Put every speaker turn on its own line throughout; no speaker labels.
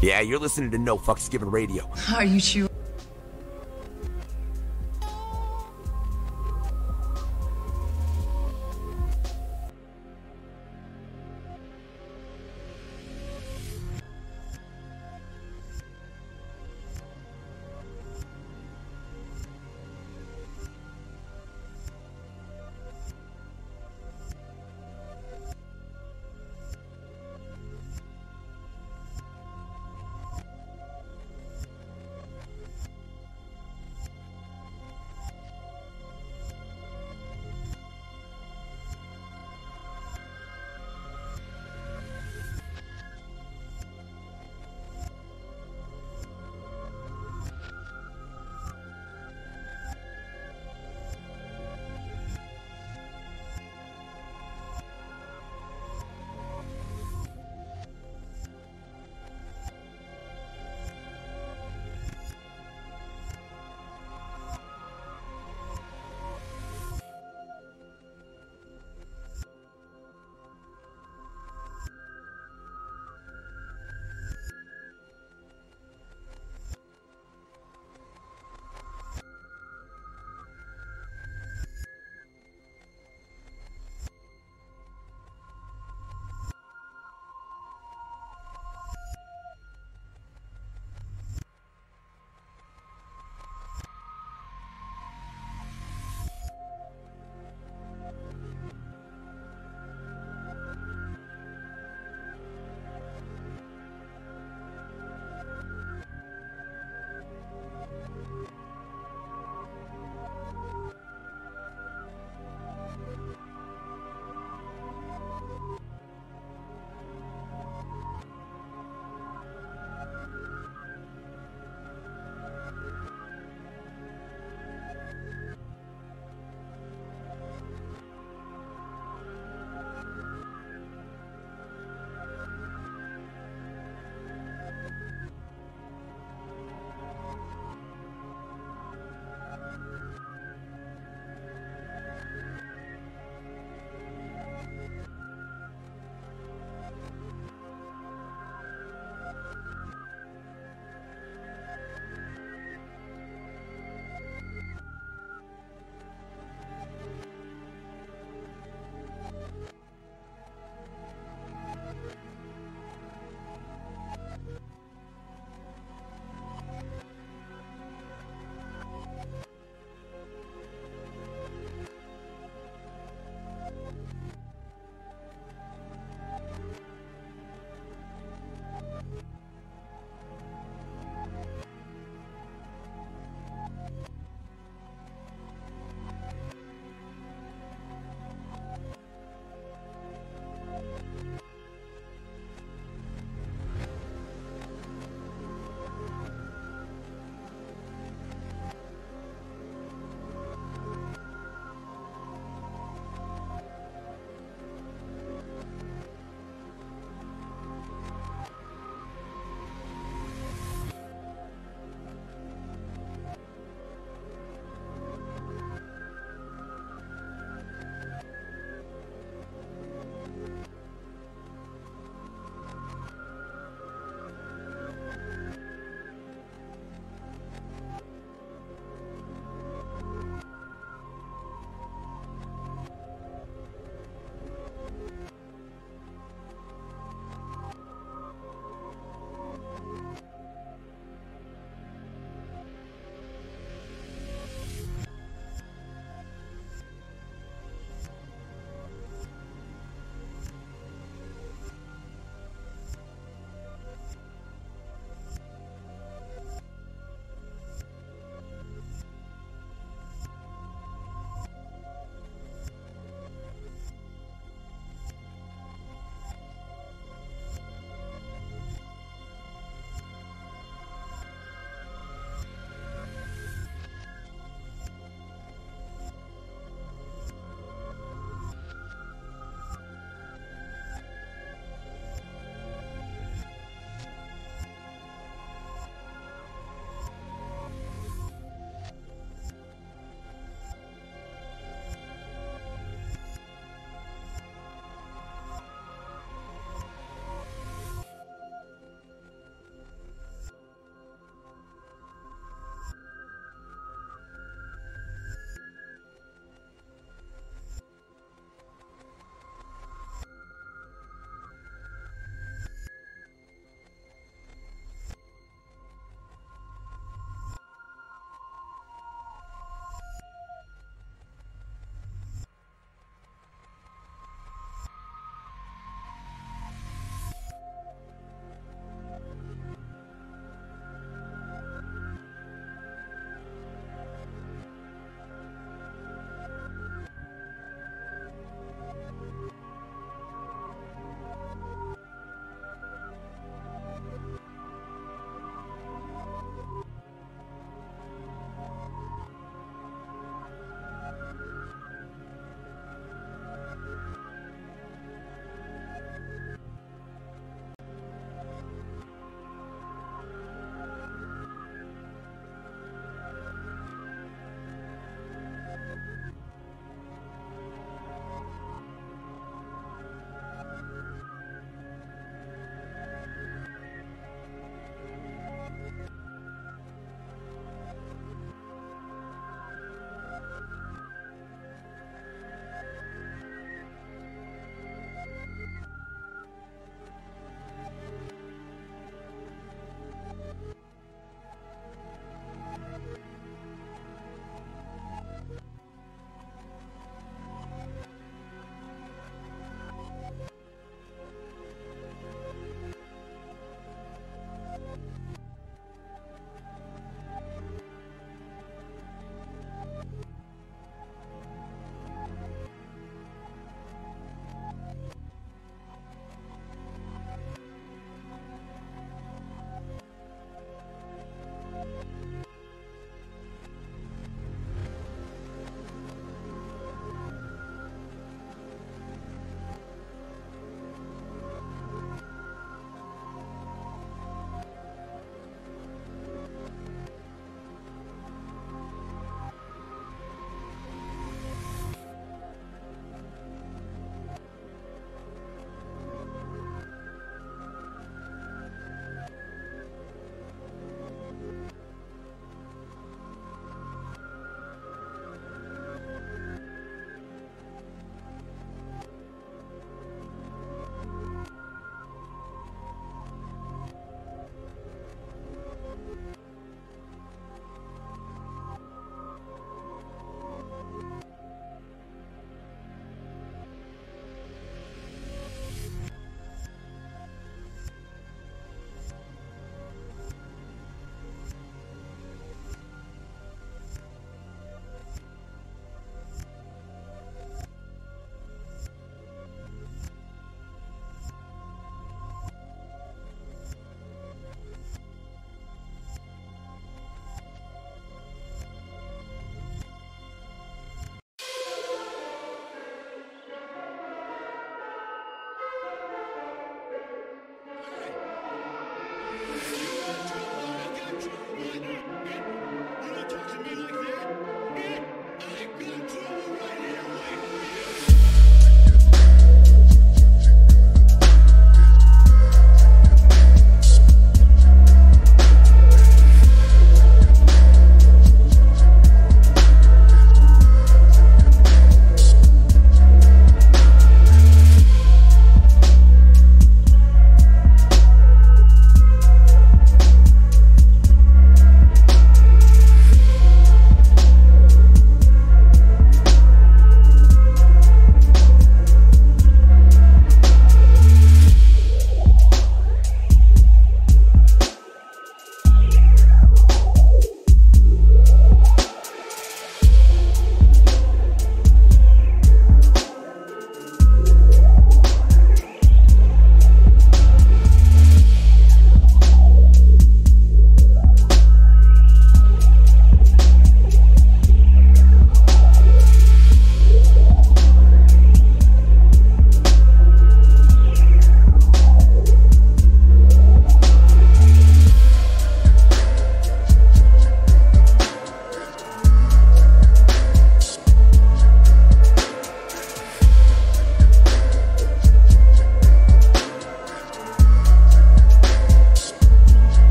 Yeah, you're listening to No Fucks Given Radio.
Are you sure?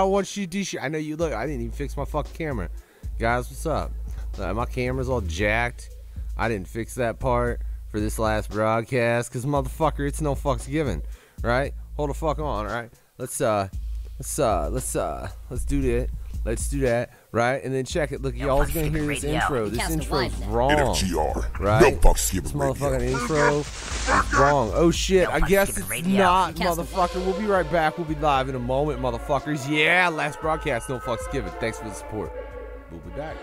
don't want you to do shit. I know you look. I didn't even fix my fucking camera. Guys, what's up? My camera's all jacked. I didn't fix that part for this last broadcast because motherfucker, it's no fucks given, right? Hold the fuck on, all right? Let's do that. Let's do that, right? And then check it. Look, y'all's gonna hear this intro. This intro's wrong,
NFGR.
right?
No fucks given.
This motherfucking intro is wrong. Oh shit! I guess it's not, motherfucker. We'll be right back. We'll be live in a moment, motherfuckers. Yeah, last broadcast. No fucks given. Thanks for the support. We'll be back.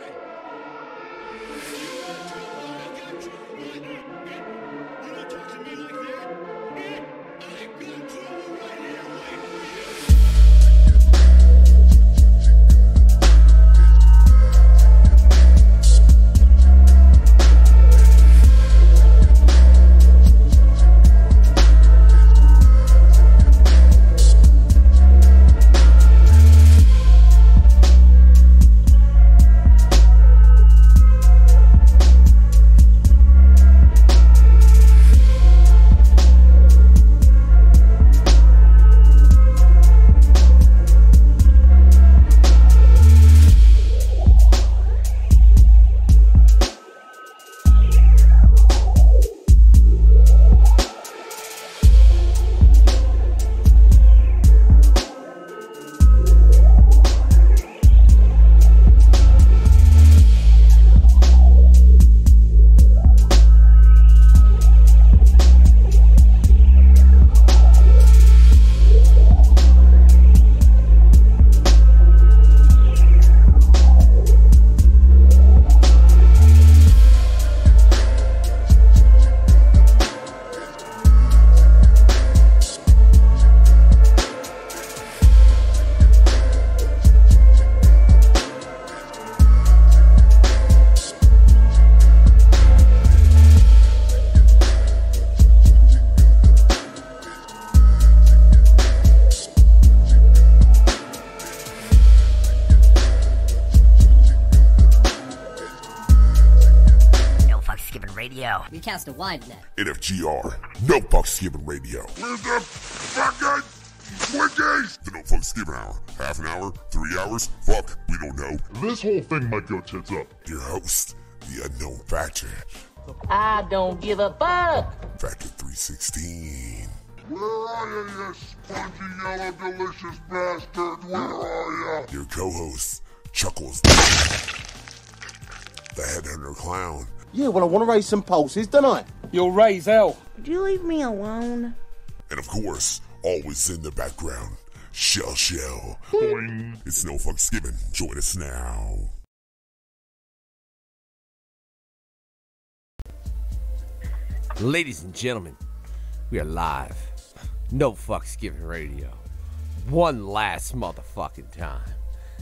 We cast a wide net.
NFGR. No fucks given radio. Where's the fucking Twinkies? The No Fucks Given Hour. Half an hour? 3 hours? Fuck, we don't know.
This whole thing might go tits up.
Your host, the unknown factor.
I don't give a fuck.
Factor 316.
Where are you, you spongy yellow delicious bastard? Where are you?
Your co-host, Chuckklez. The headhunter clown.
Yeah, well, I want to raise some pulses, don't I?
You'll raise hell.
Would you leave me alone?
And of course, always in the background, Shell.
Boing.
It's No Fucks Given. Join us now.
Ladies and gentlemen, we are live. No Fucks Given Radio. One last motherfucking time.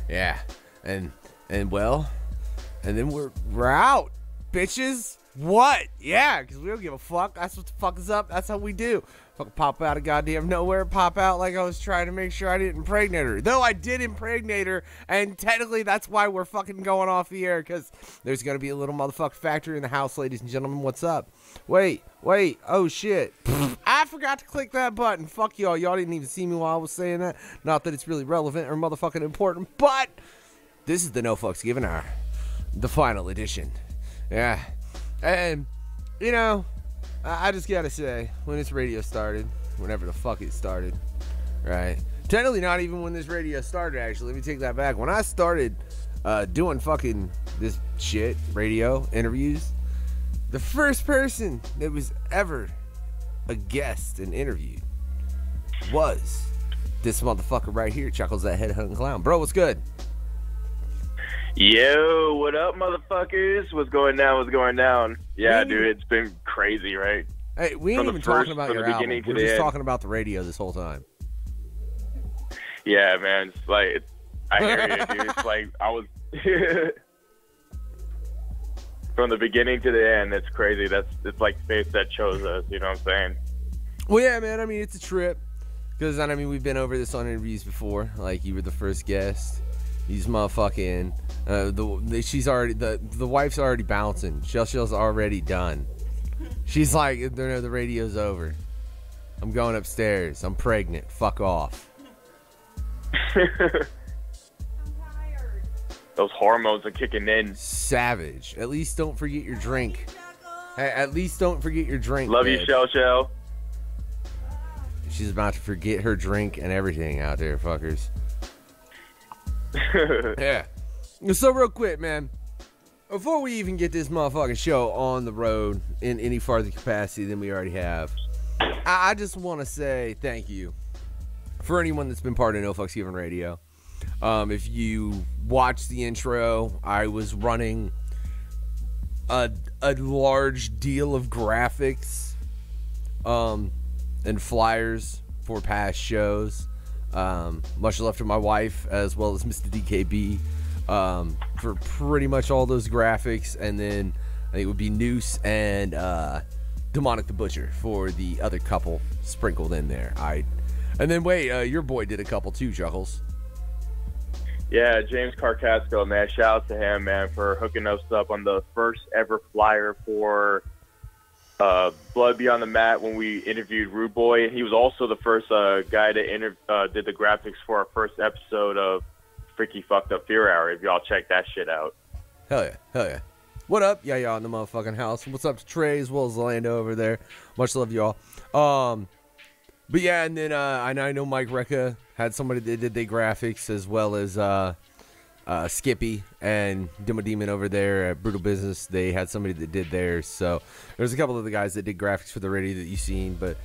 Yeah, and then we're out. Bitches, what? Yeah, because we don't give a fuck. That's what the fuck is up. That's how we do. Fucking pop out of goddamn nowhere, pop out like I was trying to make sure I didn't impregnate her. Though I did impregnate her, and technically that's why we're fucking going off the air, because there's going to be a little motherfucker factory in the house, ladies and gentlemen. What's up? Wait. Oh, shit. I forgot to click that button. Fuck y'all. Y'all didn't even see me while I was saying that. Not that it's really relevant or motherfucking important, but this is the No Fucks Given Hour. The final edition. Yeah, and, you know, I just gotta say, when this radio started, whenever the fuck it started, right? Technically not even when this radio started, actually. Let me take that back. When I started doing fucking this shit, radio, interviews, the first person that was ever a guest and interviewed was this motherfucker right here, Chuckklez, that headhunting clown. Bro, what's good?
Yo, what up, motherfuckers? What's going down? Yeah, dude, it's been crazy, right?
Hey, we ain't even talking about your album. We're just talking about the radio this whole time.
Yeah, man. It's like, I hear you, dude. It's like, I was... From the beginning to the end, it's crazy. It's like fate that chose us, you know what I'm saying?
Well, yeah, man. I mean, it's a trip. Because, I mean, we've been over this on interviews before. Like, you were the first guest. These motherfucking... the wife's already bouncing. Shell's already done. She's like, the radio's over. I'm going upstairs. I'm pregnant. Fuck off.
Those hormones are kicking in.
Savage. At least don't forget your drink. Hey, at least don't forget your drink.
Love
babe.
you, Shell.
She's about to forget her drink and everything out there, fuckers. Yeah. So real quick, man. Before we even get this motherfucking show on the road in any farther capacity than we already have, I just want to say thank you for anyone that's been part of No Fucks Given Radio. If you watched the intro, I was running a large deal of graphics and flyers for past shows. Much love to my wife as well as Mr. DKB for pretty much all those graphics, and then I think it would be Noose and Demonic the Butcher for the other couple sprinkled in there. And then your boy did a couple too, Chuckles.
Yeah, James Carcasco, man. Shout out to him, man, for hooking us up on the first ever flyer for Blood Beyond the Mat when we interviewed Rude Boy. He was also the first guy that did the graphics for our first episode of Freaky Fucked Up Fear Hour, if y'all check that shit out.
Hell yeah. What up? Yeah, y'all in the motherfucking house. What's up to Trey as well as Lando over there? Much love, y'all. But yeah, and then I know Mike Recca had somebody that did the graphics, as well as Skippy and Demo Demon over there at Brutal Business. They had somebody that did theirs. So there's a couple of the guys that did graphics for the radio that you've seen. But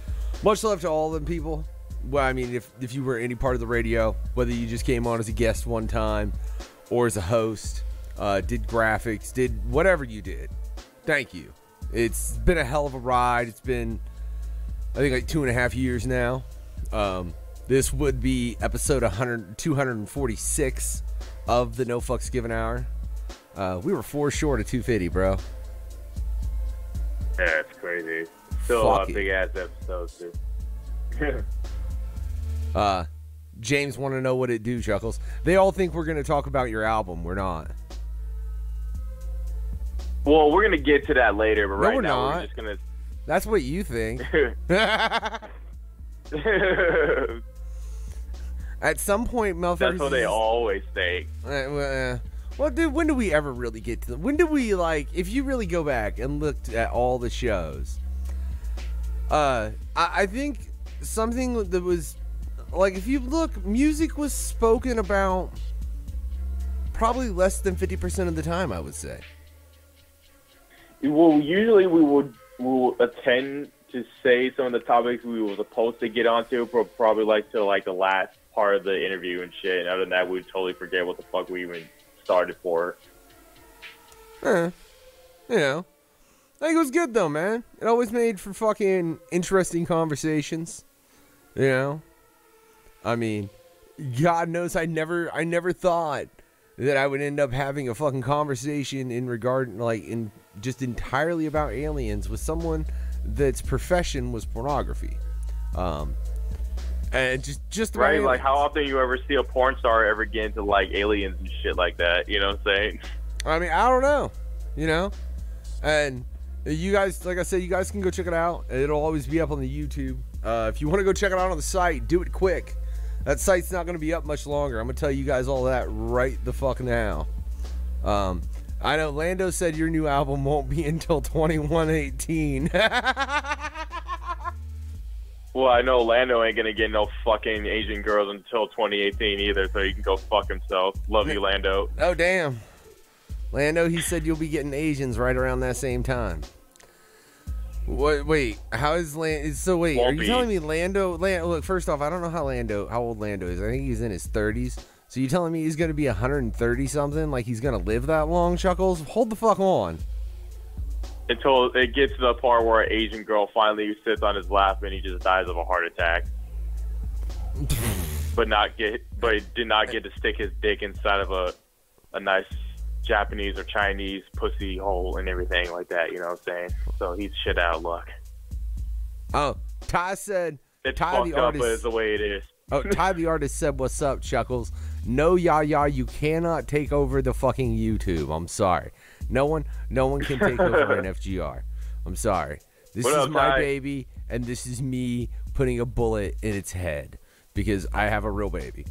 much love to all of them people. Well, I mean, if you were any part of the radio, whether you just came on as a guest one time or as a host, did graphics, did whatever you did, thank you. It's been a hell of a ride. It's been, I think, like 2.5 years now. This would be episode 246 of the No Fucks Given Hour. We were 4 short of 250, bro.
Yeah, it's crazy. Still a big ass episode too.
James want to know what it do, Chuckles. They all think we're going to talk about your album. We're not.
Well, we're going to get to that later, but right
we're
now
not.
we're just going to...
That's what you think. At some point, motherfuckers...
That's what they always say.
Well, dude, when do we ever really get to them? When do we, like, if you really go back and looked at all the shows, I think something that was, like, if you look, music was spoken about probably less than 50% of the time, I would say.
Well, usually we will attend to say some of the topics we were supposed to get onto, but probably like to like the last part of the interview and shit. And other than that, we'd totally forget what the fuck we even started for.
You know, I think it was good though, man. It always made for fucking interesting conversations. You know, I mean, God knows I never thought that I would end up having a fucking conversation in regard, like, in just entirely about aliens with someone that's profession was pornography. And just
right,
aliens.
like how often you ever see a porn star ever get into like aliens and shit like that, you know what I'm saying?
I mean, I don't know, you know? And you guys, like I said, you guys can go check it out. It'll always be up on the YouTube. If you want to go check it out on the site, do it quick. That site's not going to be up much longer. I'm going to tell you guys all that right the fuck now. I know Lando said your new album won't be until 2118.
Well, I know Lando ain't going to get no fucking Asian girls until 2018 either, so he can go fuck himself. Love you, Lando.
Oh, damn. Lando, he said you'll be getting Asians right around that same time. Wait, how is Lando? So wait, are you telling me Lando? Look, first off, I don't know how old Lando is. I think he's in his 30s. So you telling me he's going to be 130 something? Like he's going to live that long, Chuckles? Hold the fuck on.
Until it gets to the part where an Asian girl finally sits on his lap and he just dies of a heart attack. but did not get to stick his dick inside of a nice Japanese or Chinese pussy hole and everything like that, you know what I'm saying? So he's shit out of luck.
Oh, Ty said...
It's
Ty
fucked up, but it's the way it is.
Oh, Ty the artist said, "What's up, Chuckles? No, you cannot take over the fucking YouTube. I'm sorry. No one can take over NFGR. I'm sorry. This is my baby, and this is me putting a bullet in its head because I have a real baby."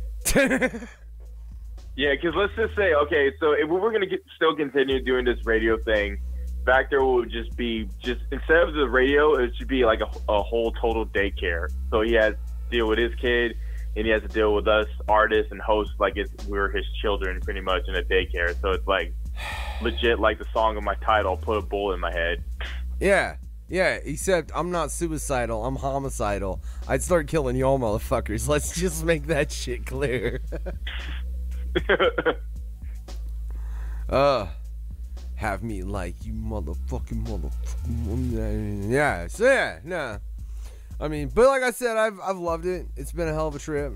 Yeah, because let's just say, okay, so if we were going to still continue doing this radio thing, back there would just be, instead of the radio, it should be like a whole total daycare. So he has to deal with his kid, and he has to deal with us artists and hosts like we're his children pretty much in a daycare. So it's like legit like the song of my title, Put a Bullet in My Head.
Yeah, except I'm not suicidal, I'm homicidal. I'd start killing y'all motherfuckers. Let's just make that shit clear. Have me like you motherfucking. Yeah, so yeah, nah. I mean, but like I said, I've loved it. It's been a hell of a trip.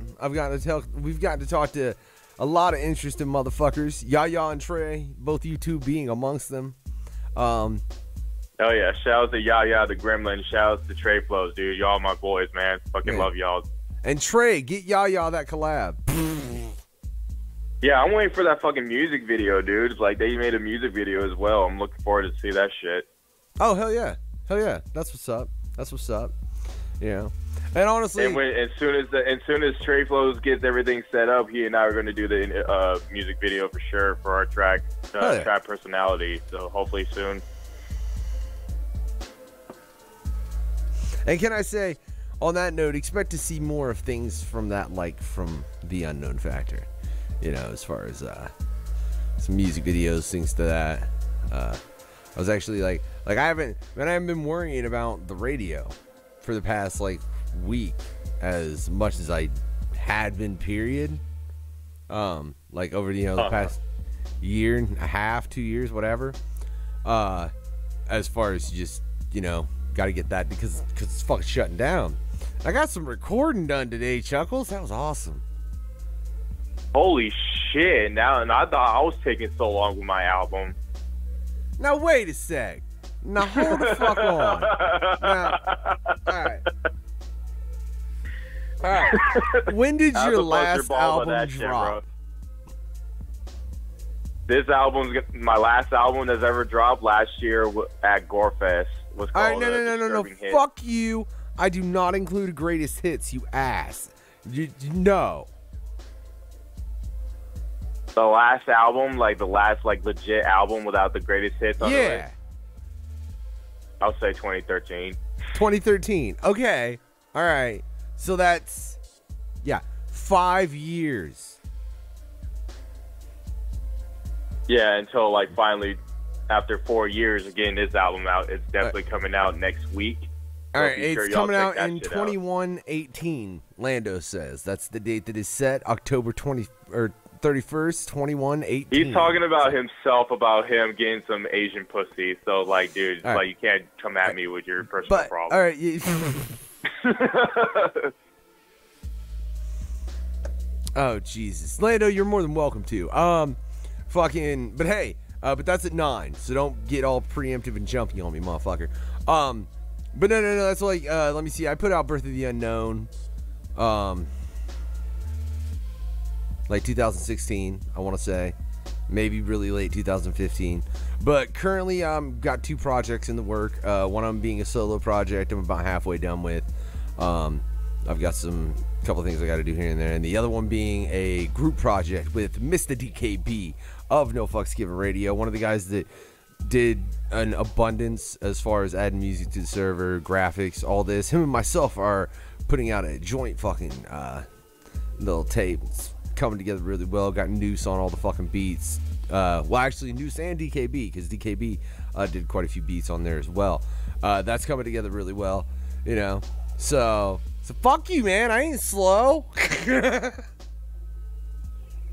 We've gotten to talk to a lot of interesting motherfuckers. Yaya and Trey, both you two being amongst them.
Oh yeah, shout out to Yaya the Gremlin. Shout out to Trey Flows, dude. Y'all my boys, man. Fucking love y'all.
And Trey, get Yaya that collab.
Yeah, I'm waiting for that fucking music video, dude. Like, they made a music video as well. I'm looking forward to see that shit.
Oh, hell yeah. That's what's up. Yeah. And honestly...
And as soon as Trey Flows gets everything set up, he and I are going to do the music video for sure for our track Personality. So hopefully soon.
And can I say, on that note, expect to see more of things from that, like, from The Unknown Factor. You know, as far as some music videos, things to that. I was actually I haven't been worrying about the radio for the past like week as much as I had been. Period. Like over the past year and a half, 2 years, whatever. As far as just got to get that because it's fucking shutting down. I got some recording done today, Chuckles. That was awesome.
Holy shit! Now, and I thought I was taking so long with my album.
Now wait a sec. Now hold the fuck on. Now, all right. When did your last album drop?
This album's my last album that's ever dropped last year at Gorefest. Was called
all right, no.
Hit.
Fuck you. I do not include greatest hits, you ass. No.
The last album, like the last legit album without the greatest hits on it? I'll say 2013.
2013. Okay. All right. So that's 5 years.
Yeah, until finally after 4 years of getting this album out, it's definitely coming out next week.
All right, it's coming out in 21/18. Lando says that's the date that is set, October 31st, 21/18.
He's talking about himself, about him getting some Asian pussy. So, dude, you can't come at me with your personal problem.
All right. Oh, Jesus. Lando, you're more than welcome to. But hey, but that's at 9, so don't get all preemptive and jumpy on me, motherfucker. But no, that's let me see. I put out Birth of the Unknown, 2016, I want to say, maybe really late 2015. But currently, got 2 projects in the work. One of them being a solo project, I'm about halfway done with. I've got a couple things I got to do here and there, and the other one being a group project with Mr. DKB of No Fucks Given Radio, one of the guys that did an abundance as far as adding music to the server, graphics, all this. Him and myself are putting out a joint fucking little tape. It's coming together really well. Got Noose on all the fucking beats. Actually, Noose and DKB, because DKB did quite a few beats on there as well. That's coming together really well, So fuck you, man. I ain't slow.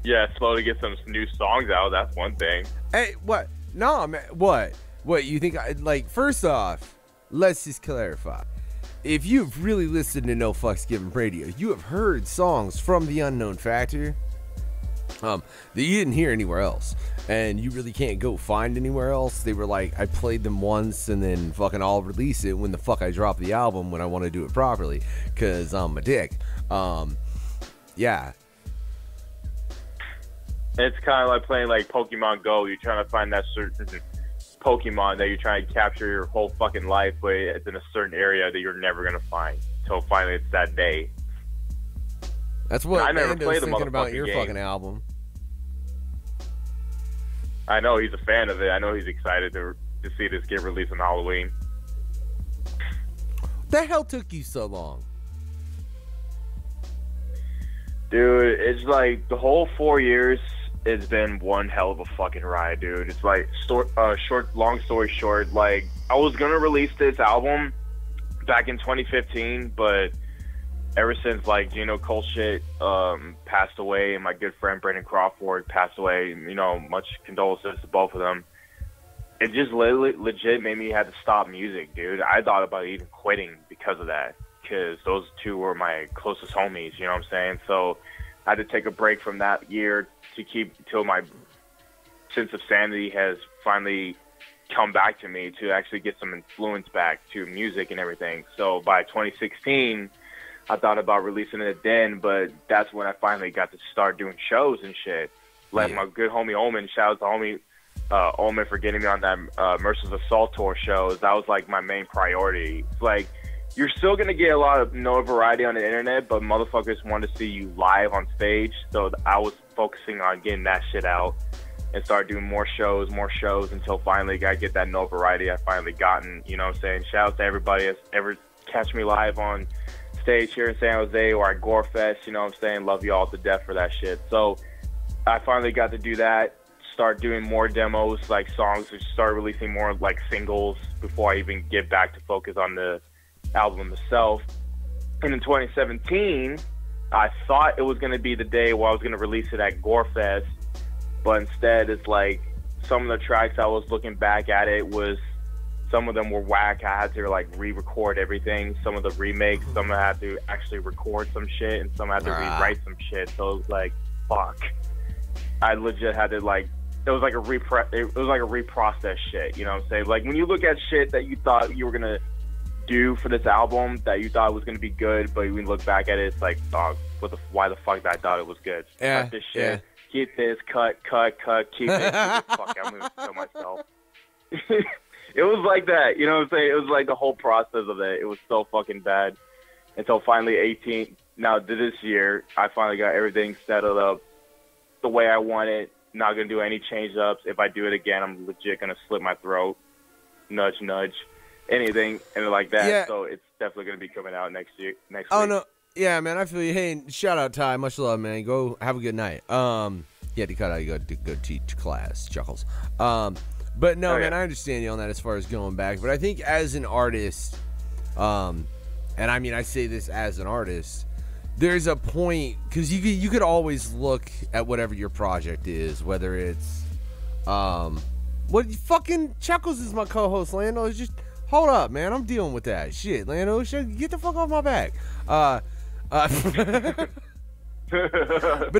Yeah, slow to get some new songs out. That's one thing.
Hey, what? No, man. What? You think first off, let's just clarify. If you've really listened to No Fucks Given Radio, you have heard songs from The Unknown Factor that you didn't hear anywhere else, and you really can't go find anywhere else. They were I played them once, and then fucking I'll release it when the fuck I drop the album when I want to do it properly, because I'm a dick. Yeah.
It's kind of like playing Pokemon Go. You're trying to find that certain Pokemon that you're trying to capture your whole fucking life, but it's in a certain area that you're never going to find until finally it's that day.
That's what
I never
Lando's
played the
thinking about
motherfucking
your
game.
fucking album.
I know he's a fan of it. I know he's excited to see this get released on Halloween.
The hell took you so long?
Dude, it's like the whole 4 years, it's been one hell of a fucking ride, dude. It's like, long story short, like, I was gonna release this album back in 2015, but ever since, like, Gino Colshit passed away and my good friend Brandon Crawford passed away, you know, much condolences to both of them. It just legit made me have to stop music, dude. I thought about even quitting because of that, because those two were my closest homies, you know what I'm saying? So I had to take a break from that year to keep till my sense of sanity has finally come back to me to actually get some influence back to music and everything. So by 2016, I thought about releasing it then, but that's when I finally got to start doing shows and shit. Like my good homie Omen, shout out to homie Omen for getting me on that Merciless Assault Tour shows. That was like my main priority. It's like, you're still going to get a lot of notoriety on the internet, but motherfuckers want to see you live on stage. So I was focusing on getting that shit out and start doing more shows until finally I get that notoriety I finally gotten, you know what I'm saying? Shout out to everybody that's ever catch me live on stage here in San Jose or at Gore Fest, you know what I'm saying? Love you all to death for that shit. So I finally got to do that, start doing more demos, like songs, start releasing more like singles before I even get back to focus on the album itself. And in 2017, I thought it was going to be the day where I was going to release it at Gore Fest, but instead it's like some of the tracks I was looking back at it was, some of them were whack. I had to like re-record everything. Some of the remakes, some I had to actually record some shit, and some I had to rewrite some shit. So it was like, fuck. I legit had to like, it was like a reprocess shit. You know what I'm saying? Like when you look at shit that you thought you were gonna do for this album that you thought was gonna be good, but when you look back at it, it's like, dog, why the fuck I thought it was good?
Yeah,
cut this shit. Yeah. Keep this. Cut. Keep it. Fuck, I'm gonna kill myself. It was like that, you know what I'm saying? It was like the whole process of it. It was so fucking bad until finally 18. Now this year, I finally got everything settled up the way I want it. Not gonna do any change ups. If I do it again, I'm legit gonna slit my throat. Nudge, nudge. Anything and like that. Yeah. So it's definitely gonna be coming out next week.
No, yeah, man, I feel you. Hey, shout out Ty, much love, man. Go have a good night. Yeah, to cut out, you got to go teach class, Chuckles. But no, man, I understand you on that as far as going back. But I think as an artist, and I mean I say this as an artist, there's a point, because you could always look at whatever your project is, whether it's what fucking Chuckles is my co-host. Lando is just. Hold up, man. I'm dealing with that shit, Lando. Get the fuck off my back. But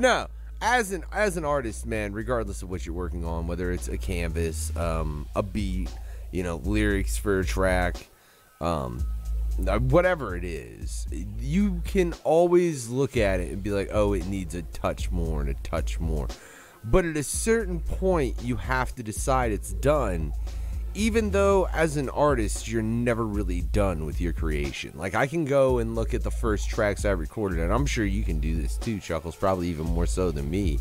no, as an artist, man, regardless of what you're working on, whether it's a canvas, a beat, you know, lyrics for a track, whatever it is, you can always look at it and be like, oh, it needs a touch more and a touch more. But at a certain point, you have to decide it's done. Even though as an artist, you're never really done with your creation. Like, I can go and look at the first tracks I recorded, and I'm sure you can do this too, Chuckles, probably even more so than me,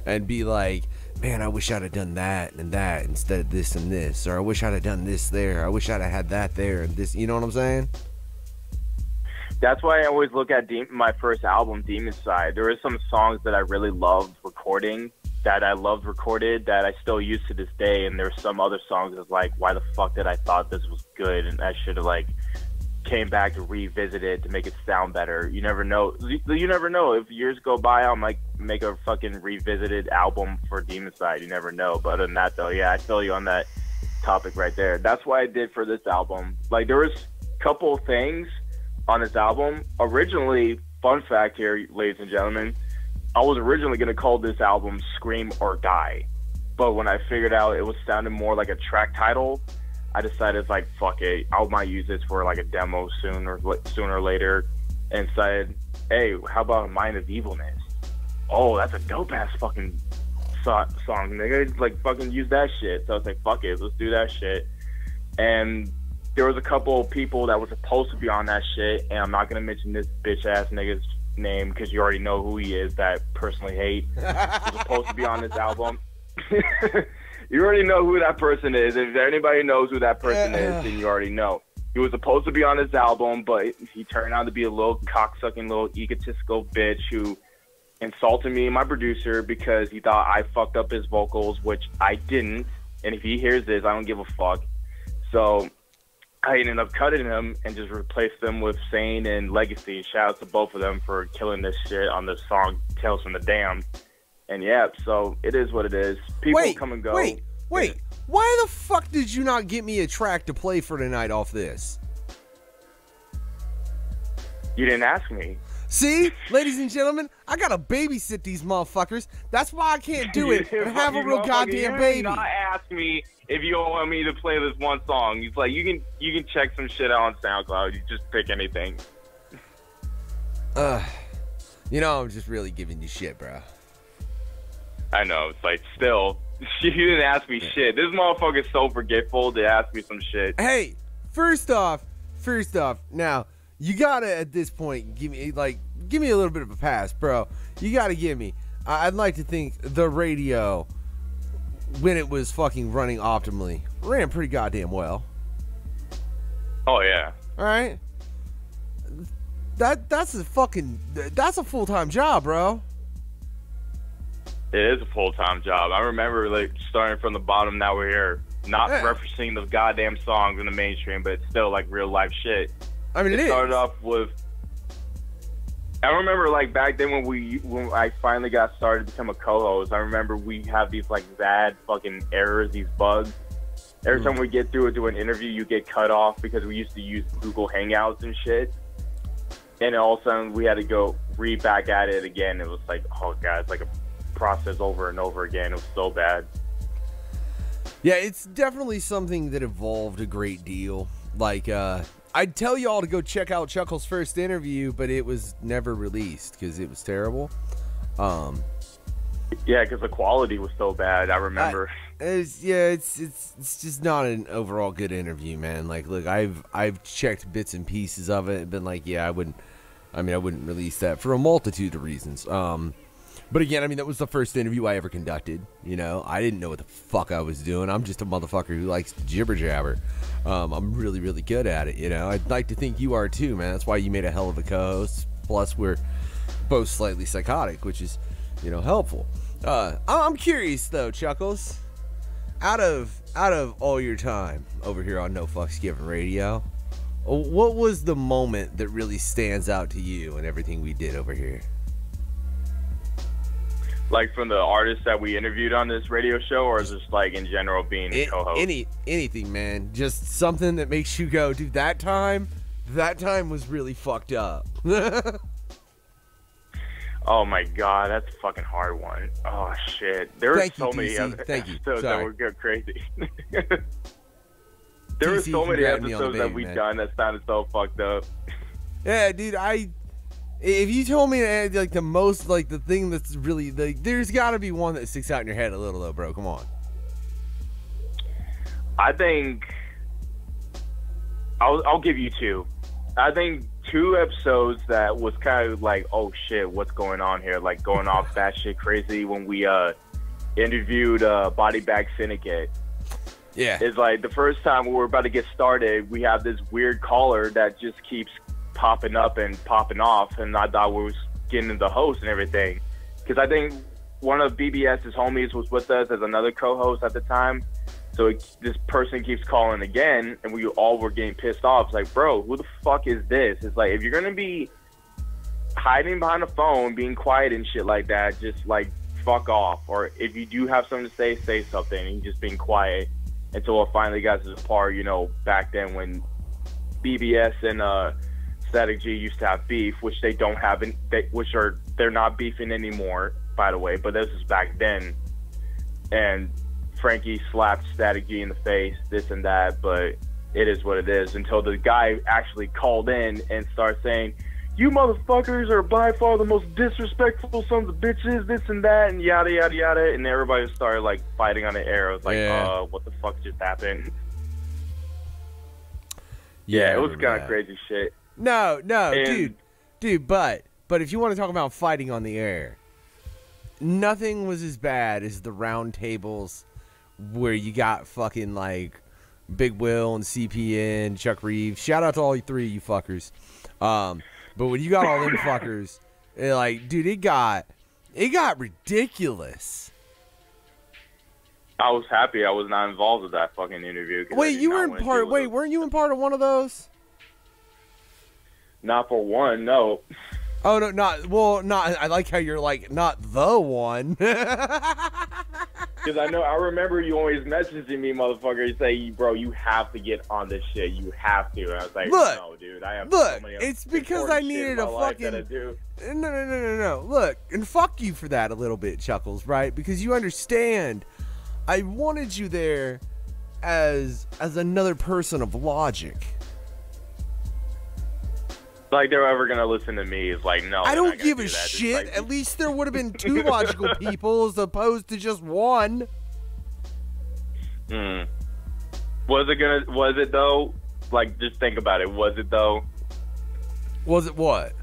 and be like, man, I wish I'd have done that and that instead of this and this, or I wish I'd have done this there, I wish I'd have had that there and this, you know what I'm saying?
That's why I always look at my first album, Demon Side. There were some songs that I really loved recording, that I loved recorded, that I still use to this day, and there's some other songs that's like, why the fuck did I thought this was good, and I should have like came back to revisit it to make it sound better. You never know. You never know. If years go by, I'll like make a fucking revisited album for Demon Side. You never know. But other than that, though, yeah, I feel you on that topic right there. That's what I did for this album. Like, there was a couple of things on this album. Originally, fun fact here, ladies and gentlemen, I was originally going to call this album Scream or Die. But when I figured out it was sounding more like a track title, I decided, like, fuck it. I might use this for, like, a demo sooner or later. And said, hey, how about Mind of Evilness? Oh, that's a dope-ass fucking song, nigga. Like, fucking use that shit. So I was like, fuck it, let's do that shit. And there was a couple of people that were supposed to be on that shit, and I'm not going to mention this bitch-ass nigga's name because you already know who he is, that I personally hate. He's supposed to be on this album. You already know who that person is. If anybody knows who that person is, then you already know. He was supposed to be on this album, but he turned out to be a little cocksucking, little egotistical bitch who insulted me and my producer because he thought I fucked up his vocals, which I didn't. And if he hears this, I don't give a fuck. So I ended up cutting him and just replaced them with Sane and Legacy. Shout out to both of them for killing this shit on the song Tales from the Damned. And yeah, so it is what it is. People come and go.
Wait. Why the fuck did you not get me a track to play for tonight off this?
You didn't ask me.
See, ladies and gentlemen, I gotta babysit these motherfuckers. That's why I can't do it and have a real goddamn baby.
You did not ask me if you don't want me to play this one song. It's like you can check some shit out on SoundCloud. You just pick anything.
You know, I'm just really giving you shit, bro.
I know. It's like, still, you didn't ask me shit. This motherfucker's so forgetful to ask me some shit.
Hey, first off, now, you gotta, at this point, give me a little bit of a pass, bro. You gotta give me. I'd like to think the radio, when it was fucking running optimally, ran pretty goddamn well.
Oh, yeah.
All right? That's a full-time job, bro.
It is a full-time job. I remember, like, starting from the bottom, now we're here. Not referencing those goddamn songs in the mainstream, but it's still, like, real-life shit.
I mean, it
started off with... I remember, like, back then when I finally got started to become a co-host, I remember we have these, like, bad fucking errors, these bugs. Every time we get through an interview, you get cut off because we used to use Google Hangouts and shit. And all of a sudden, we had to go back at it again. It was like, oh, God, it's like a process over and over again. It was so bad.
Yeah, it's definitely something that evolved a great deal. Like, I'd tell y'all to go check out Chuckklez' first interview, but it was never released because it was terrible.
Yeah, because the quality was so bad. I remember.
It's just not an overall good interview, man. Like, look, I've checked bits and pieces of it and been like, yeah, I wouldn't release that for a multitude of reasons. But again, I mean, that was the first interview I ever conducted. You know, I didn't know what the fuck I was doing. I'm just a motherfucker who likes to jibber jabber. I'm really, really good at it. You know, I'd like to think you are too, man. That's why you made a hell of a co-host. Plus, we're both slightly psychotic, which is, you know, helpful. I'm curious though, Chuckklez. Out of all your time over here on No Fucks Given Radio, what was the moment that really stands out to you in everything we did over here?
Like from the artists that we interviewed on this radio show, or just like in general being a co-host?
Anything, man. Just something that makes you go, dude, that time was really fucked up.
Oh my God, that's a fucking hard one. Oh shit, there were so many episodes that were crazy. There were so many episodes that we've done that sounded so fucked up.
Yeah, dude, if you told me like the most, like the thing that's really, like, there's got to be one that sticks out in your head a little though, bro. Come on.
I think I'll give you two. I think 2 episodes that was kind of like, oh shit, what's going on here? Like going off batshit crazy when we interviewed Body Bag Syndicate.
Yeah.
It's like the first time we were about to get started, we have this weird caller that just keeps popping up and popping off, and I thought we was getting the host and everything. Because I think one of BBS's homies was with us as another co-host at the time. So this person keeps calling again, and we all were getting pissed off. It's like, bro, who the fuck is this? It's like, if you're going to be hiding behind a phone, being quiet and shit like that, just, like, fuck off. Or if you do have something to say something, and you're just being quiet until it finally got to the part, you know, back then when BBS and Static G used to have beef, which they don't have, they're not beefing anymore, by the way, but this was back then. And Frankie slapped Static G in the face, this and that, but it is what it is, until the guy actually called in and started saying, you motherfuckers are by far the most disrespectful sons of bitches, this and that, and yada, yada, yada, and everybody started, like, fighting on the air. I was like, what the fuck just happened? Yeah, it was kind of crazy shit.
No, dude, but if you want to talk about fighting on the air, nothing was as bad as the round tables where you got fucking like Big Will and CPN, Chuck Reeves. Shout out to all you three, you fuckers. But when you got all them fuckers, like, dude, it got ridiculous.
I was happy I was not involved with that fucking interview.
Wait, you were in part. Wait, weren't you in part of one of those?
Not for one, no.
Oh no, not. I like how you're like not the one.
Because I remember you always messaging me, motherfucker. You say, bro, you have to get on this shit. You have to. And I was like, no, dude. I have so many.
It's because I needed a fucking. No. Look, and fuck you for that a little bit, Chuckles. Right? Because you understand. I wanted you there as another person of logic.
Like they're ever gonna listen to me is like, no.
I don't give a shit. Like, at least there would have been two logical people as opposed to just one.
Was it though? Like, just think about it. Was it though?
Was it what?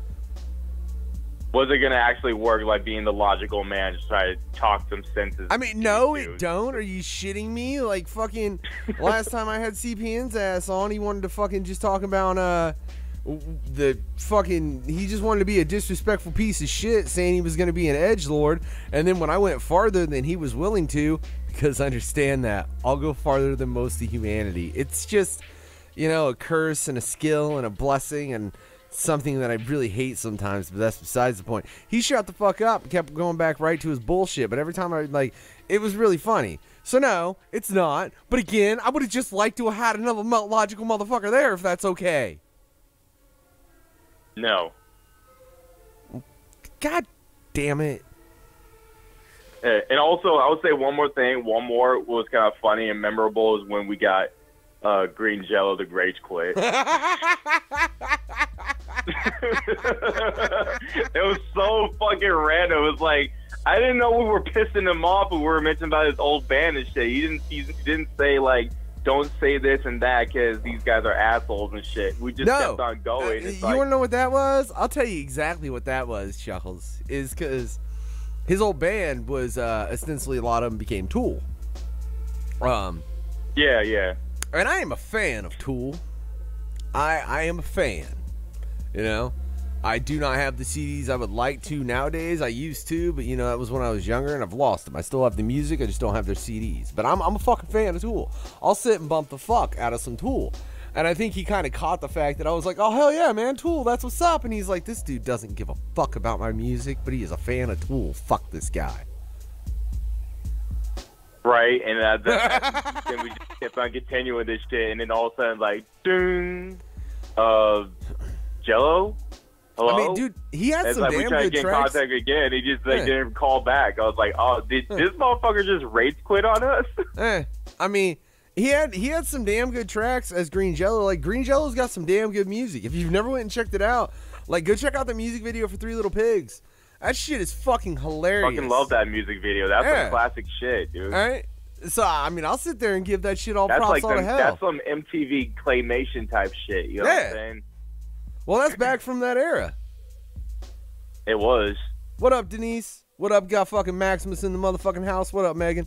Was it gonna actually work? Like being the logical man, just try to talk some senses.
I mean, no, it don't. Are you shitting me? Like fucking last time I had CPN's ass on, he wanted to fucking just talk about the fucking, he just wanted to be a disrespectful piece of shit, saying he was going to be an edgelord. And then when I went farther than he was willing to, because understand that I'll go farther than most of humanity. It's just, a curse and a skill and a blessing and something that I really hate sometimes, but that's besides the point. He shut the fuck up and kept going back right to his bullshit, but every time it was really funny. So no, it's not. But again, I would have just liked to have had another logical motherfucker there if that's okay.
No.
God damn it.
And also, I would say one more thing. One more was kind of funny and memorable is when we got Green Jello to rage quit. It was so fucking random. It was like, I didn't know we were pissing him off when we were mentioning about his old band and shit. He didn't say, like, don't say this and that because these guys are assholes and shit. We just kept on going.
You want to know what that was? I'll tell you exactly what that was, Chuckles. Is because his old band was ostensibly a lot of them became Tool.
Yeah.
And I am a fan of Tool. I am a fan. I do not have the CDs I would like to nowadays. I used to, but that was when I was younger, and I've lost them. I still have the music, I just don't have their CDs. But I'm a fucking fan of Tool. I'll sit and bump the fuck out of some Tool. And I think he kind of caught the fact that I was like, oh, hell yeah, man, Tool, that's what's up. And he's like, this dude doesn't give a fuck about my music, but he is a fan of Tool. Fuck this guy.
Right, and then we just kept on continuing this shit, and then all of a sudden, like, ding, Jello? Hello?
I mean, dude, he had some damn good tracks. We tried to get in
contact again. He just didn't call back. I was like, oh, did this motherfucker just rage quit on us?
I mean, he had some damn good tracks as Green Jello. Like, Green Jello's got some damn good music. If you've never went and checked it out, like, go check out the music video for Three Little Pigs. That shit is fucking hilarious.
Fucking love that music video. That's some classic shit, dude.
All right. So, I mean, I'll sit there and give that shit all props all to hell.
That's some MTV claymation type shit. You know what I'm saying?
Well, that's back from that era.
It was.
What up, Denise? What up? Got fucking Maximus in the motherfucking house. What up, Megan?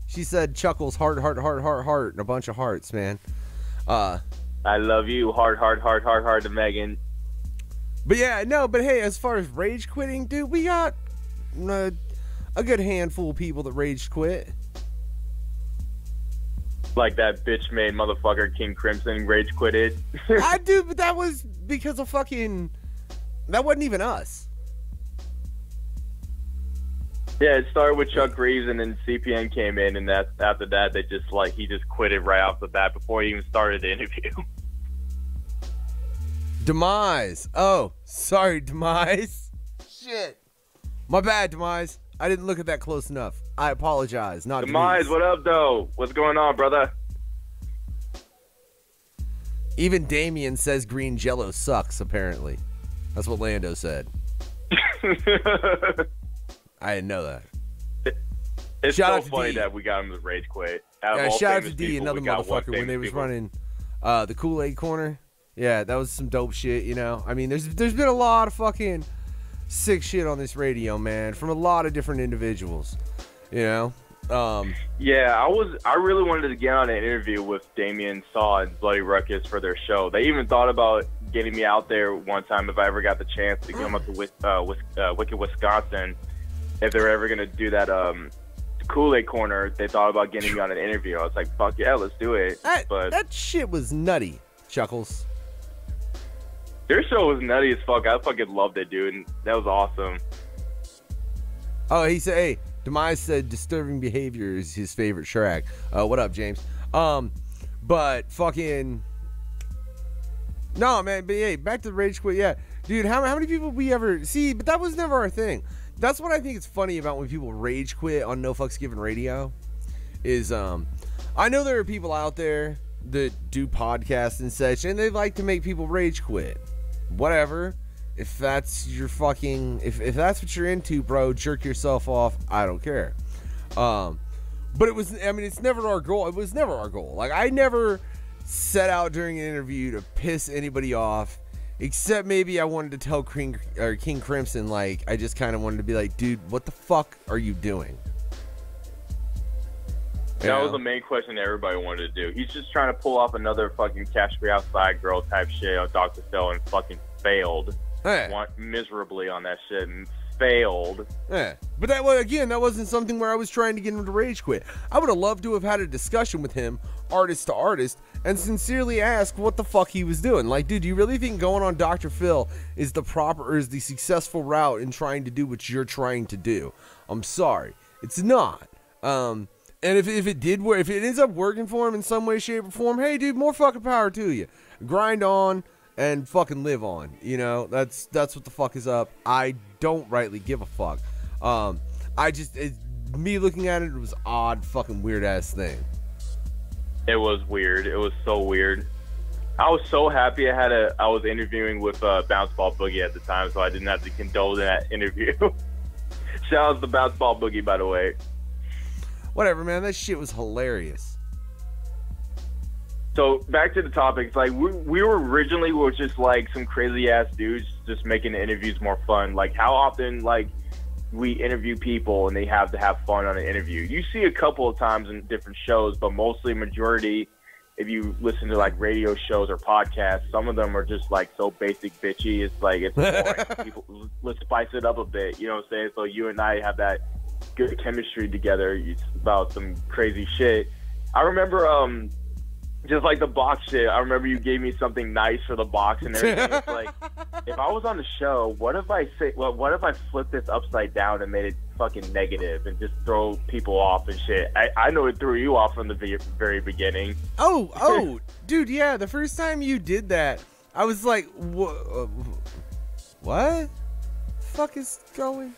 She said Chuckles, heart, and a bunch of hearts, man.
I love you, heart to Megan.
But yeah, no, but hey, as far as rage quitting, dude, we got a good handful of people that rage quit.
Like that bitch-made motherfucker King Crimson rage quitted.
I do, but that was because of fucking... That wasn't even us.
Yeah, it started with Chuck Reeves, and then CPN came in, and after that, he just quit it right off the bat before he even started the interview.
Demise. Oh, sorry, Demise. Shit. My bad, Demise. I didn't look at that close enough. I apologize. Not
Demise,
Denise.
what up, though? What's going on, brother?
Even Damien says Green Jello sucks, apparently. That's what Lando said. I didn't know that.
It's so funny that we got him to rage quit.
Yeah, shout out to D, another motherfucker, when they was running the Kool-Aid Corner. Yeah, that was some dope shit, I mean, there's been a lot of fucking sick shit on this radio, man, from a lot of different individuals,
Yeah, I really wanted to get on an interview with Damien Saw and Bloody Ruckus for their show. They even thought about getting me out there one time if I ever got the chance to come up to Wicked, Wisconsin. If they're ever going to do that Kool-Aid Corner, they thought about getting me on an interview. I was like, fuck yeah, let's do it. But
that shit was nutty, Chuckles.
Their show was nutty as fuck. I fucking loved it, dude. And that was awesome.
Oh, he said, hey, Demise said disturbing behavior is his favorite Shrek. What up, James? But fucking... No, man, but hey, back to the Rage Quit. Yeah, dude, how many people we ever... See, but that was never our thing. That's what I think is funny about when people rage quit on No Fucks Given Radio. Is, I know there are people out there that do podcasts and such, and they like to make people rage quit. Whatever. If that's your fucking, if that's what you're into, bro, jerk yourself off. I don't care. But it was, I mean, it's never our goal. It was never our goal. Like, I never set out during an interview to piss anybody off, except maybe I wanted to tell King Crimson, like, I just kind of wanted to be like, dude, what the fuck are you doing?
That was the main question everybody wanted to do. He's just trying to pull off another fucking Cash Me Outside girl type shit on Dr. Phil and fucking failed. Miserably on that shit and failed.
Yeah. But that, well, again, that wasn't something where I was trying to get him to rage quit. I would have loved to have had a discussion with him, artist to artist, and sincerely ask what the fuck he was doing. Like, dude, do you really think going on Dr. Phil is the proper or is the successful route in trying to do what you're trying to do? I'm sorry. It's not. And if it did work, if it ends up working for him in some way, shape, or form, hey, dude, more fucking power to you. Grind on and fucking live on. You know, that's what the fuck is up. I don't rightly give a fuck. Me looking at it, it was odd, fucking weird ass thing.
It was weird. It was so weird. I was so happy I was interviewing with Bounce Ball Boogie at the time, so I didn't have to condole in that interview. Shout out to Bounce Ball Boogie, by the way.
Whatever, man. That shit was hilarious.
So back to the topics. Like we were originally just like some crazy ass dudes just making the interviews more fun. Like how often like we interview people and they have to have fun on an interview. You see a couple of times in different shows, but mostly majority, if you listen to like radio shows or podcasts, some of them are just like so basic bitchy. It's like it's boring. People, let's spice it up a bit. You know what I'm saying? So you and I have that good chemistry together. It's about some crazy shit. I remember just like the box shit. I remember you gave me something nice for the box and everything. It's like, if I was on the show, what if I flipped this upside down and made it fucking negative and just throw people off and shit? I know it threw you off from the very beginning.
Oh, dude, yeah. The first time you did that, I was like, what? Fuck is going?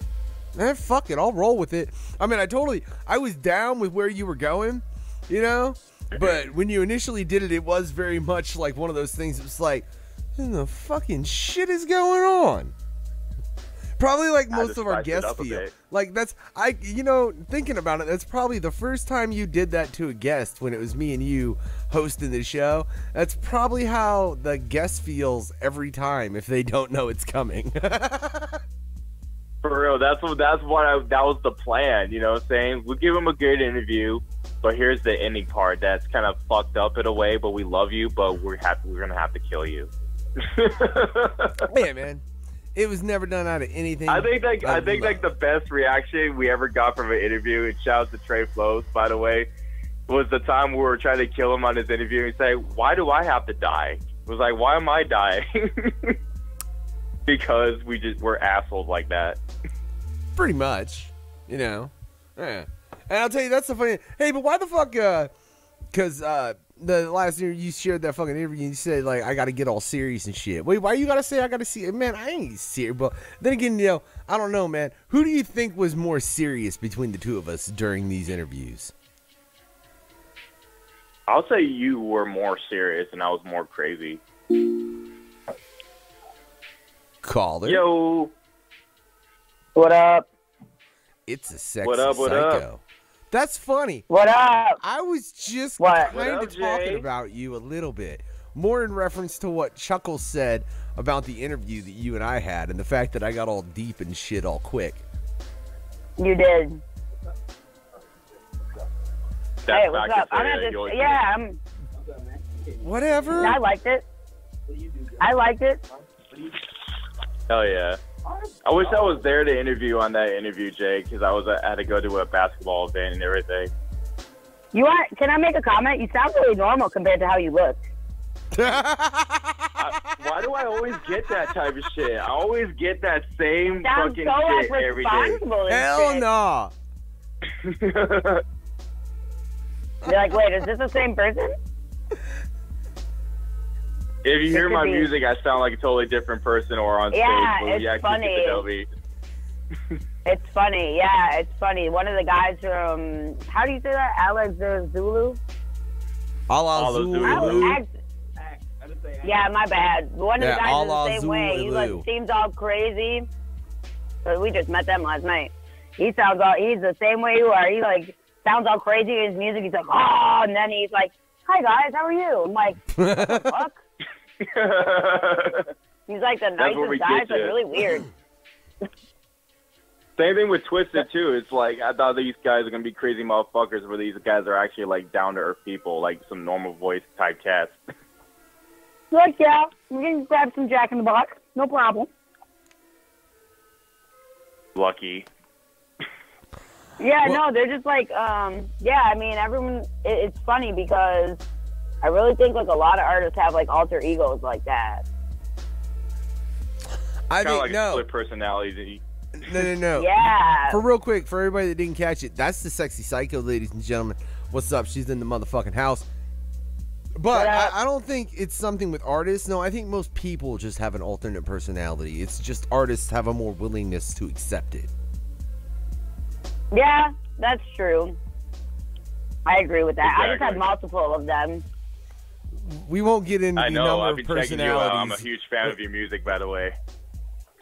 Man, fuck it. I'll roll with it. I mean, I was down with where you were going, you know? But when you initially did it, it was very much like one of those things. It was like, what the fucking shit is going on? Probably like most of our guests feel. Like thinking about it, that's probably the first time you did that to a guest when it was me and you hosting the show. That's probably how the guest feels every time if they don't know it's coming.
For real, that was the plan, you know what I'm saying? We'll give him a good interview, but here's the ending part that's kind of fucked up in a way, but we love you, but we're going to have to kill you.
Yeah, man. It was never done out of anything.
I think the best reaction we ever got from an interview, and shout out to Trey Flows, by the way, was the time we were trying to kill him on his interview and say, why do I have to die? It was like, why am I dying? Because we're assholes like that.
Pretty much, you know. Yeah. And I'll tell you, that's the funny. Hey, but why the fuck? Because the last year you shared that fucking interview, and you said like I got to get all serious and shit. Wait, why you gotta say I got to see? Man, I ain't serious. But then again, you know, I don't know, man. Who do you think was more serious between the two of us during these interviews?
I'll say you were more serious, and I was more crazy.
Caller.
Yo.
What up?
It's a sexy
what
psycho.
up?
That's funny.
What up?
I was just
What?
kind of talking about you a little bit. More in reference to what Chuckles said about the interview that you and I had and the fact that I got all deep and shit all quick.
You did. Hey, what's up? I'm at this. Yeah, I'm.
Whatever.
I liked it. I liked it.
Hell yeah. I wish I was there to interview on that interview, Jay, because I had to go to a basketball event and everything.
You are? Can I make a comment? You sound really normal compared to how you look.
Why do I always get that type of shit? I always get that same
Sounds
fucking
so
shit every day.
responsible.
Hell no.
You're like, wait, is this the same person?
If you hear
could
my
be.
music, I sound like a totally different person or on
Yeah,
stage. But we
it's
actually
funny.
get to know me.
It's funny. Yeah, it's funny. One of the guys from, how do you say that? Alex Zulu?
Allah Zulu.
Yeah, my bad. One of the
Yeah,
guys is the
Allah
same way. He
Zulu.
like, seems all crazy. So we just met them last night. He's the same way you are. He like sounds all crazy in his music. He's like, oh, and then he's like, hi guys, how are you? I'm like, what the fuck? He's like the nicest guy. It's like really weird.
Same thing with Twisted too. It's like I thought these guys are gonna be crazy motherfuckers, but these guys are actually like down to earth people, like some normal voice type cats.
Like, yeah, we can grab some Jack in the Box. No problem.
Lucky.
Yeah, no, they're just like, yeah, I mean, everyone, it's funny because I really think like a lot of artists have like alter egos like that.
I
Kind of
think
like a
no.
split personality.
No.
Yeah.
For real quick, for everybody that didn't catch it, that's the Sexy Psycho, ladies and gentlemen. What's up? She's in the motherfucking house. But I don't think it's something with artists. No, I think most people just have an alternate personality. It's just artists have a more willingness to accept it.
Yeah, that's true. I agree with that.
Exactly.
I just had multiple of them.
We won't get into
I
the
know.
number
I've
of
been checking you out.
personalities.
I'm a huge fan of your music, by the way.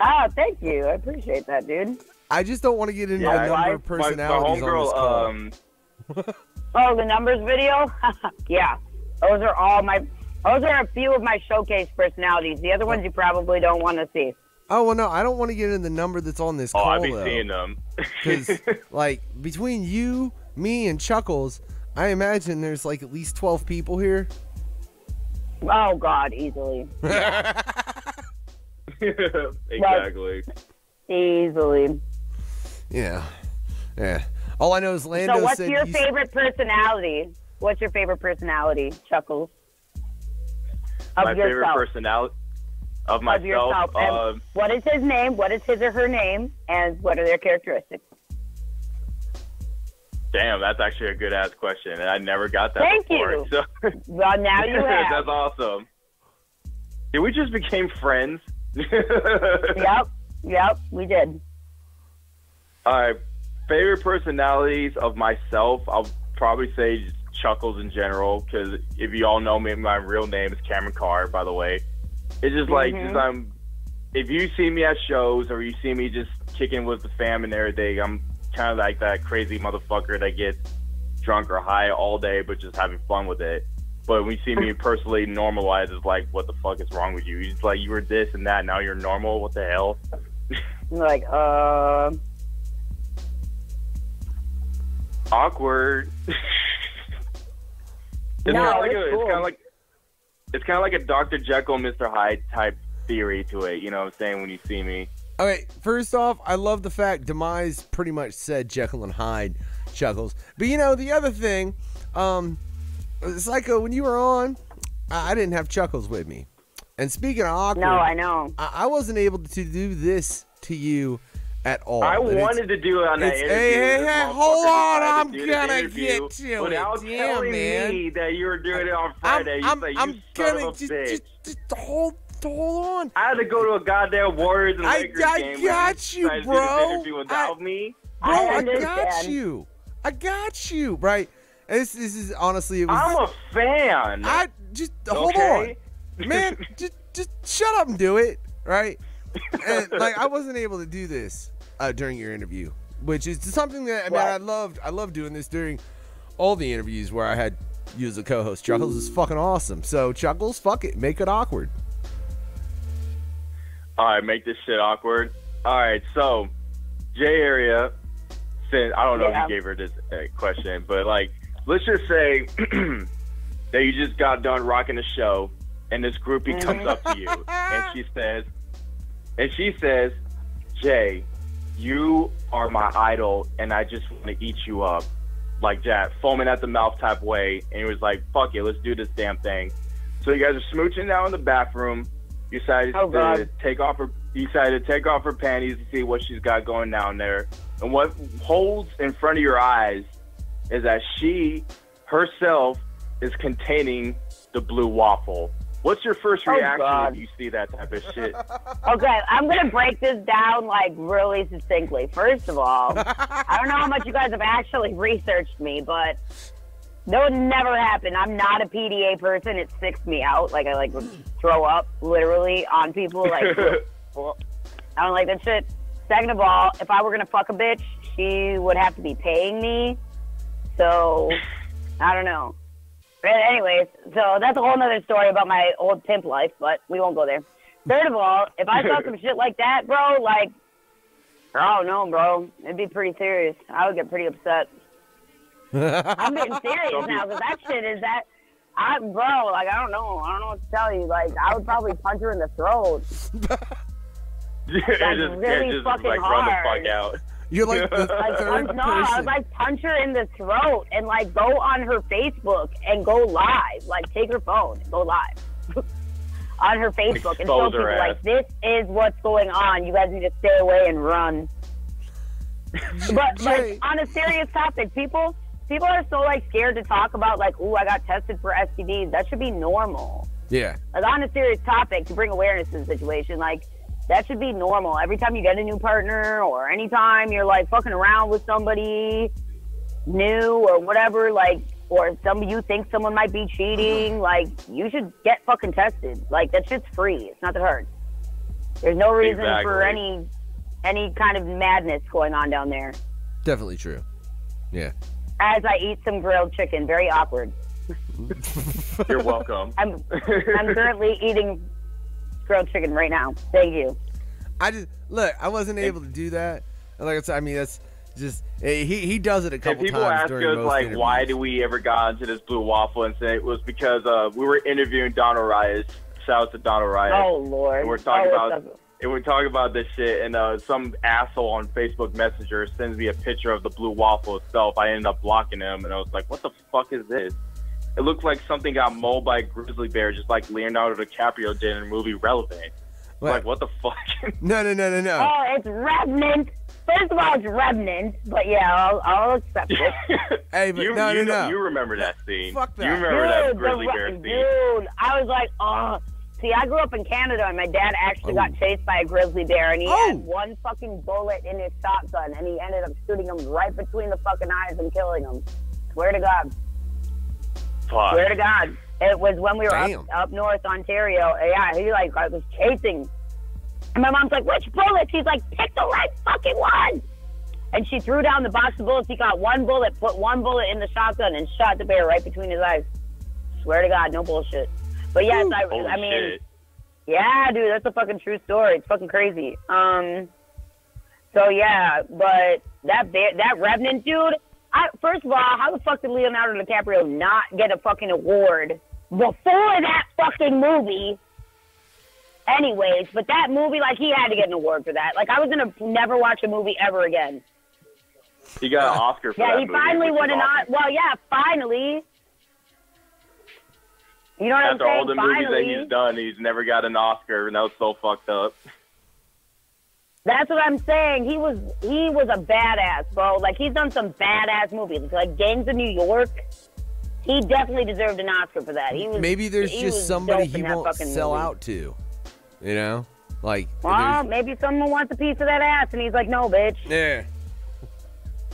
Oh, thank you. I appreciate that, dude.
I just don't want to get into
Yeah,
the number of
My
personalities on this call.
homegirl,
Oh, the numbers video? Yeah. Those are a few of my showcase personalities. The other ones you probably don't want to see.
Oh, well, no, I don't want to get in the number that's on this call,
I've been
though.
seeing them.
Because, like, between you, me, and Chuckles, I imagine there's, like, at least 12 people here.
Oh, God, easily.
Exactly.
Easily.
Yeah. All I know is Lando
So what's
said
your favorite personality? What's your favorite personality, Chuckles?
My favorite personality of myself.
Of yourself. And what is his name? What is his or her name? And what are their characteristics?
Damn, that's actually a good ass question, and I never got that
Thank
before.
you.
So,
Well, now you have.
That's awesome. Did we just became friends?
Yep, we did.
All right, favorite personalities of myself, I'll probably say just Chuckles in general, because if you all know me, my real name is Cameron Carr, by the way. It's just like, if you see me at shows or you see me just kicking with the fam and everything, I'm kind of like that crazy motherfucker that gets drunk or high all day but just having fun with it. But when you see me personally normalized, it's like, what the fuck is wrong with you? It's like, you were this and that, now you're normal? What the hell?
Like,
Awkward. It's kind of like a Dr. Jekyll, Mr. Hyde type theory to it. You know what I'm saying? When you see me.
Okay, first off, I love the fact Demise pretty much said Jekyll and Hyde, Chuckles. But, you know, the other thing, Psycho, when you were on, I didn't have Chuckles with me. And speaking of awkward,
no, I know.
I wasn't able to do this to you at all.
I wanted to do it on that interview.
Hey, hold on, I'm
to
gonna get to
without
it. Damn,
telling
man.
me that you were doing it on Friday.
I'm
you
gonna
son of a bitch.
just hold on.
I had to go to a goddamn Warriors and Lakers game.
I got you,
to do
bro.
this interview without me.
Bro, I
understand.
got you, right? This is honestly, it was.
I'm a fan.
I just hold on, man. just shut up and do it, right? And like, I wasn't able to do this during your interview, which is something that I loved doing this during all the interviews where I had you as a co-host. Chuckles is fucking awesome. So Chuckles, fuck it, make it awkward.
All right, make this shit awkward. All right, so Jay Area, since I don't know if you gave her this question, but like, let's just say that you just got done rocking the show, and this groupie comes up to you, and she says, Jay, you are my idol, and I just want to eat you up, like that, foaming at the mouth type way. And he was like, fuck it, let's do this damn thing. So you guys are smooching down in the bathroom. You decided to take off her panties to see what she's got going down there. And what holds in front of your eyes is that she herself is containing the blue waffle. What's your first reaction when you see that type of shit?
Okay, I'm going to break this down, like, really succinctly. First of all, I don't know how much you guys have actually researched me, but that would never happen. I'm not a PDA person. It sicks me out. Like, I, like, would throw up, literally, on people. Like, I don't like that shit. Second of all, if I were going to fuck a bitch, she would have to be paying me. So, I don't know. But anyways, so that's a whole nother story about my old pimp life, but we won't go there. Third of all, if I saw some shit like that, bro, like, I don't know, bro. It'd be pretty serious. I would get pretty upset. I'm getting serious now, because that shit is that, bro, like, I don't know what to tell you. Like, I would probably punch her in the throat. Really fucking
like,
hard.
Run the fuck out.
You're like the third person.
I was like, punch her in the throat and like go on her Facebook and go live. Like, take her phone and go live on her Facebook and show people like, this is what's going on. You guys need to stay away and run. But like, on a serious topic, people are so like scared to talk about like, ooh, I got tested for STDs. That should be normal.
Yeah.
Like, on a serious topic, to bring awareness to the situation, like, that should be normal. Every time you get a new partner or anytime you're, like, fucking around with somebody new or whatever, like, or you think someone might be cheating, like, you should get fucking tested. Like, that shit's free. It's not that hard. There's no reason for any kind of madness going on down there.
Definitely true. Yeah.
As I eat some grilled chicken. Very awkward.
You're welcome.
I'm currently eating grilled chicken right now. Thank you.
I wasn't able to do that. Like I said, I mean, that's just he does it a couple times.
People ask
during
us
most
like,
interviews.
why do we ever got into this blue waffle incident? It was because we were interviewing Don Arias. Shout out to Don Arias.
Oh Lord.
And we're talking about this shit, and some asshole on Facebook Messenger sends me a picture of the blue waffle itself. I ended up blocking him, and I was like, what the fuck is this? It looks like something got mauled by a grizzly bear, just like Leonardo DiCaprio did in the movie Relevant. Like, what the fuck?
No.
Oh, it's Revenant. First of all, it's Revenant, but yeah, I'll accept it.
Hey, but no.
You remember that scene.
Fuck that.
You remember that grizzly bear scene.
Dude, I was like, oh. See, I grew up in Canada, and my dad actually got chased by a grizzly bear, and he had one fucking bullet in his shotgun, and he ended up shooting him right between the fucking eyes and killing him. Swear to God.
Fuck.
Swear to God. It was when we were up north, Ontario. Yeah, he like was chasing. And my mom's like, which bullet? She's like, pick the right fucking one. And she threw down the box of bullets. He got one bullet, put one bullet in the shotgun, and shot the bear right between his eyes. Swear to God, no bullshit. But yes, I mean,
shit.
Yeah, dude, that's a fucking true story. It's fucking crazy. So yeah, but that Revenant dude. First of all, how the fuck did Leonardo DiCaprio not get a fucking award before that fucking movie? Anyways, but that movie, like, he had to get an award for that. Like, I was gonna never watch a movie ever again.
He got an Oscar for that movie.
Yeah, he finally won an Oscar. Well, yeah, finally. You know what I'm saying?
After all the movies that he's done, he's never got an Oscar, and that was so fucked up.
That's what I'm saying. He was a badass, bro. Like, he's done some badass movies, like Gangs of New York. He definitely deserved an Oscar for that.
Maybe there's just somebody he won't sell out to. You know, like.
Well, maybe someone wants a piece of that ass, and he's like, "No, bitch."
Yeah.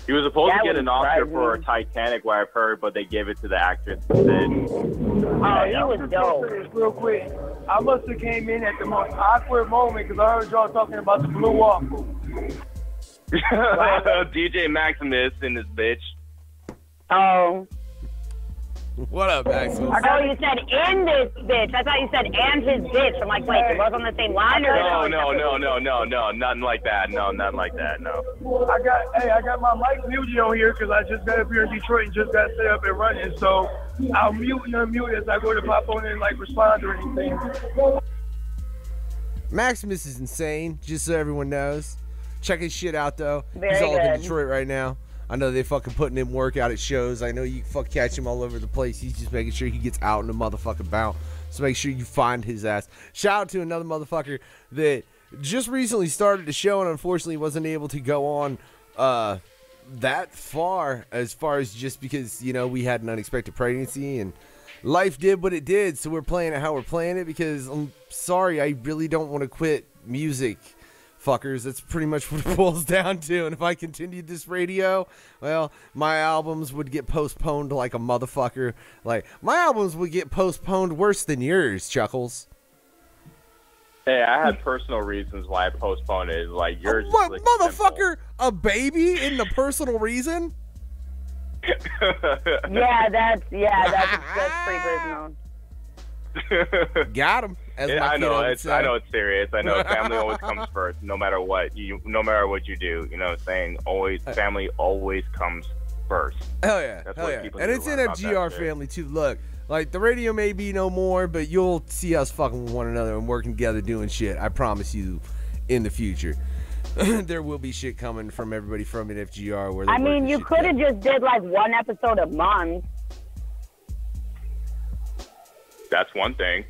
He was supposed to get an Oscar for Titanic, what I've heard, but they gave it to the actress instead.
Oh, he was dope.
Real quick, I must have came in at the most awkward moment because I heard y'all talking about the blue waffle.
DJ Maximus in this bitch.
Oh.
What up, Maximus?
Oh, you said in this bitch. I thought you said and his bitch. I'm like, wait, they both on the same line or
No, nothing like that. No, nothing like that. No.
I got my mic muted on here because I just got up here in Detroit and just got set up and running. So I'll mute and unmute as I go to pop on and like respond or anything.
Maximus is insane, just so everyone knows. Check his shit out, though.
Very
He's all up in
good.
Detroit right now. I know they fucking putting him work out at shows. I know you fuck catch him all over the place. He's just making sure he gets out in the motherfucking bout. So make sure you find his ass. Shout out to another motherfucker that just recently started the show and unfortunately wasn't able to go on that far as just because, you know, we had an unexpected pregnancy and life did what it did. So we're playing it how we're playing it because I'm sorry, I really don't want to quit music. Fuckers, that's pretty much what it boils down to. And if I continued this radio, well, my albums would get postponed like a motherfucker. Like, my albums would get postponed worse than yours, Chuckles.
Hey, I had personal reasons why I postponed it. Like, yours is
What,
like
motherfucker? A baby in the personal reason?
Yeah, that's pretty personal.
Got him.
I know it's serious. I know family always comes first, no matter what you do. You know what I'm saying? Always, family always comes first.
Hell yeah,
That's
hell
what
yeah.
people
And
need
it's
to learn about
NFGR
that shit.
family too. Look, like the radio may be no more, but you'll see us fucking with one another and working together doing shit. I promise you, in the future. There will be shit coming from everybody from NFGR. Where
I mean, you could have just did like one episode a month.
That's one thing.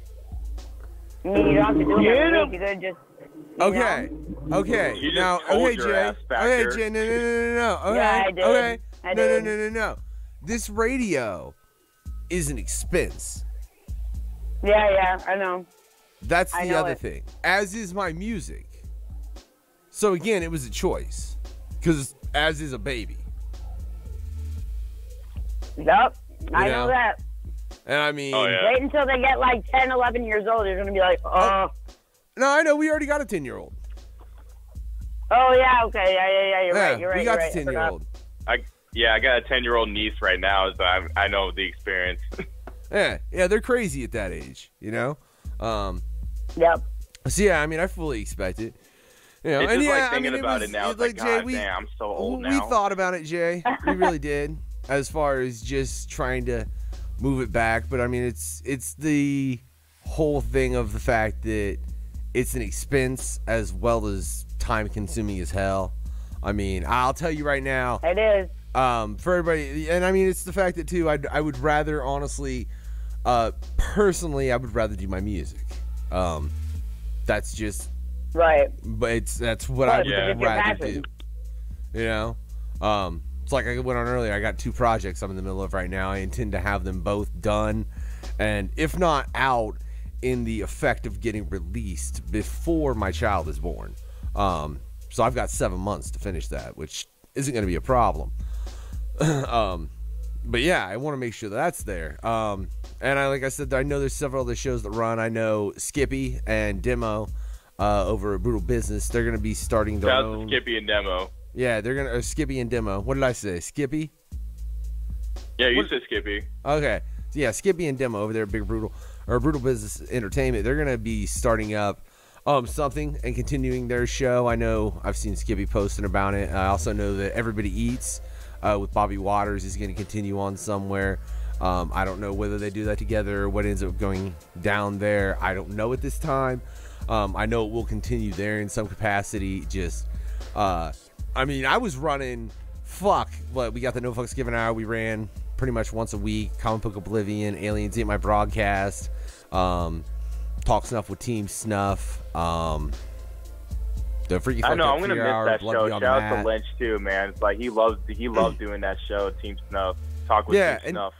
I mean, you don't have to do it every week. You could just.
Okay. Okay.
You just
Now,
told
okay,
your
Jay.
ass back
Okay,
here.
Jay. No. Okay.
Yeah, I did.
Okay.
I did.
No. This radio is an expense.
Yeah, I know.
That's
I
the
know
other
it.
thing. As is my music. So again, it was a choice. Because as is a baby.
Yup. I
know?
know that.
And I mean,
Oh, yeah.
Wait until they get like 10, 11 years old. You're going to be like, oh.
no, I know we already got a 10-year-old.
Oh, yeah, okay. Yeah. You're right.
We got
you're
the
right.
10-year-old.
I got a 10-year-old niece right now, so I know the experience.
Yeah, they're crazy at that age, you know?
Yep.
So yeah, I mean, I fully expect it. You know,
It's
and
just
yeah,
like thinking about it now. It's like, God
Jay,
damn, I'm so old
we
now.
thought about it, Jay. We really did, as far as just trying to move it back. But I mean, it's the whole thing of the fact that it's an expense as well as time consuming as hell. I mean, I'll tell you right now.
It is.
For everybody, and I mean, it's the fact that too, I would rather honestly, personally, I would rather do my music. That's just
Right.
but that's what
Well,
I
it's
would
your
rather
passion.
do. You know, it's like I went on earlier. I got 2 projects I'm in the middle of right now. I intend to have them both done, and if not out, in the effect of getting released before my child is born. So I've got 7 months to finish that, which isn't going to be a problem. But yeah, I want to make sure that's there. And like I said, I know there's several other shows that run. I know Skippy and Demo over at Brutal Business. They're going to be starting their
Shout out
own.
to Skippy and Demo.
Yeah, they're going to Skippy and Demo. What did I say? Skippy?
Yeah, you said Skippy.
Okay. So yeah, Skippy and Demo over there at Brutal Business Entertainment. They're going to be starting up something and continuing their show. I know I've seen Skippy posting about it. I also know that Everybody Eats with Bobby Waters is going to continue on somewhere. I don't know whether they do that together or what ends up going down there. I don't know at this time. I know it will continue there in some capacity. Just, I mean, I was running, we got the No Fucks Given Hour. We ran pretty much once a week. Comic Book Oblivion, Aliens Ain't My Broadcast, Talk Snuff with Team Snuff, the Freaky
I know,
Fucked
I'm
Up
gonna
Fear
miss
Hour,
that
Blood
show.
Beyond
Shout
the
out to
Mat.
Lynch too, man. It's like he loved doing that show, Team Snuff. Talk with
Yeah,
Team Snuff.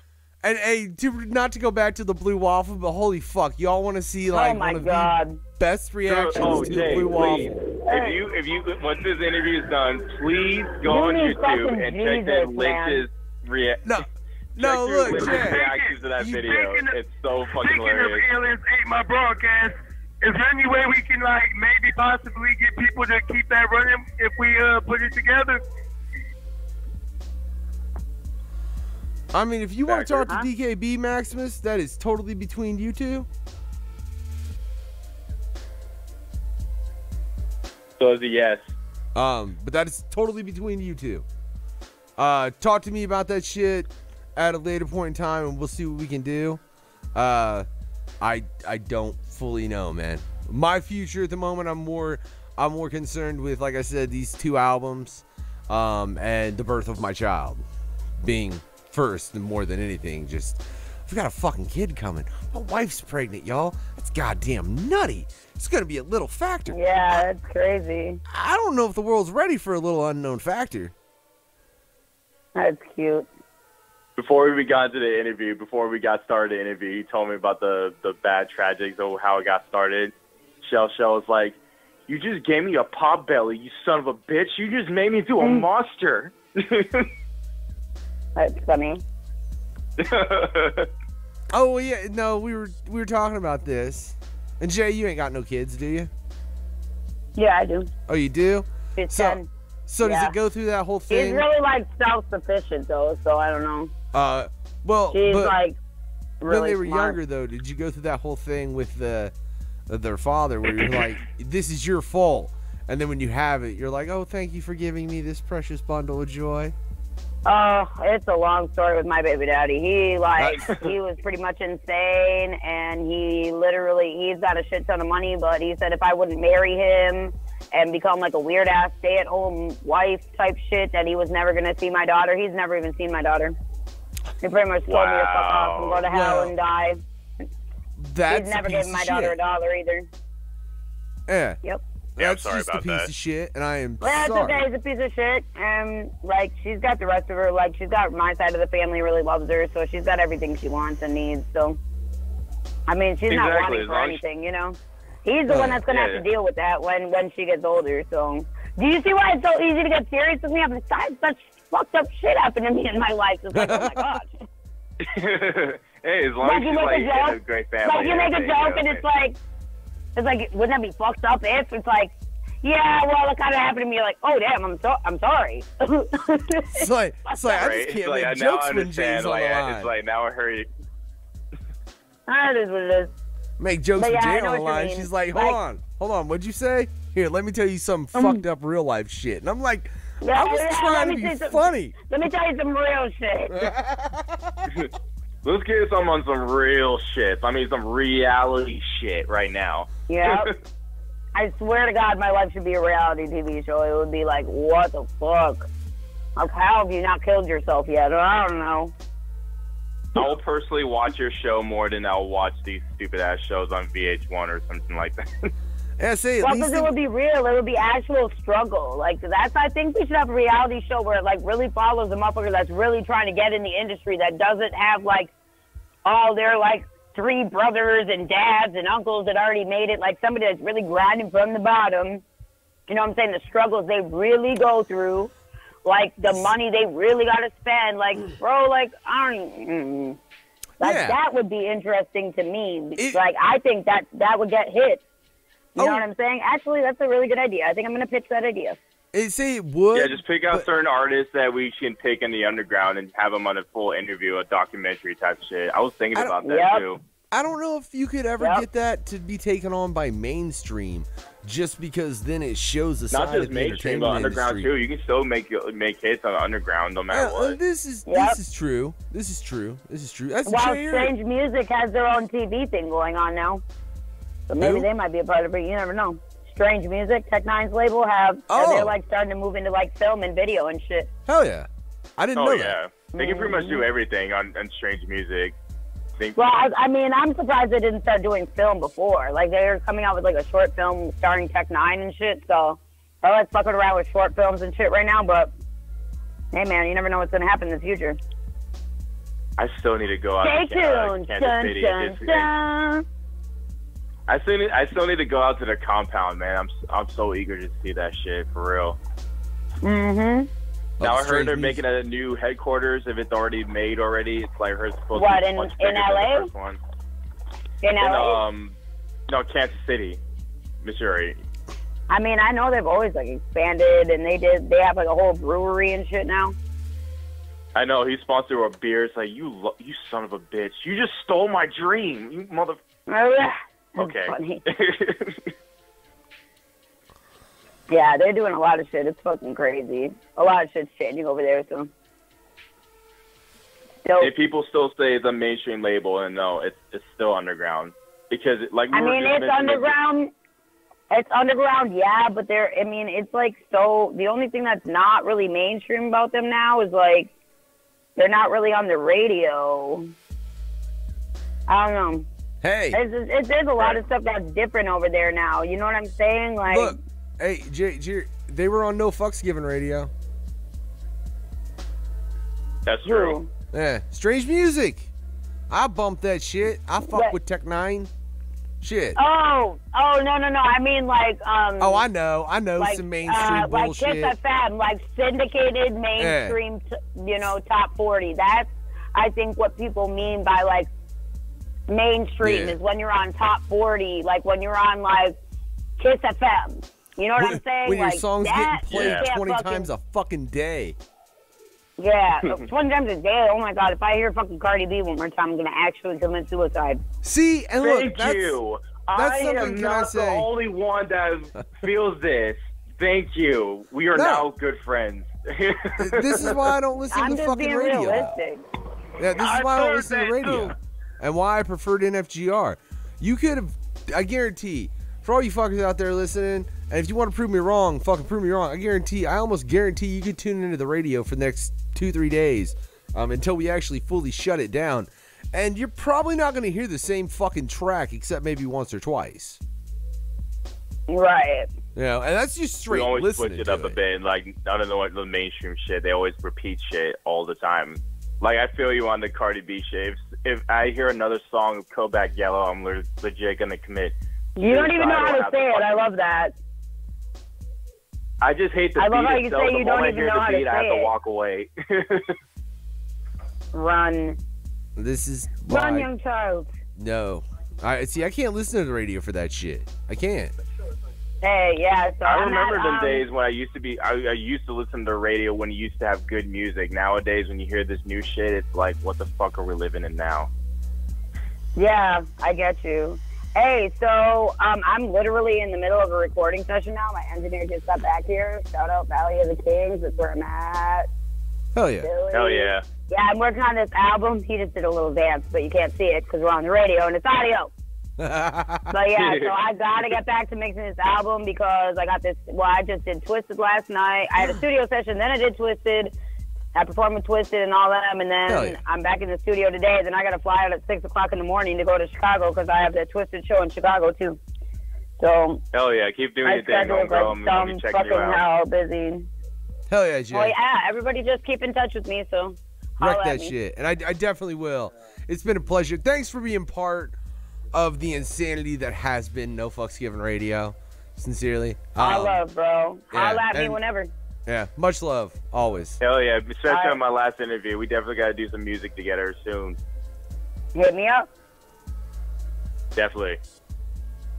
And hey, not to go back to the Blue Waffle, but holy fuck, y'all want to see like
Oh my
one of
God.
the best reactions
Oh,
to the
Jay,
Blue
please.
Waffle?
If you once this interview is done, please go on
You need
YouTube
fucking
and check
Jesus,
that
man.
Lynch's
No, look,
Lynch's
Jay.
reactions to that video. It's so fucking
Speaking of
hilarious.
Aliens Ain't My Broadcast, is there any way we can like maybe possibly get people to keep that running if we put it together?
I mean, if you want to talk to
Huh?
DKB Maximus, that is totally between you two.
So it's a yes.
But that is totally between you two. Talk to me about that shit at a later point in time, and we'll see what we can do. I don't fully know, man. My future at the moment, I'm more concerned with, like I said, these 2 albums, and the birth of my child being first and more than anything. Just, I've got a fucking kid coming. My wife's pregnant, y'all. That's goddamn nutty. It's gonna be a little factor.
Yeah, that's crazy.
I don't know if the world's ready for a little unknown factor.
That's cute.
Before we got started the interview, he told me about the bad tragics of how it got started. Shell was like, "You just gave me a pot belly, you son of a bitch. You just made me into a monster."
That's funny.
Oh yeah, no, we were talking about this. And Jay, you ain't got no kids, do you?
Yeah, I do.
Oh, you do?
He's
So
10.
does
Yeah.
it go through that whole
He's
thing?
really like self-sufficient though, so I don't know.
Well,
She's
but
like really
when they were
smart.
younger though, did you go through that whole thing with their father where you're like, "This is your fault," and then when you have it, you're like, "Oh, thank you for giving me this precious bundle of joy."
Oh, it's a long story with my baby daddy. He was pretty much insane, and he's got a shit ton of money, but he said if I wouldn't marry him and become like a weird ass stay-at-home wife type shit, that he was never gonna see my daughter. He's never even seen my daughter. He pretty much told me to fuck off and go to hell
Well,
and die.
That's
He's never
a piece
given my
of
daughter
shit.
a dollar either.
Yeah.
Yep.
Yeah, I'm
That's
sorry
just
about
a piece
that.
of shit, and I am
Well, it's
sorry.
okay. He's a piece of shit. And, like, she's got the rest of her. Like, she's got my side of the family really loves her, so she's got everything she wants and needs. So, I mean, she's not
Exactly,
wanting
as
for
long as-
anything, you know? He's the one that's going to have to deal with that when she gets older. So, do you see why it's so easy to get serious with me? I've had such fucked up shit happen to me in my life. It's like, oh, my God.
Hey, as long as she's like in a great family.
Like, you make a joke, and it's like, wouldn't that be fucked up if it's like, yeah, well, it kind of happened to me. Like, oh damn, I'm sorry.
It's like I just
Right?
can't
Like,
make
now I
jokes when Jay's
understand.
on
Like,
the line.
it's like now I heard you.
That is what it is.
Make jokes
But
with
yeah, I
Jay
know
on the
what you
line.
mean.
She's like,
Like-
hold on, what'd you say? Here, let me tell you some fucked up real life shit. And I'm like, I was trying to be funny.
Let me tell you some real shit.
Let's get some on some real shit. I mean, some reality shit right now.
Yeah. I swear to God, my life should be a reality TV show. It would be like, what the fuck? Like, how have you not killed yourself yet? I don't know.
I'll personally watch your show more than I'll watch these stupid ass shows on VH1 or something like that.
Yeah, say at
Well,
least
because it would be real. It would be actual struggle. Like, I think we should have a reality show where it, like, really follows a motherfucker that's really trying to get in the industry, that doesn't have, like, all their, like, 3 brothers and dads and uncles that already made it. Like, somebody that's really grinding from the bottom. You know what I'm saying? The struggles they really go through. Like, the money they really got to spend. Like, bro, like, I don't even... Like,
Yeah.
that would be interesting to me. Like, I think that would get hit. You know what I'm saying? Actually, that's a really good idea. I think I'm going to pitch that idea.
Say it would.
Yeah, just pick out certain artists that we can pick in the underground and have them on a full interview, a documentary type shit. I was thinking about that too.
I don't know if you could ever get that to be taken on by mainstream, just because then it shows the
Not
side
just
of the
mainstream, but
entertainment
underground
industry.
too. You can still make hits on the underground no matter what.
This is true. This is true. That's
Well,
true.
Strange Music has their own TV thing going on now. So maybe they might be a part of it. You never know. Strange Music, Tech Nine's label, they're like starting to move into like film and video and shit.
Hell yeah. I didn't know
yeah. They can pretty much do everything on Strange Music.
Well, I mean, I'm surprised they didn't start doing film before. Like, they're coming out with, like, a short film starring Tech Nine and shit, so they're, like, fucking around with short films and shit right now, but, hey, man, you never know what's going to happen in the future.
I still need to go out
Stay
to
tuned.
Kansas City. I still need to go out to the compound, man. I'm so eager to see that shit, for real.
Mm-hmm.
Now I heard they're making a new headquarters. If it's already made already, it's like it's supposed
What,
to be
in
much bigger than
LA?
the first one.
In LA?
No, Kansas City, Missouri.
I mean, I know they've always, like, expanded, and they have, like, a whole brewery and shit now.
I know, he's sponsored with beer. It's like, you son of a bitch. You just stole my dream, you mother...
Oh, yeah.
Okay.
Funny. Yeah, they're doing a lot of shit. It's fucking crazy. A lot of shit's changing over there, so...
And people still say the mainstream label, and no, it's still underground. Because, like,
it's underground. It's underground, yeah, but it's like, so the only thing that's not really mainstream about them now is, like, they're not really on the radio. I don't know.
Hey.
There's a lot of stuff that's different over there now. You know what I'm saying? Like,
look, hey, they were on No Fucks Given Radio.
That's true.
Yeah, Strange Music. I bump that shit. I fuck with Tech 9. Shit.
Oh, no. I mean, like,
oh, I know like, some mainstream bullshit.
Like Kiss FM, like syndicated mainstream, top 40. That's, I think, what people mean by, like, mainstream is when you're on top 40, like when you're on, like, Kiss FM. You know what I'm saying?
When
like,
your song's getting played 20 times a fucking day.
Yeah, 20 times a day. Oh my God! If I hear fucking Cardi B one more time, I'm gonna actually commit suicide.
See, and look,
thank you.
That's
I am not the only one that feels this. Thank you. We are now good friends.
This is why I don't listen to fucking radio.
Realistic.
Yeah, this is why I don't listen to radio, and why I preferred NFGR. You could have, I guarantee, for all you fuckers out there listening, and if you want to prove me wrong, fucking prove me wrong. I almost guarantee you could tune into the radio for the next 2-3 days until we actually fully shut it down. And you're probably not going to hear the same fucking track except maybe once or twice.
Right.
You know, and that's just straight listening.
We always switch it up a bit. Like, I don't know what the mainstream shit, they always repeat shit all the time. Like, I feel you on the Cardi B shit. If I hear another song of Kodak Yellow, I'm legit going to commit.
You don't even know how to say it. I love that.
I just hate the beat.
I love how you
itself.
say you don't even know how to say it.
I have to walk away.
Run.
This is why.
Run, young child.
No. I can't listen to the radio for that shit. I can't.
Hey, yeah. So
I remember them days when I used to listen to the radio when you used to have good music. Nowadays, when you hear this new shit, it's like, what the fuck are we living in now?
Yeah, I get you. Hey, so I'm literally in the middle of a recording session now. My engineer just got back here. Shout out Valley of the Kings. That's where I'm at.
Hell yeah.
Billy.
Hell yeah.
Yeah, I'm working on this album. He just did a little dance, but you can't see it because we're on the radio and it's audio. But yeah, so I got to get back to mixing this album because I got this. Well, I just did Twisted last night. I had a studio session, then I did Twisted. I performed with Twisted and all them, and then I'm back in the studio today. Then I got to fly out at 6 o'clock in the morning to go to Chicago because I have the Twisted show in Chicago too. So
hell yeah, keep doing your thing, girl. I'm gonna be checking you out.
Hell busy.
Hell yeah, Jay.
Oh yeah, everybody just keep in touch with me. So
wreck that shit, and I definitely will. It's been a pleasure. Thanks for being part of the insanity that has been No Fucks Given Radio. Sincerely,
I love, bro. Holla at me whenever.
Yeah, much love, always.
Hell yeah, especially on my last interview. We definitely got to do some music together soon.
Hit me up.
Definitely.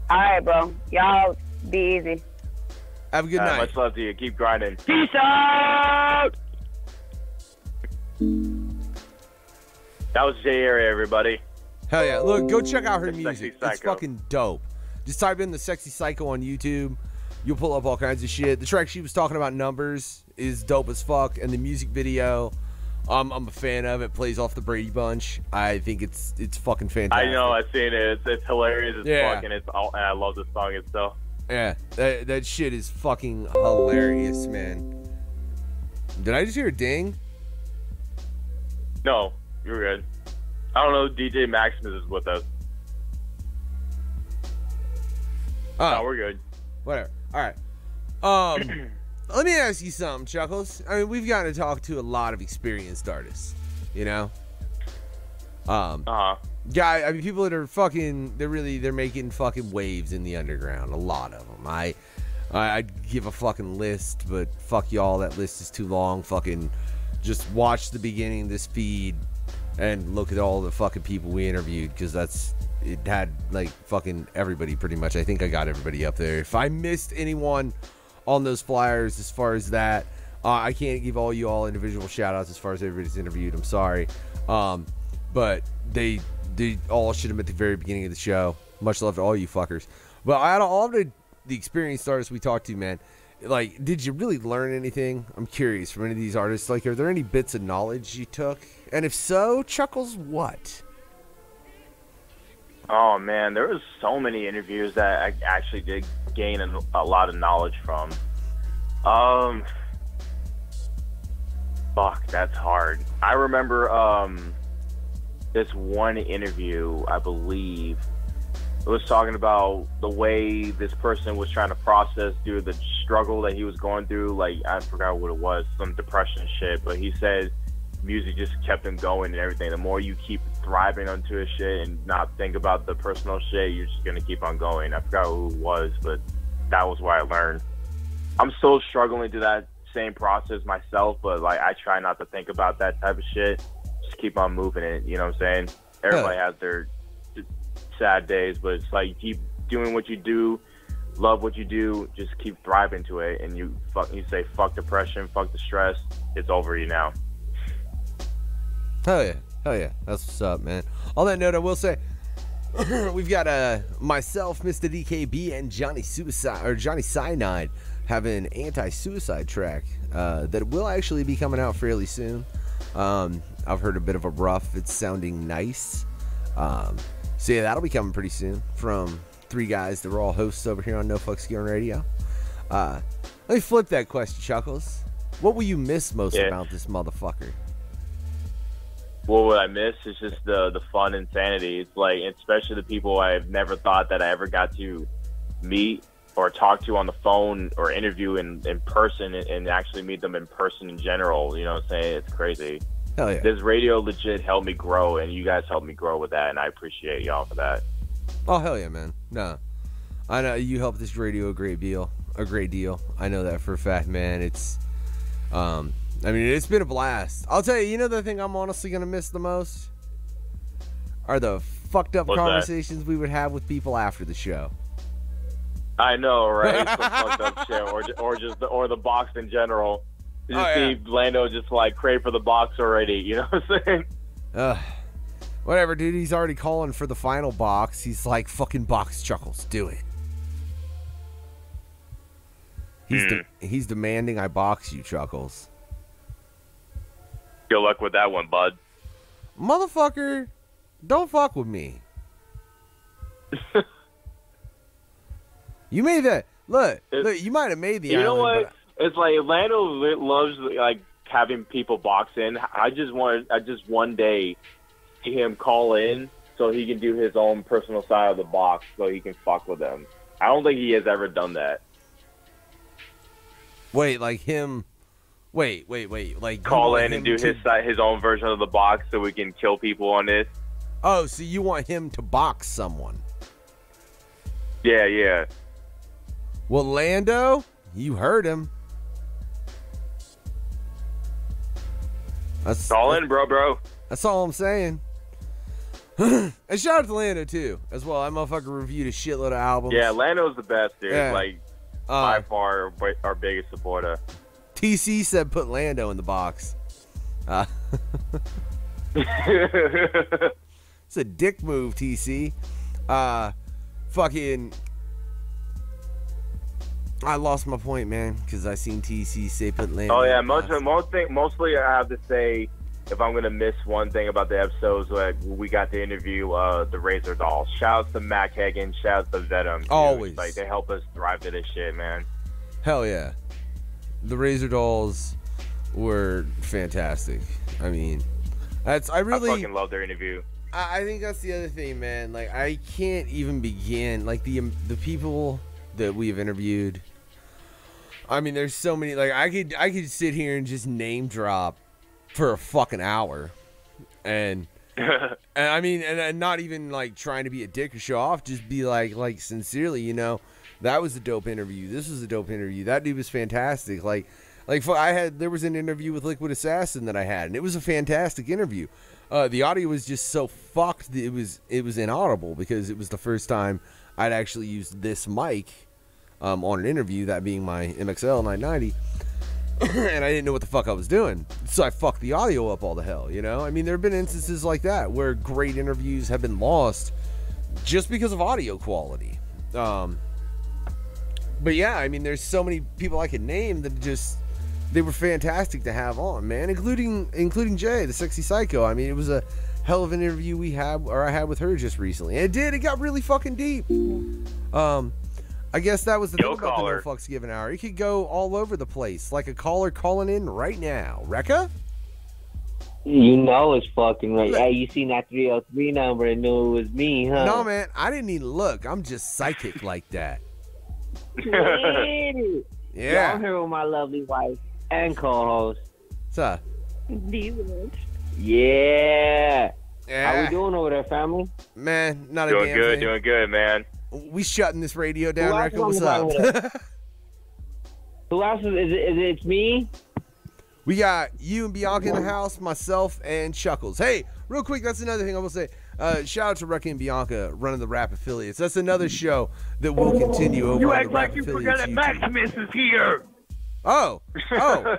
All right, bro. Y'all be easy.
Have a good night.
Much love to you. Keep grinding.
Peace out!
That was Jay Area, everybody.
Hell yeah. Look, go check out her
The
music.
Sexy Psycho.
It's fucking dope. Just type in The Sexy Psycho on YouTube. You'll pull up all kinds of shit. The track she was talking about, Numbers, is dope as fuck. And the music video, I'm a fan of it. Plays off the Brady Bunch. I think it's fucking fantastic.
I know. I've seen it. It's hilarious as fuck, and I love the song itself.
Yeah, that shit is fucking hilarious, man. Did I just hear a ding?
No, you're good. I don't know. DJ Maximus is with us.
Oh,
no, we're good.
Whatever. All right. Let me ask you something, Chuckles. I mean, we've gotten to talk to a lot of experienced artists, you know? I mean, people that are fucking, they're making fucking waves in the underground. A lot of them. I'd give a fucking list, but fuck y'all, that list is too long. Fucking just watch the beginning of this feed and look at all the fucking people we interviewed, because it had like fucking everybody pretty much. I think I got everybody up there. If I missed anyone on those flyers as far as that, I can't give all you all individual shout outs as far as everybody's interviewed. I'm sorry. But they all should have been at the very beginning of the show. Much love to all you fuckers. But out of all the experienced artists we talked to, man, like, did you really learn anything? I'm curious from any of these artists. Like, are there any bits of knowledge you took? And if so, Chuckles, what?
Oh, man, there was so many interviews that I actually did gain a lot of knowledge from. Fuck, that's hard. I remember this one interview, I believe, it was talking about the way this person was trying to process through the struggle that he was going through. Like, I forgot what it was, some depression shit, but he said music just kept him going and everything. The more you keep thriving onto his shit and not think about the personal shit, you're just going to keep on going. I forgot who it was, but that was what I learned. I'm still struggling through that same process myself, but like, I try not to think about that type of shit. Just keep on moving it, you know what I'm saying? Everybody has their sad days, but it's like, you keep doing what you do, love what you do, just keep thriving to it, and you say fuck depression, fuck the stress, it's over you now.
Hell yeah, that's what's up, man. On that note, I will say we've got myself, Mr. DKB, and Johnny Cyanide have an anti-suicide track that will actually be coming out fairly soon. I've heard a bit of a rough. It's sounding nice. So yeah, that'll be coming pretty soon from three guys that were all hosts over here on No Fucks Given Radio. Let me flip that question, Chuckles. What will you miss most about this motherfucker?
What would I miss? It's just the fun insanity. It's like, especially the people I've never thought that I ever got to meet or talk to on the phone or interview in person and actually meet them in person in general. You know what I'm saying? It's crazy.
Hell yeah.
This radio legit helped me grow, and you guys helped me grow with that, and I appreciate y'all for that.
Oh, hell yeah, man. No. I know you helped this radio a great deal. I know that for a fact, man. It's, I mean, it's been a blast. I'll tell you, you know the thing I'm honestly going to miss the most? Are the fucked up conversations we would have with people after the show.
I know, right? Some fucked up shit, or the box in general. You just see Lando just like crave for the box already. You know what I'm saying?
Whatever, dude. He's already calling for the final box. He's like, fucking box, Chuckles, do it. He's demanding I box you, Chuckles.
Good luck with that one, bud.
Motherfucker, don't fuck with me. You made that. Look, you might have made the
You know
island,
what? It's like Lando loves like having people box in. I just one day see him call in so he can do his own personal side of the box so he can fuck with them. I don't think he has ever done that.
Wait, like him. Wait. Like
call in and do his own version of the box so we can kill people on this.
Oh, so you want him to box someone?
Yeah.
Well, Lando, you heard him.
Call in, bro.
That's all I'm saying. And shout out to Lando, too, as well. That motherfucker reviewed a shitload of albums.
Yeah, Lando's the best, dude.
Yeah.
Like, by far our biggest supporter.
TC said put Lando in the box. It's a dick move, TC. Fucking... I lost my point, man, because I seen TC say put Lando.
Oh yeah, mostly I have to say, if I'm gonna miss one thing about the episodes, like we got to interview the Razor Dolls. Shout out to Mac Hagan, shout out to Venom.
Always,
like they help us thrive to this shit, man.
Hell yeah, the Razor Dolls were fantastic. I mean, I
fucking love their interview.
I think that's the other thing, man. Like I can't even begin. Like the people that we've interviewed. I mean, there's so many. Like I could sit here and just name drop for a fucking hour, and I mean, and not even like trying to be a dick or show off. Just be like sincerely, you know, that was a dope interview. This was a dope interview. That dude was fantastic. Like there was an interview with Liquid Assassin that I had, and it was a fantastic interview. The audio was just so fucked that it was inaudible because it was the first time I'd actually used this mic on an interview, that being my MXL 990. and I didn't know what the fuck I was doing. So I fucked the audio up all the hell, you know? I mean, there have been instances like that where great interviews have been lost just because of audio quality. But yeah, I mean, there's so many people I could name that just, they were fantastic to have on, man, including Jay, the Sexy Psycho. I mean, it was a hell of an interview I had with her just recently. And it got really fucking deep. I guess that was the thing about the No Fucks Given Hour. It could go all over the place, like a caller calling in right now. Rekka?
You know it's fucking right. Hey, you seen that 303 number and knew it was me, huh?
No, man, I didn't even look. I'm just psychic like that.
Yeah. I'm here with my lovely wife and co-host.
What's up?
Yeah. How we doing over there, family?
Man, not
doing
a damn
good,
thing.
doing good, man.
We shutting this radio down, Rekka. What's up?
Who else is it? It's me?
We got you and Bianca in the house, myself, and Chuckklez. Hey, real quick, that's another thing I will say. Shout out to Rekka and Bianca running the Rap Affiliates. That's another show that will continue over on the Rap Affiliates.
You act like you forgot that Maximus is here.
Oh,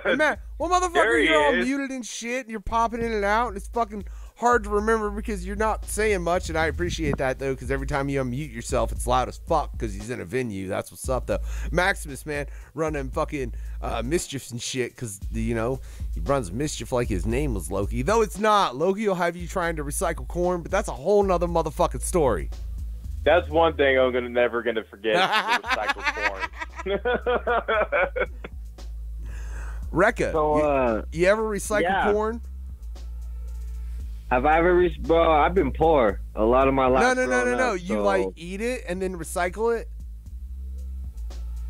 and Matt, well, motherfucker, you're all
is.
muted and shit, and you're popping in and out, and it's fucking hard to remember because you're not saying much, and I appreciate that, though, because every time you unmute yourself, it's loud as fuck because he's in a venue. That's what's up, though. Maximus, man, running fucking mischiefs and shit because, you know, he runs mischief like his name was Loki, though it's not. Loki will have you trying to recycle corn, but that's a whole nother motherfucking story.
That's one thing I'm never gonna forget. Recycle corn.
Rekka,
So,
you ever recycle corn?
Have I ever bro, I've been poor a lot of my life.
No.
Up,
You like eat it and then recycle it?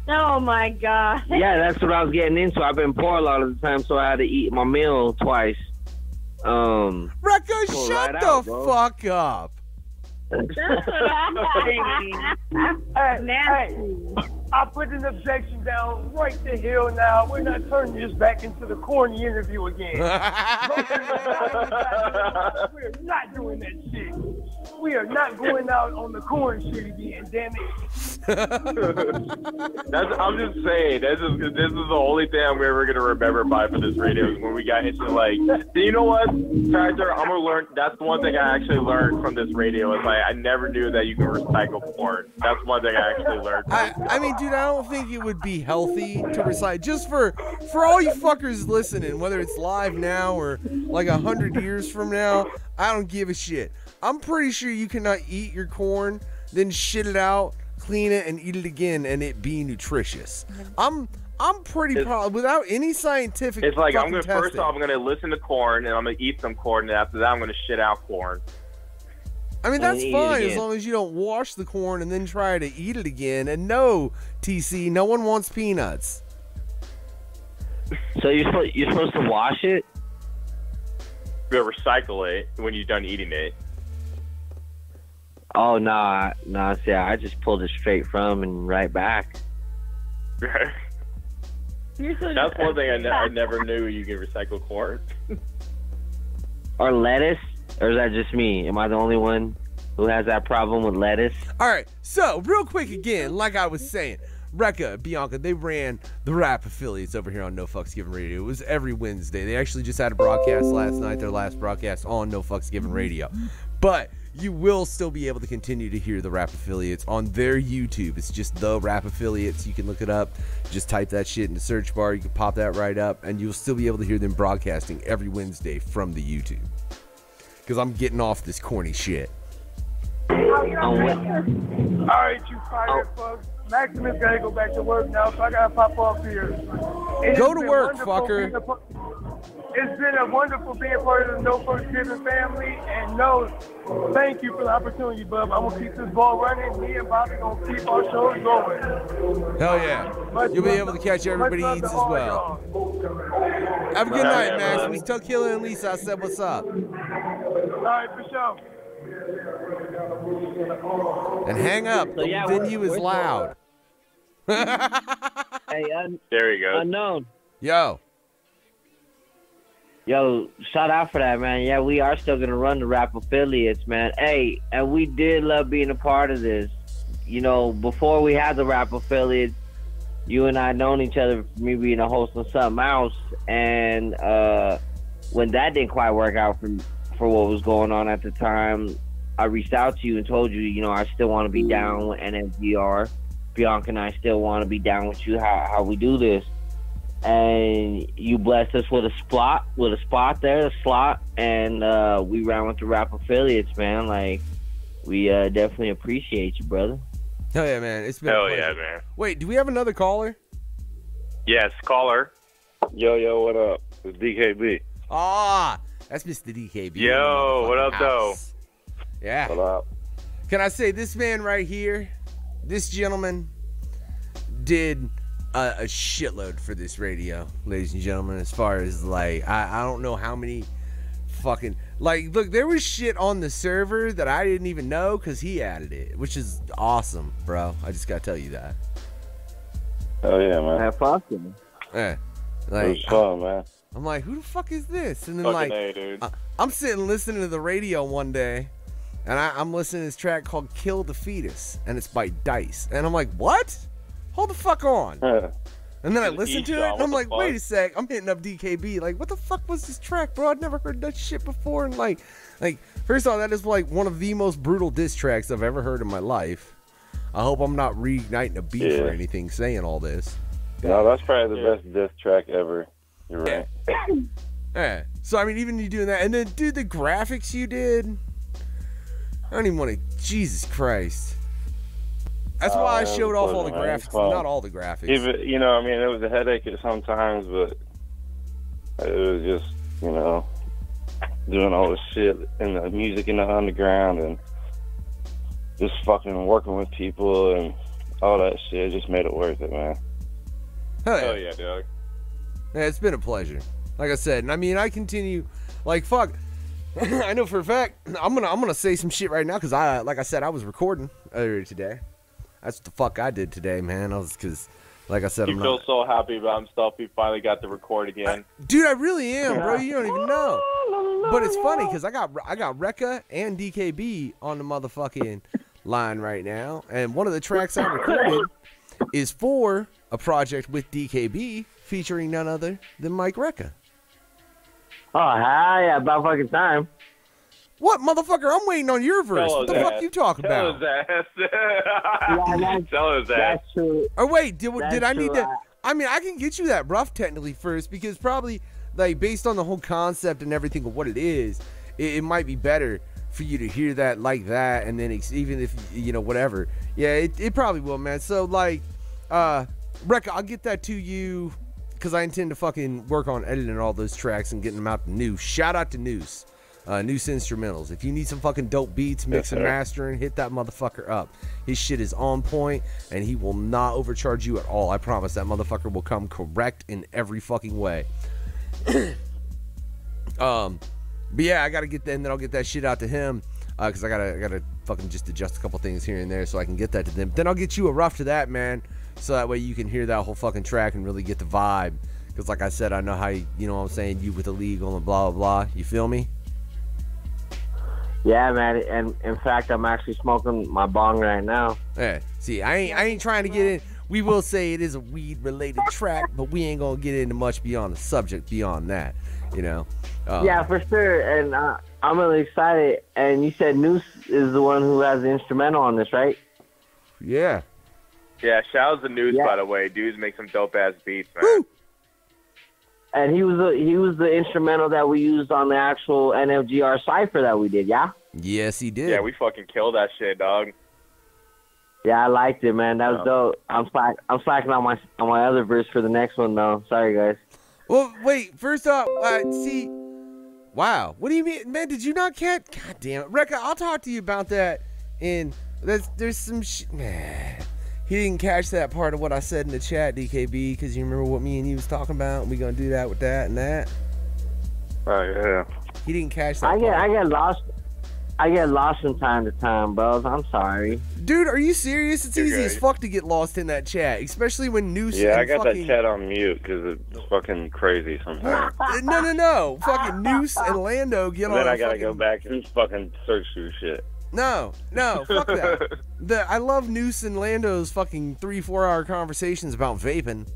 Oh my god.
Yeah, that's what I was getting into. I've been poor a lot of the time, so I had to eat my meal twice.
Rekka, shut
right
the
out, bro.
fuck up.
That's what I'm saying.
Hey, I put an objection down right the hell now. We're not turning this back into the corny interview again. We're not doing that shit. We are not going out on the corn shit again, damn it.
I'm just saying, this is the only thing I'm ever gonna remember by for this radio is when we got into like, you know what, Tractor, I'm gonna learn. That's the one thing I actually learned from this radio is like I never knew that you can recycle corn. That's one thing I actually learned.
I mean, dude, I don't think it would be healthy to recycle. Just for all you fuckers listening, whether it's live now or like 100 years from now, I don't give a shit. I'm pretty sure you cannot eat your corn, then shit it out, clean it, and eat it again, and it be nutritious. I'm pretty proud without any scientific.
It's like I'm
testing.
gonna listen to corn, and I'm gonna eat some corn, and after that I'm gonna shit out corn.
I mean, that's fine as long as you don't wash the corn and then try to eat it again. And no, TC, no one wants peanuts.
So you're supposed to wash it?
You recycle it when you're done eating it.
Oh, nah, see, I just pulled it straight from and right back.
That's one thing I never knew you can recycle corn.
Or lettuce? Or is that just me? Am I the only one who has that problem with lettuce?
All right, so real quick again, like I was saying, Rekka, Bianca, they ran the Rap Affiliates over here on No Fucks Given Radio. It was every Wednesday. They actually just had a broadcast last night, their last broadcast on No Fucks Given Radio. But you will still be able to continue to hear the Rap Affiliates on their YouTube. It's just the Rap Affiliates. You can look it up. Just type that shit in the search bar. You can pop that right up, and you'll still be able to hear them broadcasting every Wednesday from the YouTube. Because I'm getting off this corny shit.
All right, you fired folks. Maximus gotta go back to work now, so I gotta pop off here.
Go to work, fucker.
It's been a wonderful being part of the No Fucks Given family, and no, thank you for the opportunity, bub. I'm gonna keep this ball running. Me and Bobby gonna keep our shows going.
Hell yeah. You'll be able to catch Everybody Eats as well. Have a good night, Maximus. Tell Killer and Lisa I said what's up.
All right, for sure.
And hang up. The venue is loud.
Hey,
there you go.
Unknown.
Yo,
shout out for that, man. Yeah, we are still gonna run the Rap Affiliates, man. Hey, and we did love being a part of this. You know, before we had the Rap Affiliates, you and I known each other for me being a host of something else, and when that didn't quite work out for what was going on at the time, I reached out to you and told you, you know, I still want to be down with NFGR. Bianca and I still want to be down with you. How we do this, and you blessed us with a slot and we ran with the rap affiliates, man. Like, we definitely appreciate you, brother.
Hell yeah, man. It's been
Hell yeah, man.
Wait, do we have another caller?
Yes, caller.
Yo, what up? It's DKB.
Ah, that's Mr. DKB.
Yo, what up, though?
Yeah.
What up?
Can I say this man right here, this gentleman, did a shitload for this radio, ladies and gentlemen, as far as, like, I don't know how many fucking, like, look, there was shit on the server that I didn't even know because he added it, which is awesome, bro. I just gotta tell you that.
Oh yeah, man.
Have fun.
Yeah.
It
Like,
was fun, man.
I'm like, who the fuck is this? And then,
Fucking
like,
A, dude.
I'm sitting listening to the radio one day, and I'm listening to this track called Kill the Fetus, and it's by Dice. And I'm like, what? Hold the fuck on. And then I listened to it, and I'm like, wait a sec. I'm hitting up DKB. Like, what the fuck was this track, bro? I'd never heard that shit before. And, like, first off, that is, like, one of the most brutal diss tracks I've ever heard in my life. I hope I'm not reigniting a beef or anything saying all this.
No, that's probably the best diss track ever. You're right.
Yeah. So, I mean, even you doing that. And then, dude, the graphics you did. I don't even want to. Jesus Christ. That's why I showed off all the graphics. Not all the graphics.
Even, you know, I mean, it was a headache at sometimes, but it was just, you know, doing all this shit and the music in the underground and just fucking working with people and all that shit. It just made it worth it, man.
Hell yeah, Doug.
Yeah, it's been a pleasure. Like I said, and I mean, I continue, like, fuck. I know for a fact, I'm gonna say some shit right now because like I said, I was recording earlier today. That's what the fuck I did today, man. Because, like I said,
You feel so happy about himself. He finally got to record again.
Dude, I really am, bro. You don't even know. But it's funny because I got Rekka and DKB on the motherfucking line right now, and one of the tracks I recorded is for a project with DKB featuring none other than Mike Rekka.
Oh, hi, about fucking time.
What, motherfucker? I'm waiting on your verse. What the fuck you talking about?
Tell his ass.
That's true.
Or wait, did I need
true.
to? I mean, I can get you that rough technically first because probably, like, based on the whole concept and everything of what it is, it might be better for you to hear that like that, and then even if, you know, whatever. Yeah, it probably will, man. So, like, Rekka, I'll get that to you because I intend to fucking work on editing all those tracks and getting them out to Noose. Shout out to Noose. Noose Instrumentals. If you need some fucking dope beats, mix and mastering, hit that motherfucker up. His shit is on point, and he will not overcharge you at all. I promise that motherfucker will come correct in every fucking way. But yeah, I gotta get that, and then I'll get that shit out to him, because I gotta fucking just adjust a couple things here and there so I can get that to them. Then I'll get you a rough to that, man, so that way you can hear that whole fucking track and really get the vibe. Because like I said, I know how you know what I'm saying, you with illegal and blah blah blah. You feel me?
Yeah, man, and in fact, I'm actually smoking my bong right now.
Yeah, see, I ain't trying to get in. We will say it is a weed-related track, but we ain't gonna get into much beyond the subject beyond that, you know?
Yeah, for sure, and I'm really excited. And you said Noose is the one who has the instrumental on this, right?
Yeah.
Yeah, shout out to News, by the way. Dudes make some dope-ass beats, man.
Woo!
And he was the instrumental that we used on the actual NFGR cipher that we did, yeah?
Yes, he did.
Yeah, we fucking killed that shit, dog.
Yeah, I liked it, man. That was dope. I'm slacking on my other verse for the next one, though. Sorry, guys.
Well, wait. First off, see. Wow. What do you mean, man? Did you not catch? God damn it, Rekka. I'll talk to you about that. There's some shit. Man, he didn't catch that part of what I said in the chat, DKB, because you remember what me and you was talking about. We gonna do that with that and that.
Oh yeah.
He didn't catch that.
I get lost from time to time, bros. I'm sorry.
Dude, are you serious? It's easy as fuck to get lost in that chat, especially when Noose.
Yeah, I got that chat on mute because it's fucking crazy sometimes.
No. Fucking Noose and Lando get on.
Then I gotta go back and fucking search through shit.
No, fuck that. I love Noose and Lando's fucking 3-4 hour conversations about vaping.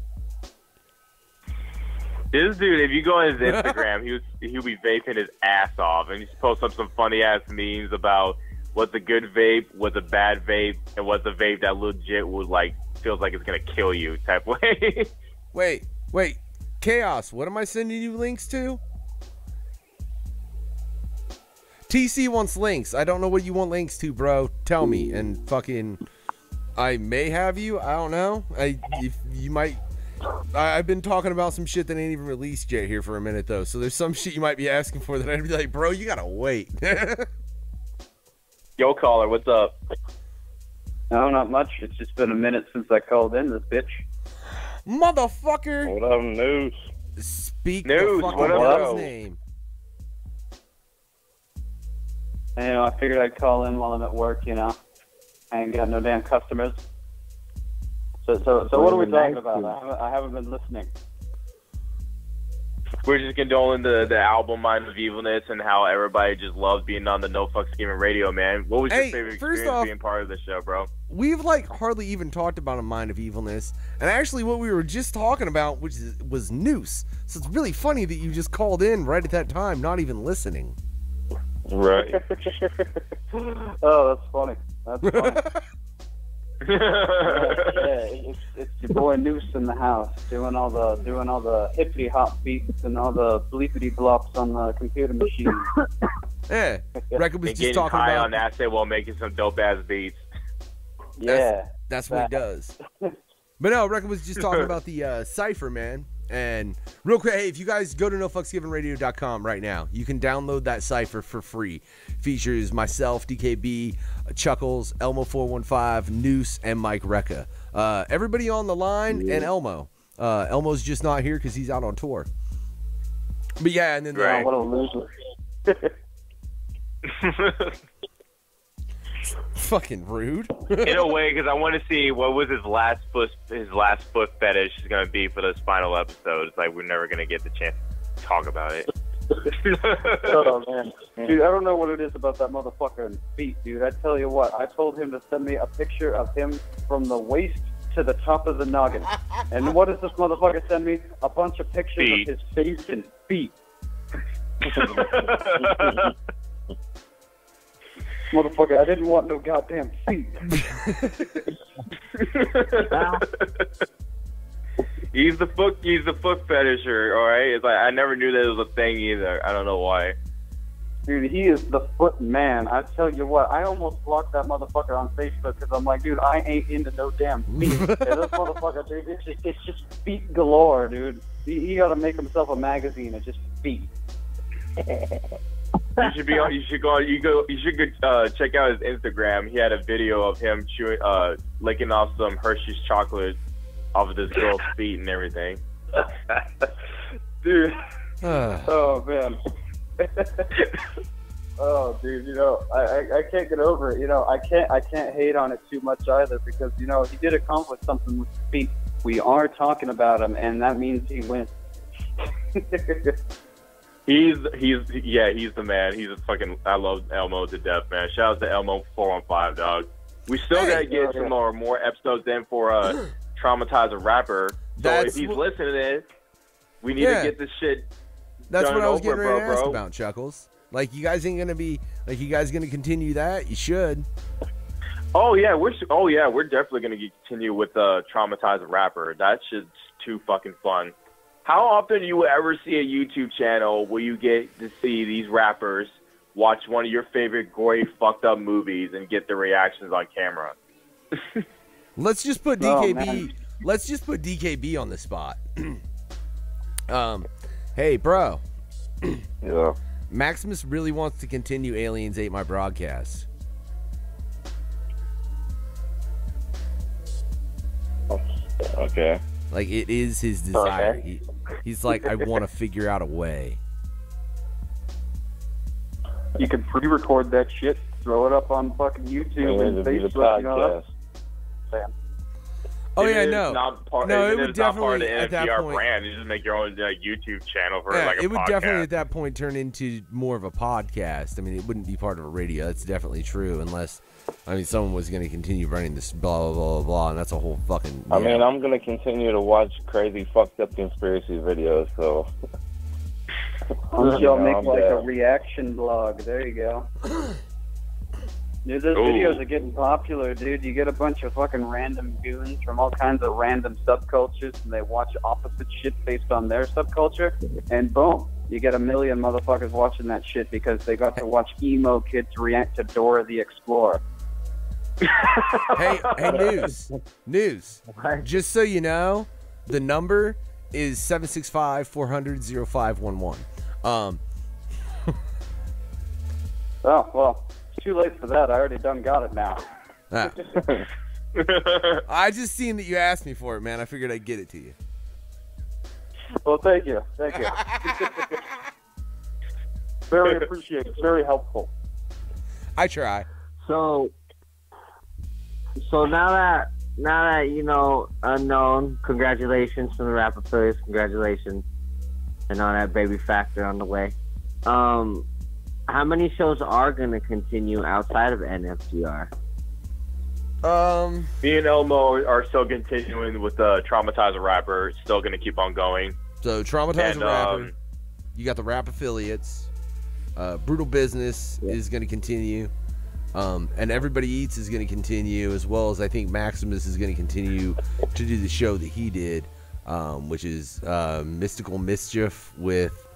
This dude, if you go on his Instagram, he'll be vaping his ass off, and he's post up some funny ass memes about what's a good vape, what's a bad vape, and what's a vape that legit would like feels like it's gonna kill you type way.
Wait, Chaos, what am I sending you links to? TC wants links. I don't know what you want links to, bro. Tell me, and fucking, I may have you. I don't know. If you might. I've been talking about some shit that ain't even released yet here for a minute though. So there's some shit you might be asking for that I'd be like, bro, you gotta wait.
Yo, caller, what's up?
No, not much. It's just been a minute since I called in this bitch.
Motherfucker.
What up, News?
Speak
News,
the fucking
what up,
brother's
bro?
name.
And, I figured I'd call in while I'm at work, I ain't got no damn customers. So what are we talking about? I haven't been listening.
We're just condoling the album Mind of Evilness and how everybody just loves being on the No Fucks Given radio, man. What was your favorite
first
experience
off,
being part of the show, bro?
We've hardly even talked about a Mind of Evilness, and actually what we were just talking about was Noose. So it's really funny that you just called in right at that time, not even listening.
Right.
Oh, that's funny. That's funny. It's your boy Noose in the house doing all the hippity hop beats and all the bleepity blops on the computer machine.
Yeah, Record was
And
just
getting
talking
high
about
on acid while making some dope ass beats.
That's what he does. But no, Record was just talking about the cipher, man. And real quick, hey, if you guys go to nofucksgivenradio.com right now, you can download that cipher for free. Features myself, DKB, Chuckklez, Elmo415, Noose, and Mike Recca. Everybody on the line, and Elmo. Elmo's just not here because he's out on tour. But yeah, and then
Right.
What a loser.
fucking rude.
In a way, because I want to see what was his last foot fetish is going to be for this final episode. It's like we're never going to get the chance to talk about it.
Oh, man. Dude, I don't know what it is about that motherfucking feet, dude. I tell you what, I told him to send me a picture of him from the waist to the top of the noggin. And what does this motherfucker send me? A bunch of pictures
Feet.
of his face and feet. Motherfucker, I didn't want no goddamn feet.
He's the foot fetisher, all right? It's like I never knew that it was a thing either. I don't know why.
Dude, he is the foot man. I tell you what, I almost blocked that motherfucker on Facebook because I'm like, dude, I ain't into no damn feet. Yeah, this motherfucker, dude, it's just feet galore, dude. He got to make himself a magazine of just feet.
You should check out his Instagram. He had a video of him licking off some Hershey's chocolate off of this girl's feet and everything.
Dude. Oh, man. Oh, dude, I can't get over it. I can't hate on it too much either because, he did accomplish something with his feet. We are talking about him, and that means he wins.
He's the man. He's a fucking. I love Elmo to death, man. Shout out to Elmo415, dog. We still gotta get some more episodes in for Traumatize a Rapper. So if he's listening, we need to get this shit.
That's
done
what I was getting
over,
ready to ask
bro.
about, Chuckklez. Like, you guys ain't gonna be like, you guys gonna continue that? You should.
Oh yeah, we're definitely gonna continue with Traumatize a Rapper. That shit's too fucking fun. How often do you ever see a YouTube channel where you get to see these rappers watch one of your favorite gory, fucked up movies and get the reactions on camera?
Let's just put DKB. Let's just put DKB on the spot. Hey, bro.
Yeah.
Maximus really wants to continue Aliens Ate My Broadcast.
Okay.
Like, it is his desire.
Okay.
He's like, I want to figure out a way.
You can pre-record that shit, throw it up on fucking YouTube and Facebook.
Oh yeah,
It's
no.
not part,
No,
even
it
if
would
it's not part of
definitely
the
at that
NFGR
point.
brand. You just make your own YouTube channel for
Yeah,
like a
it would
podcast.
definitely at that point turn into more of a podcast. I mean, it wouldn't be part of a radio. That's definitely true, unless someone was going to continue running this blah blah blah blah, and that's a whole fucking.
I mean, I'm gonna continue to watch crazy, fucked up conspiracy videos. So.
You'll make like a reaction blog. There you go. Dude, those videos are getting popular, dude. You get a bunch of fucking random goons from all kinds of random subcultures, and they watch opposite shit based on their subculture, and boom, you get a million motherfuckers watching that shit because they got to watch emo kids react to Dora the Explorer.
Hey, news. Just so you know, the number is 765-400-0511.
Oh, well, it's too late for that. I already done got it now.
I just seen that you asked me for it, man. I figured I'd get it to you.
Well, thank you. Very appreciated. Very helpful.
I try.
So now that you know Unknown, congratulations to the rap affiliates, congratulations, and all that baby factor on the way. How many shows are going to continue outside of NFGR?
Me and Elmo are still continuing with the Traumatizer Rapper. It's still going to keep on going.
So Traumatizer Rapper, you got the rap affiliates. Brutal Business is going to continue. And Everybody Eats is going to continue, as well as I think Maximus is going to continue to do the show that he did, which is Mystical Mischief with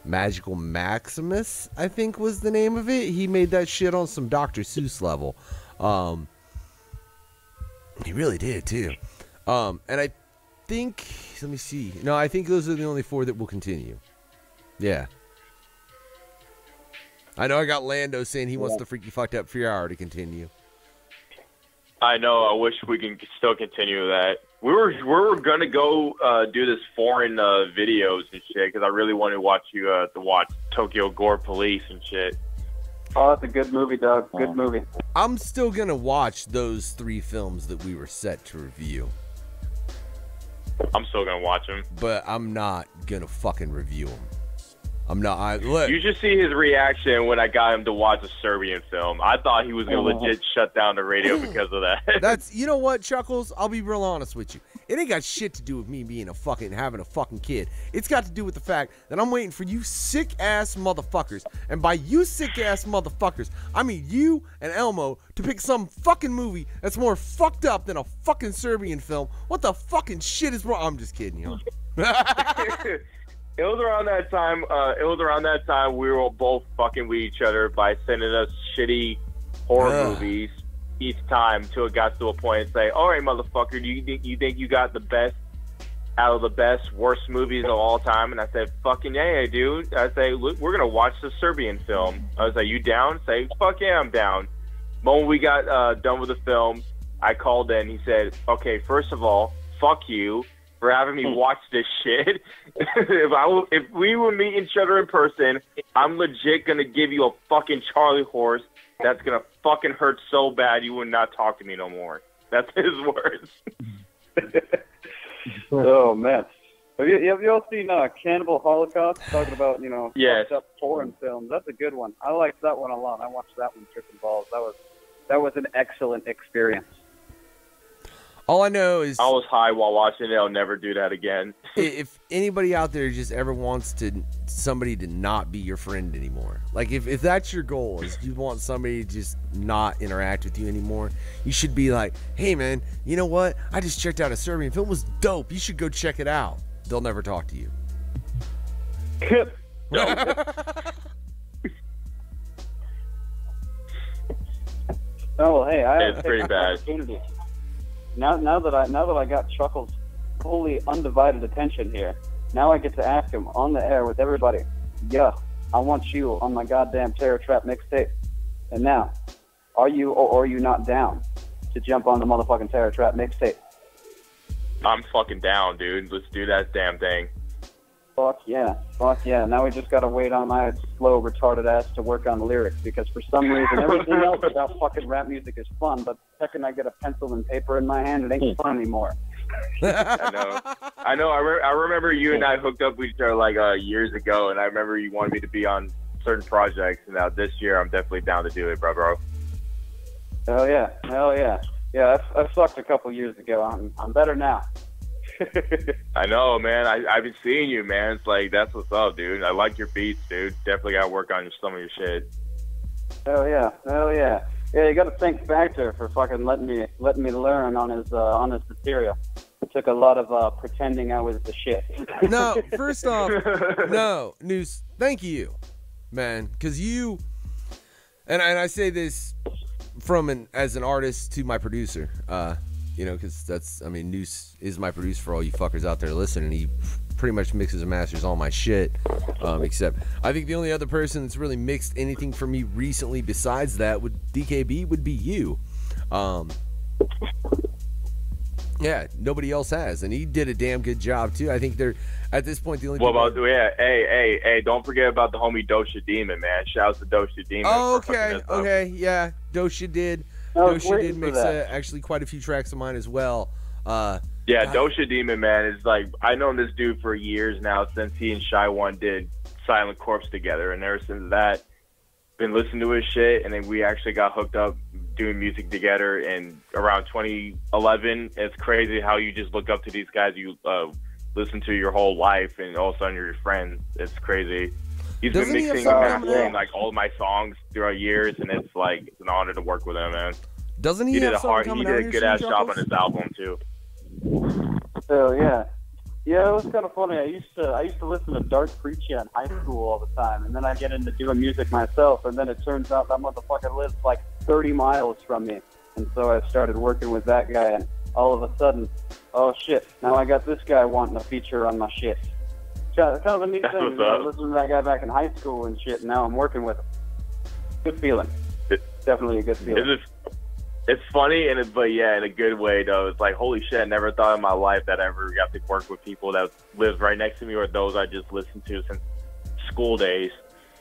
Magical Maximus, I think was the name of it. He made that shit on some Dr. Seuss level. He really did, too. And I think, let me see. No, I think those are the only 4 that will continue. Yeah. I know I got Lando saying he wants the Freaky Fucked Up Fear Hour to continue.
I know. I wish we can still continue that. We were gonna go do this foreign videos and shit because I really wanted to watch you to watch Tokyo Gore Police and shit.
Oh, that's a good movie, Doug. Good movie.
I'm still gonna watch those 3 films that we were set to review.
I'm still gonna watch them,
but I'm not gonna fucking review them. I'm not. Look.
You should see his reaction when I got him to watch a Serbian film. I thought he was gonna legit shut down the radio because of that.
That's, you know what, Chuckles? I'll be real honest with you. It ain't got shit to do with me being having a fucking kid. It's got to do with the fact that I'm waiting for you sick ass motherfuckers, and by you sick ass motherfuckers, I mean you and Elmo, to pick some fucking movie that's more fucked up than a fucking Serbian film. What the fucking shit is wrong? I'm just kidding, yo.
It was around that time. We were both fucking with each other by sending us shitty horror movies each time till it got to a point and say, "All right, motherfucker, do you think you got the best out of the best worst movies of all time?" And I said, "Fucking yeah, dude." I say, "Look, we're gonna watch the Serbian film." I was like, "You down?" Say, "Fuck yeah, I'm down." Moment we got done with the film, I called in. He said, "Okay, first of all, fuck you for having me watch this shit. If we were meeting each other in person, I'm legit gonna give you a fucking Charlie horse that's gonna fucking hurt so bad you would not talk to me no more." That's his words.
Oh man, have you all seen Cannibal Holocaust? Talking about fucked up foreign films. That's a good one. I liked that one a lot. I watched that one tripping balls. That was an excellent experience.
All I know is
I was high while watching it. I'll never do that again.
If anybody out there just ever wants somebody to not be your friend anymore, like if that's your goal, is you want somebody to just not interact with you anymore, you should be like, "Hey man, you know what? I just checked out a Serbian film. It was dope. You should go check it out." They'll never talk to you.
Oh, hey,
it's pretty bad.
Now that I got Chuckles' fully undivided attention here, now I get to ask him on the air with everybody, "Yeah, I want you on my goddamn Terror Trap mixtape." And now, are you or are you not down to jump on the motherfucking Terror Trap mixtape?
I'm fucking down, dude. Let's do that damn thing.
Fuck yeah. Now we just gotta wait on my slow, retarded ass to work on the lyrics, because for some reason everything else about fucking rap music is fun, but the second I get a pencil and paper in my hand, it ain't fun anymore.
I know. I remember you and I hooked up with each other like years ago, and I remember you wanted me to be on certain projects. And now this year, I'm definitely down to do it, bro.
Hell yeah. Yeah, I fucked a couple years ago. I'm better now.
I know, man. I've been seeing you, man. It's like, that's what's up, dude. I like your beats, dude. Definitely got to work on some of your shit.
Hell yeah. Yeah, you got to thank Factor for fucking letting me learn on his material. It took a lot of pretending I was the shit.
No, first off, no, Noose, thank you, man, because you, and I say this as an artist to my producer, because Noose is my producer for all you fuckers out there listening. He pretty much mixes and masters all my shit, except I think the only other person that's really mixed anything for me recently besides that would be you. Yeah, nobody else has, and he did a damn good job too. I think they're at this point the only.
Hey, don't forget about the homie Dosha Demon, man. Shouts to Dosha Demon.
Oh, okay, yeah, Dosha did. Dosha did mix actually quite a few tracks of mine as well.
Dosha Demon, man, is like, I've known this dude for years now, since he and Shy One did Silent Corpse together, and ever since that, been listening to his shit, and then we actually got hooked up doing music together in around 2011. It's crazy how you just look up to these guys you listen to your whole life, and all of a sudden you're your friends. It's crazy. He's been mixing and mastering like all of my songs throughout years, and it's like, it's an honor to work with him, man.
Doesn't he?
He did a good ass job on his album too.
Oh yeah. Yeah, it was kind of funny. I used to listen to Dark Preacher in high school all the time, and then I get into doing music myself, and then it turns out that motherfucker lives like 30 miles from me, and so I started working with that guy, and all of a sudden, oh shit, now I got this guy wanting a feature on my shit. Kind of a neat thing. I was listening to that guy back in high school and shit, and now I'm working with him. Good feeling. Definitely a good feeling.
It's funny, but yeah, in a good way, though. It's like, holy shit, I never thought in my life that I ever got to work with people that live right next to me, or those I just listened to since school days.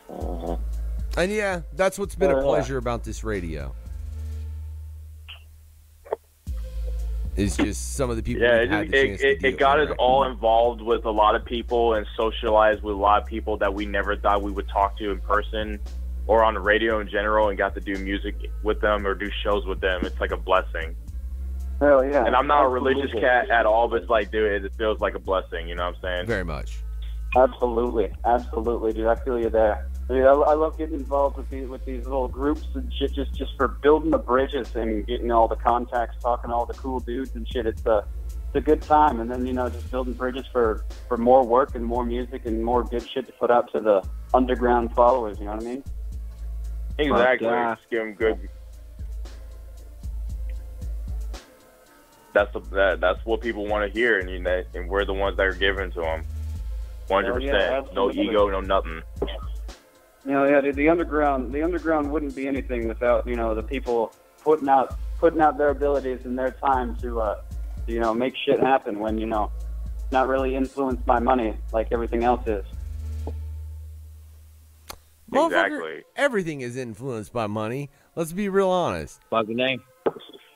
And yeah, that's what's been a pleasure about this radio. It's just some of the people
it got us all involved with a lot of people and socialized with a lot of people that we never thought we would talk to in person or on the radio in general, and got to do music with them or do shows with them. It's like a blessing.
Hell yeah.
And I'm not a religious cat at all, but it's like, dude, it feels like a blessing, you know what I'm saying?
Very much.
Absolutely, dude. I feel you there. Dude, I love getting involved with these little groups and shit, just for building the bridges and getting all the contacts, talking to all the cool dudes and shit. It's a good time, and then just building bridges for more work and more music and more good shit to put out to the underground followers. You know what I mean?
Exactly. Just give them good. That's what people want to hear, and we're the ones that are giving to them. 100%. No ego, no nothing.
Yeah, dude, the underground wouldn't be anything without the people putting out their abilities and their time to make shit happen when not really influenced by money like everything else is.
Exactly.
Everything is influenced by money. Let's be real honest.
Fucking name.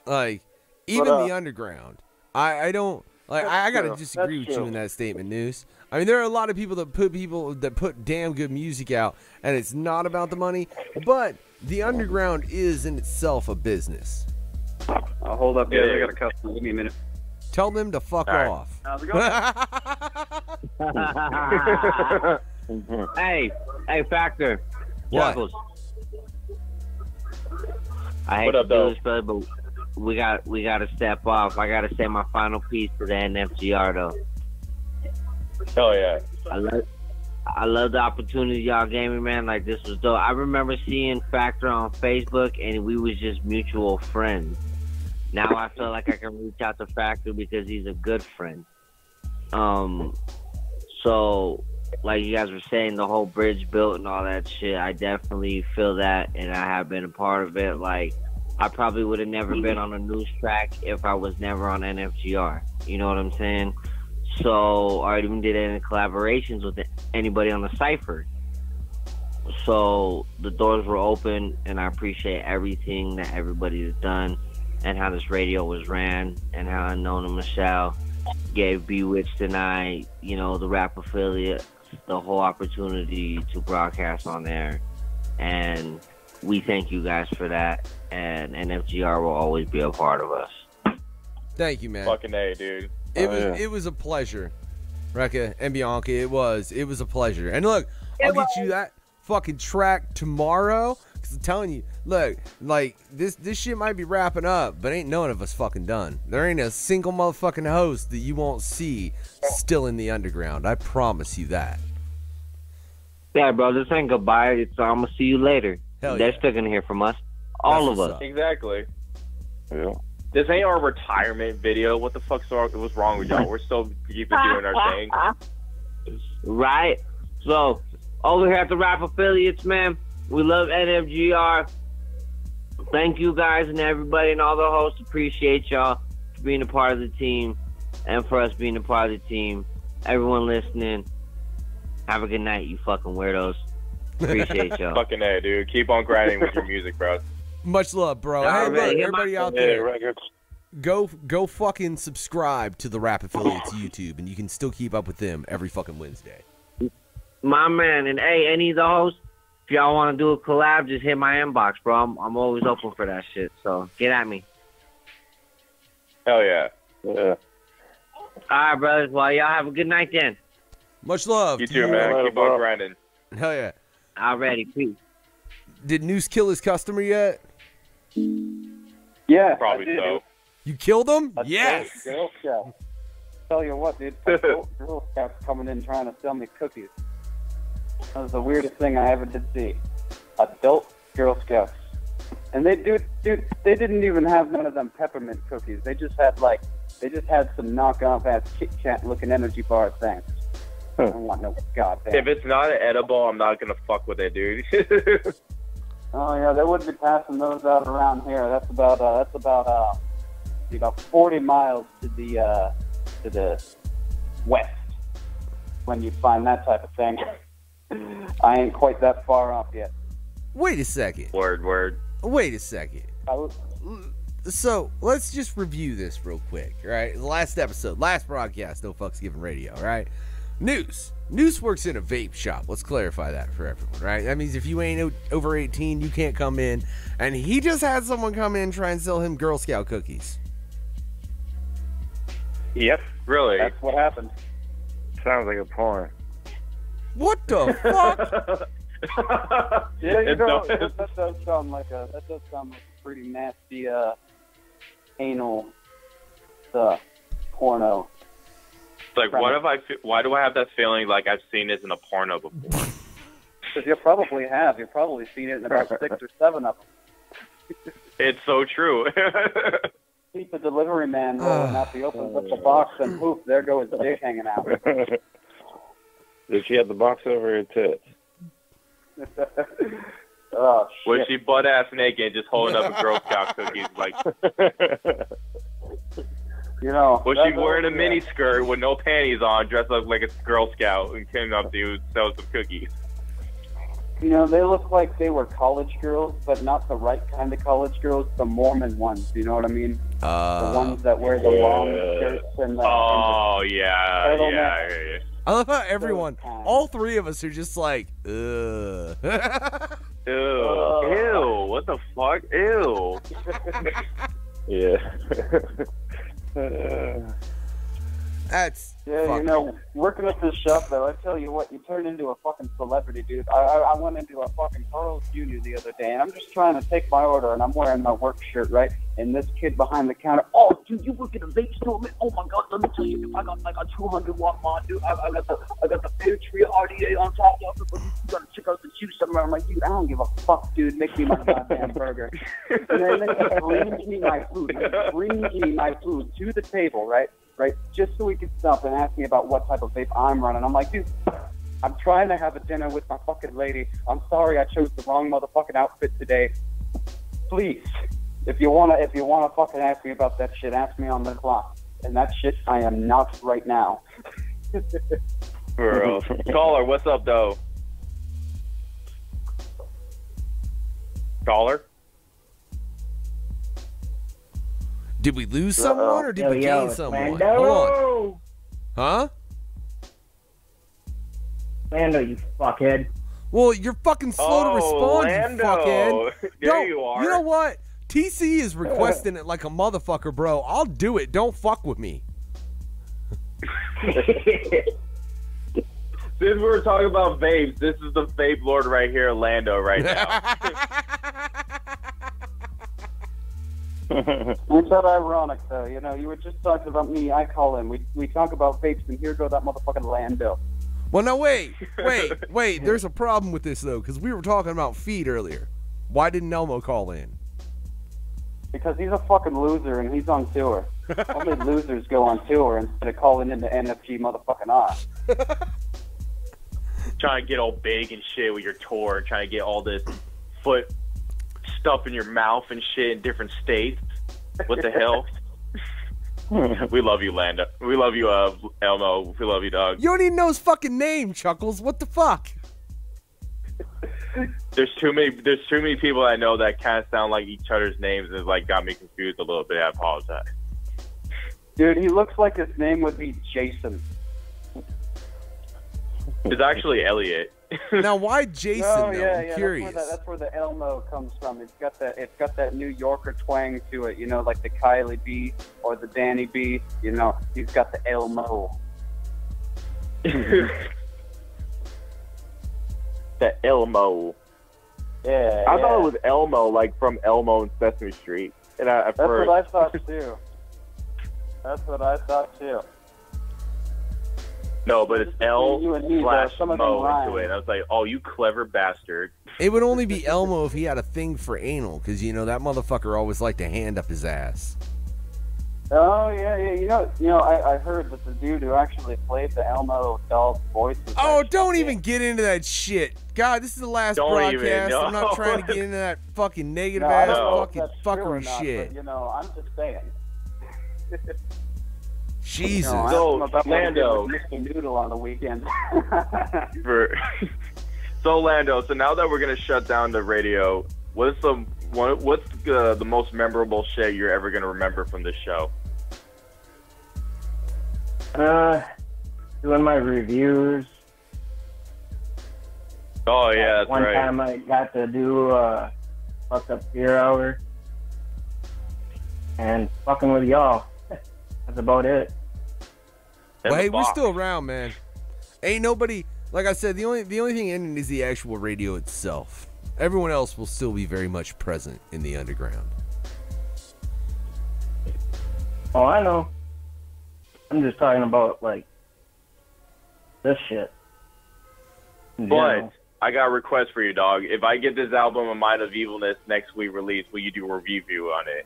Like, even the underground. I don't like. I gotta disagree with you in that statement, Noose. I mean, there are a lot of people that put damn good music out, and it's not about the money. But the underground is in itself a business.
I'll hold up, guys. I got a customer. Give me a minute.
Tell them to fuck off.
How's it going?
Hey, Factor.
What?
Chuckklez. I hate to do this, brother, but we got to step off. I got to say my final piece to the NFGR, though.
Hell yeah.
I love the opportunity y'all gave me, man. Like, this was dope. I remember seeing Factor on Facebook, and we was just mutual friends. Now I feel like I can reach out to Factor because he's a good friend. So, like you guys were saying, the whole bridge built and all that shit, I definitely feel that, and I have been a part of it. Like, I probably would have never been on a news track if I was never on NFGR. You know what I'm saying? So, I even did any collaborations with anybody on the Cypher. So, the doors were open, and I appreciate everything that everybody has done. and how this radio was ran, and how Unknown and Michelle gave Bewitched and I, you know, the rap affiliate, the whole opportunity to broadcast on there. And we thank you guys for that, and NFGR will always be a part of us.
Thank you, man.
Fucking A, dude.
It was a pleasure, Rekka and Bianca. It was a pleasure. And look, I'll get you that fucking track tomorrow. Cause I'm telling you, look, like this shit might be wrapping up, but ain't none of us fucking done. There ain't a single motherfucking host that you won't see still in the underground. I promise you that.
Yeah, bro, this ain't goodbye. It's I'm gonna see you later.
Hell
They're
yeah.
still gonna hear from us, all
That's
of
what's
us.
up.
Exactly.
Yeah.
This ain't our retirement video. What the fuck's what's wrong with y'all? We're still keeping doing our thing.
Right? So, over here at the Rap Affiliates, man, we love NFGR. Thank you guys and everybody and all the hosts. Appreciate y'all for being a part of the team and for us being a part of the team. Everyone listening, have a good night, you fucking weirdos. Appreciate y'all.
Fucking A, dude. Keep on grinding with your music, bro.
Much love, bro.
All
Hey,
right,
look,
hit
everybody
my-
out
Yeah,
there,
records.
go fucking subscribe to the Rap Affiliates YouTube, and you can still keep up with them every fucking Wednesday.
My man, and hey, any of the hosts, if y'all want to do a collab, just hit my inbox, bro. I'm always open for that shit, so get at me.
Hell yeah.
Yeah.
All right, brothers. Well, y'all have a good night then.
Much love.
You
to
too, man.
Later,
Keep on
bro.
grinding.
Hell yeah.
Alrighty, peace.
Did Noose kill his customer yet?
Yeah,
Probably
I did,
so.
dude.
You killed him?
That's
Yes.
great. Girl Scout. Tell you what, dude. Girl Scouts coming in trying to sell me cookies. That was the weirdest thing I ever did see. Adult Girl Scouts. And they they didn't even have none of them peppermint cookies. They just had some knockoff ass Kit Kat looking energy bar things. I don't want no goddamn.
If it's not an edible, I'm not gonna fuck with it, dude.
Oh yeah, they wouldn't be passing those out around here. That's about 40 miles to the west when you find that type of thing. I ain't quite that far off yet.
Wait a second.
Word.
Wait a second. So let's just review this real quick, right? The last episode, last broadcast, No Fucks Given Radio, right? Noose works in a vape shop. Let's clarify that for everyone, right? That means if you ain't over 18, you can't come in. And he just had someone come in and try and sell him Girl Scout cookies.
Yep. Really?
That's what happened.
Sounds like a porn.
What the fuck?
Yeah,
It does.
that does sound like a pretty nasty anal porno.
It's like, why do I have that feeling like I've seen this in a porno before?
Because you probably have. You've probably seen it in about 6 or 7 of them.
It's so true.
Keep the delivery man rolling out. He opens up the box and poof, there goes his dick hanging out.
Did she have the box over her tits?
Oh, shit.
Was she butt ass naked, just holding up a Girl Scout cookies? Like,
You know,
was she wearing a mini skirt with no panties on, dressed up like a Girl Scout, and came up to sell some cookies?
You know, they look like they were college girls, but not the right kind of college girls, the Mormon ones, you know what I mean? The ones that wear the long skirts and the...
Oh, yeah.
turtleneck.
I love how everyone, all three of us are just like, ugh.
Ew, what the fuck? Ew.
Yeah.
That's
Yeah,
fucking...
you know, working at this shop, though, I tell you what, you turn into a fucking celebrity, dude. I went into a fucking Carl's Jr. the other day, and I'm just trying to take my order, and I'm wearing my work shirt, right? And this kid behind the counter, oh, dude, you work at a vape store, man? Oh my God, let me tell you, dude, I got like a 200-watt mod, dude. I got the Patriot RDA on top of it, but you gotta check out the juice somewhere. I'm like, dude, I don't give a fuck, dude. Make me my goddamn burger. And then he brings me my food. He brings me my food to the table, right? Just so he could stop and ask me about what type of vape I'm running. I'm like, dude, I'm trying to have a dinner with my fucking lady. I'm sorry I chose the wrong motherfucking outfit today. Please, if you wanna fucking ask me about that shit, ask me on the clock. And that shit, I am not right now.
Bro. Caller, what's up, though? Caller?
Did we lose someone or did we gain someone?
Lando.
Hold on. Huh?
Lando, you fuckhead.
Well, you're fucking slow to respond,
Lando.
you fuckhead.
There you are.
You know what? TC is requesting it like a motherfucker, bro. I'll do it. Don't fuck with me.
Since we were talking about vapes, this is the vape lord right here, Lando, right now.
It's that ironic, though. You know, you were just talking about me. I call him. We talk about vapes, and here go that motherfucking Lando.
Well, now wait. There's a problem with this though, because we were talking about feed earlier. Why didn't Elmo call in?
Because he's a fucking loser, and he's on tour. Only losers go on tour instead of calling into NFG motherfucking R.
Trying to get all big and shit with your tour, trying to get all this foot stuff in your mouth and shit in different states. What the hell? We love you, Lando. We love you, Elmo. We love you, dog.
You don't even know his fucking name, Chuckles. What the fuck?
There's too many people I know that kind of sound like each other's names, and it's like got me confused a little bit. I apologize.
Dude, he looks like his name would be Jason.
It's actually Elliot.
Now, why Jason?
Oh,
though?
yeah,
I'm curious.
That's where the Elmo comes from. It's got that New Yorker twang to it. You know, like the Kylie B or the Danny B. You know, he's got the Elmo.
The Elmo.
Yeah.
I thought it was Elmo, like from Elmo and Sesame Street. And
That's what I thought too. That's what I thought too.
No, but it's L
You and me,
slash
some of them
Mo
rhyme.
into it. And I was like, oh, you clever bastard.
It would only be Elmo if he had a thing for anal, because you know that motherfucker always liked to hand up his ass.
Oh yeah. You know. I heard that the dude who actually played the Elmo doll's voice.
Oh, don't even get into that shit. God, this is the last
Don't
broadcast.
even, no.
I'm not trying to get into that fucking negative
I
ass
don't know if
fucking
that's true or
fuckery
not,
shit.
But, you know, I'm just saying.
Jesus.
No,
So,
about
Lando.
Mr. Noodle on the weekend.
So, Lando, so now that we're going to shut down the radio, what's the most memorable shit you're ever going to remember from this show?
Doing my reviews.
Oh, yeah, that's
One
right.
time I got to do fucked up beer hour and fucking with y'all. That's about it.
Well, hey, we're still around, man. Ain't nobody, like I said, the only thing ending is the actual radio itself. Everyone else will still be very much present in the underground.
Oh, I know. I'm just talking about, like, this shit. In
But
general.
I got a request for you, dog. If I get this album, A Mind of Evilness, next week released, will you do a review on it?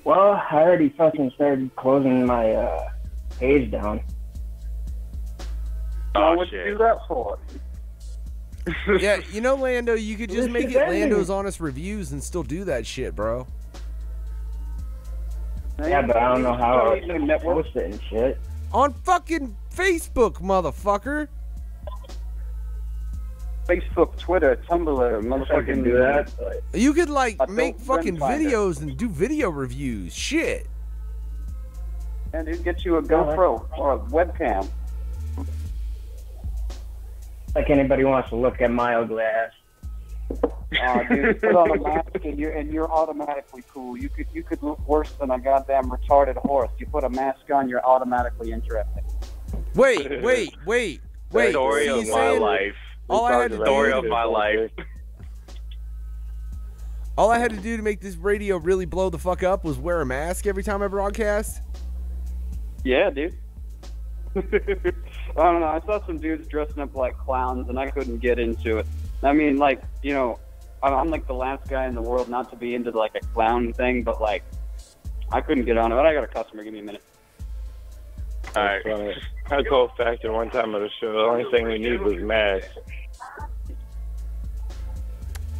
Well, I already fucking started closing my page down.
Oh,
what'd
shit.
you do that for?
Yeah, you know, Lando, you could just
This
make
is
it
ending.
Lando's Honest Reviews and still do that shit, bro.
Yeah, but I don't know how
You don't need no
I post it and shit.
On fucking Facebook, motherfucker.
Facebook, Twitter, Tumblr,
I can
motherfucking
do that. But
You could, like,
Adult
make fucking
Friend Finder.
videos and do video reviews. Shit.
And dude, get you a GoPro or a webcam.
like anybody wants to look at my ugly ass.
Dude, put on a mask and you're automatically cool. You could look worse than a goddamn retarded horse. You put a mask on, you're automatically interesting.
Wait.
Story
So
of
you
my
saying
life.
All I had to
Story
do
of my life.
All I had to do to make this radio really blow the fuck up was wear a mask every time I broadcast?
Yeah, dude. I don't know. I saw some dudes dressing up like clowns, and I couldn't get into it. I mean, like, you know, I'm like the last guy in the world not to be into like a clown thing, but like, I couldn't get on it. But I got a customer. Give me a minute.
All right. I told Factor one time at the show, the only thing we need was masks.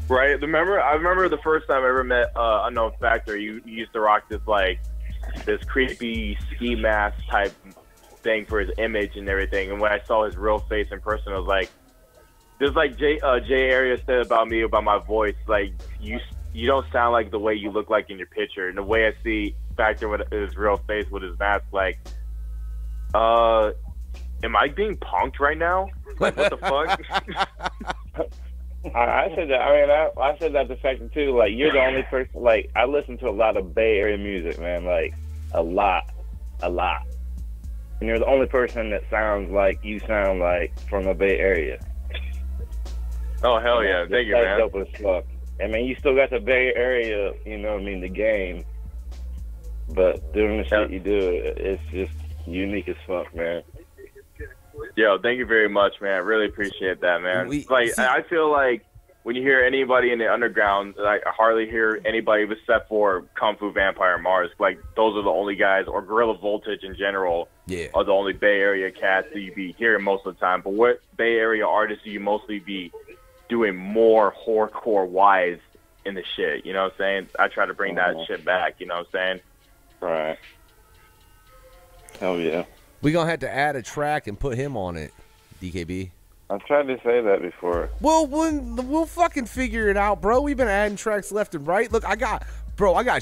Right. I remember the first time I ever met Unknown Factor. You used to rock this creepy ski mask type thing for his image and everything. And when I saw his real face in person, I was like, just like Jay Area said about me, about my voice, like, you you don't sound like the way you look like in your picture. And the way I see Factor with his real face with his mask, like, am I being punked right now? Like, what the fuck?
I said that. I mean, I said that to Factor too. Like, you're the only person. Like, I listen to a lot of Bay Area music, man. Like, a lot, and you're the only person that sounds like you sound like from the Bay Area.
Oh hell yeah! Thank you, man.
Dope as fuck. I mean, you still got the Bay Area, you know what I mean, the game. But doing the shit you do, it's just unique as fuck, man.
Yo, thank you very much, man. I really appreciate that, man. I feel like when you hear anybody in the underground, I hardly hear anybody except for Kung Fu Vampire Mars. Like, those are the only guys, or Gorilla Voltage in general, are the only Bay Area cats that you be hearing most of the time. But what Bay Area artists do you mostly be doing more horrorcore-wise in the shit? You know what I'm saying? I try to bring that shit back, you know what I'm saying?
Right. Hell yeah.
We gonna have to add a track and put him on it, DKB.
I tried to say that before.
Well, we'll fucking figure it out, bro. We've been adding tracks left and right. Look, I got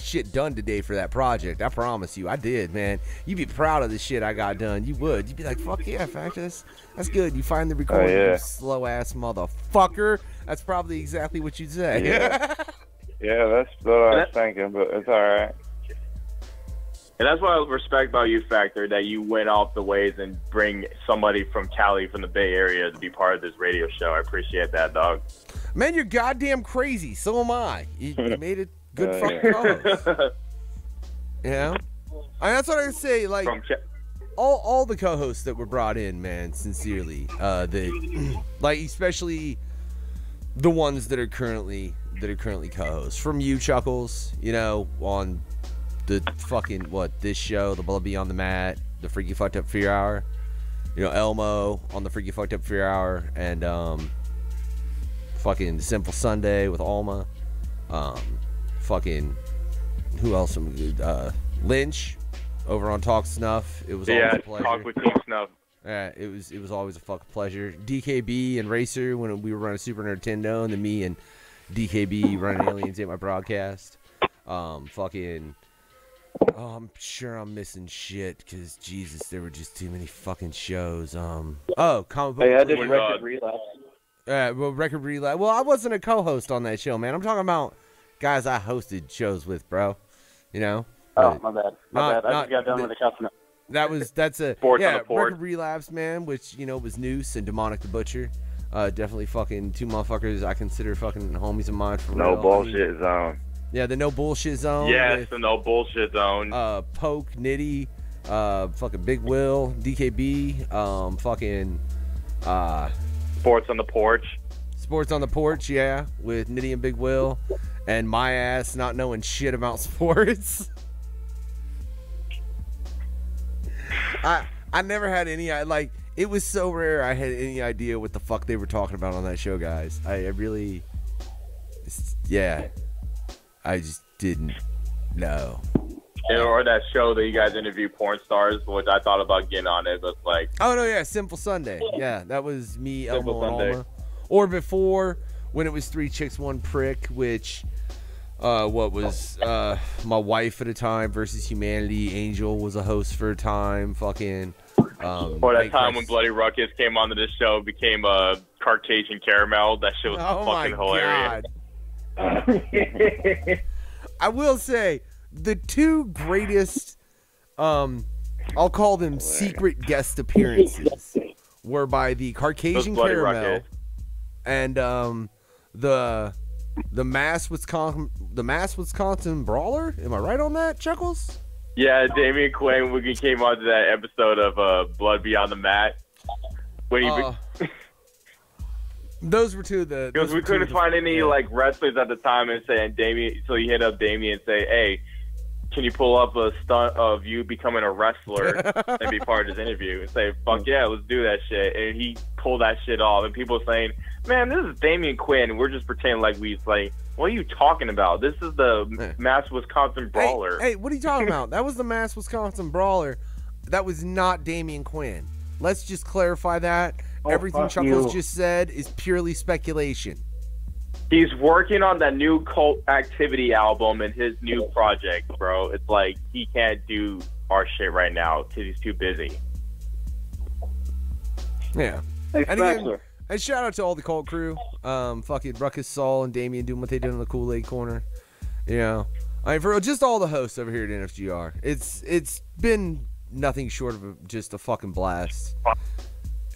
shit done today for that project. I promise you, I did, man. You'd be proud of the shit I got done. You would. You'd be like, fuck yeah, Factor. That's good. You find the recording, you slow ass motherfucker. That's probably exactly what you'd say.
Yeah, yeah, that's what I was thinking, but it's all right.
And that's what I respect about you, Factor, that you went off the ways and bring somebody from Cali, from the Bay Area, to be part of this radio show. I appreciate that, dog.
Man, you're goddamn crazy. So am I. You made it good fucking co-host. You know? That's what I say. Like, all the co-hosts that were brought in, man, sincerely. Like, especially the ones that are currently co-hosts. From you, Chuckklez, you know, on the fucking, this show, the Blood Beyond the Mat, the Freaky Fucked Up Fear Hour, you know, Elmo on the Freaky Fucked Up Fear Hour, and fucking Simple Sunday with Alma, fucking, who else? Lynch over on Talk Snuff. It was always a pleasure.
Talk with Team Snuff.
Yeah, it was always a fucking pleasure. DKB and Racer when we were running Super Nintendo, and then me and DKB running Aliens at my broadcast. Fucking. Oh, I'm sure I'm missing shit because Jesus, there were just too many fucking shows. Comic book.
Hey, I did Record Relapse.
Record Relapse. Well, I wasn't a co-host on that show, man. I'm talking about guys I hosted shows with, bro. You know.
Oh, my bad. My bad. I just got done with the customer.
That's a
Sports on the Port.
Record Relapse, man, which, you know, was Noose and Demonic the Butcher. Definitely fucking two motherfuckers I consider fucking homies of mine for real.
No bullshit zone.
Yeah, the No Bullshit Zone.
Yes, the No Bullshit Zone.
Poke, Nitty, fucking Big Will, DKB, fucking
Sports on the Porch.
Sports on the Porch, yeah, with Nitty and Big Will, and my ass not knowing shit about sports. I never had any, like, it was so rare I had any idea what the fuck they were talking about on that show, guys. I really, yeah. I just didn't know.
Or that show that you guys interview porn stars, which I thought about getting on it, but like...
Oh, no, yeah, Simple Sunday. Yeah, that was me,
Simple
Elmo, and
Sunday.
Alma. Or before, when it was 3 Chicks, 1 Prick, which, my wife at a time versus Humanity. Angel was a host for a time, fucking...
or that time when Bloody Ruckus came onto this show, became a Caucasian Caramel. That shit was fucking hilarious.
I will say the 2 greatest I'll call them secret guest appearances were by the Caucasian Caramel
Ruckus.
And the Mass Wisconsin Brawler. Am I right on that, Chuckklez?
Yeah, Damian Quinn, we came onto that episode of Blood Beyond the Mat when he
those were 2 of the...
Because we couldn't find any like wrestlers at the time, and saying Damian, so you hit up Damian and say, "Hey, can you pull up a stunt of you becoming a wrestler and be part of this interview?" And say, "Fuck yeah, let's do that shit." And he pulled that shit off, and people saying, "Man, this is Damian Quinn." And we're just pretending like what are you talking about? This is the Mass Wisconsin Brawler.
Hey, what are you talking about? That was the Mass Wisconsin Brawler. That was not Damian Quinn. Let's just clarify that. Everything Chuckklez just said is purely speculation.
He's working on that new Cult Activity album and his new project, bro. It's like he can't do our shit right now because he's too busy.
Yeah. And again, and shout out to all the Cult crew. Fucking Ruckus, Saul, and Damien doing what they did in the Kool-Aid Corner. You know, I mean, for just all the hosts over here at NFGR. It's been nothing short of just a fucking blast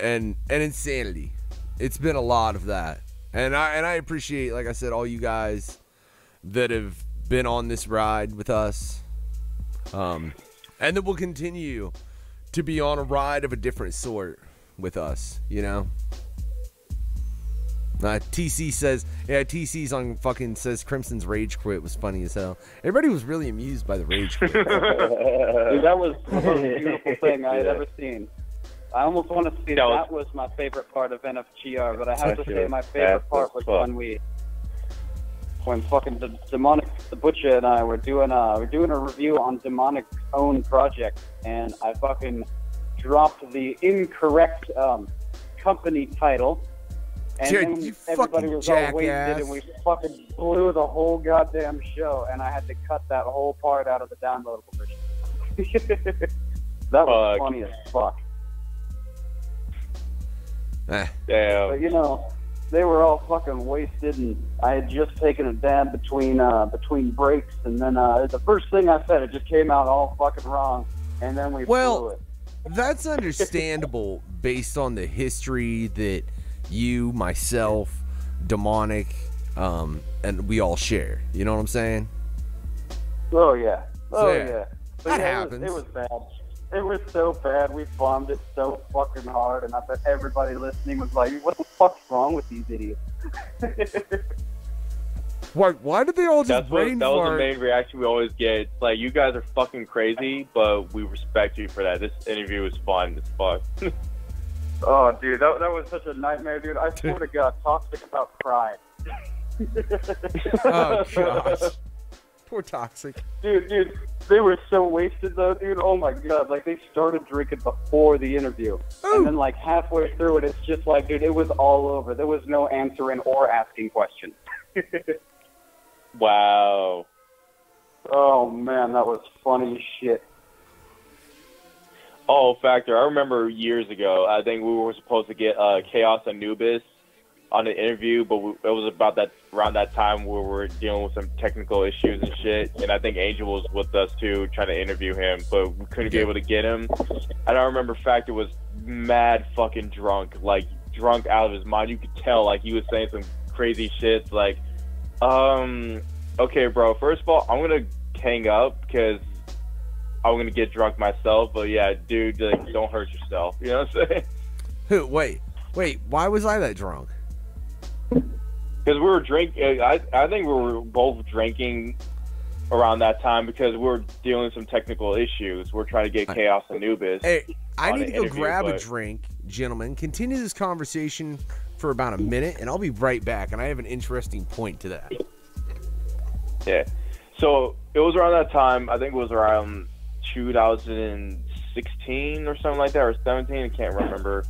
and insanity. It's been a lot of that, and I appreciate, like I said, all you guys that have been on this ride with us, and that will continue to be on a ride of a different sort with us. You know. TC says, yeah, TC's on fucking says Crimson's rage quit was funny as hell. Everybody was really amused by the rage quit.
Dude, that was the most beautiful thing I had ever seen. I almost want to say that was my favorite part of NFGR, but I have to say my favorite part was when fucking Demonic, the Butcher, and I were doing a review on Demonic's own project, and I fucking dropped the incorrect company title. And then everybody was all wasted, and we fucking blew the whole goddamn show, and I had to cut that whole part out of the downloadable version. That was funny as fuck.
Damn.
But, you know, they were all fucking wasted, and I had just taken a dab between breaks, and then the first thing I said, it just came out all fucking wrong, and then we blew it.
That's understandable based on the history that you, myself, Demonic, and we all share. You know what I'm saying?
Oh, yeah.
So,
yeah.
That happens.
It was bad. It was so bad. We bombed it so fucking hard, and I bet everybody listening was like, what the fuck's wrong with these idiots?
Why did they all just brain
That was
fart?
the main reaction we always get. It's like, you guys are fucking crazy, but we respect you for that. This interview was fun as fuck.
Oh, dude, that was such a nightmare, dude. I swear to God, Toxic about pride.
Oh, gosh. Poor Toxic.
Dude, they were so wasted, though, dude. Oh, my God. Like, they started drinking before the interview.
Ooh.
And then, like, halfway through it, it's just like, dude, it was all over. There was no answering or asking questions.
Wow.
Oh, man, that was funny as shit.
Oh, Factor. I remember years ago, I think we were supposed to get Chaos Anubis on the interview, but it was about around that time where we were dealing with some technical issues and shit, and I think Angel was with us too, trying to interview him, but we couldn't be able to get him. And I remember Factor was mad fucking drunk, like drunk out of his mind. You could tell, like he was saying some crazy shit, like, okay, bro, first of all, I'm gonna hang up because I'm gonna get drunk myself, but yeah, dude, like, don't hurt yourself. You know what I'm saying?
Who? Wait. Why was I that drunk?
Because we were drinking. I think we were both drinking around that time because we were dealing with some technical issues. We're trying to get Chaos Anubis.
Hey, I need to go grab a drink, gentlemen. Continue this conversation for about a minute, and I'll be right back. And I have an interesting point to that.
Yeah. So it was around that time. I think it was around 2016 or something like that, or 17. I can't remember.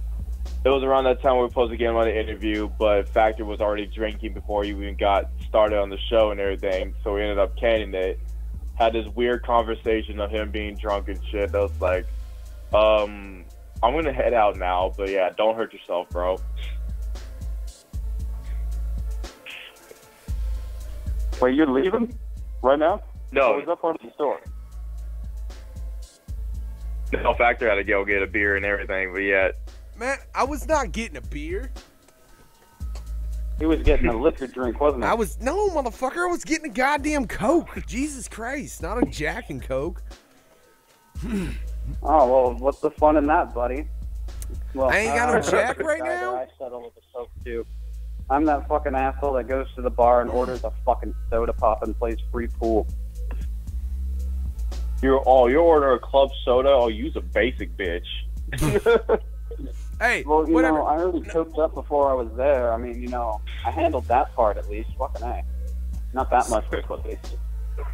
It was around that time we were supposed to get him on the interview, but Factor was already drinking before he even got started on the show and everything, so we ended up canning it. Had this weird conversation of him being drunk and shit. I was like, I'm going to head out now, but yeah, don't hurt yourself, bro.
Wait, you're leaving right now?
No.
Or was that part of the store?
No, Factor had to go get a beer and everything, but yeah.
Man, I was not getting a beer.
He was getting a liquor drink, wasn't he?
No, motherfucker, I was getting a goddamn Coke. Jesus Christ, not a Jack and Coke.
Oh, well, what's the fun in that, buddy? Well,
I ain't got no Jack right now?
I settle with the Coke, too. I'm that fucking asshole that goes to the bar and orders a fucking soda pop and plays free pool.
You order a club soda, I'll use a basic bitch.
Hey,
well, you know, I already coked up before I was there. I mean, you know, I handled that part at least. Fucking A. Not that much, but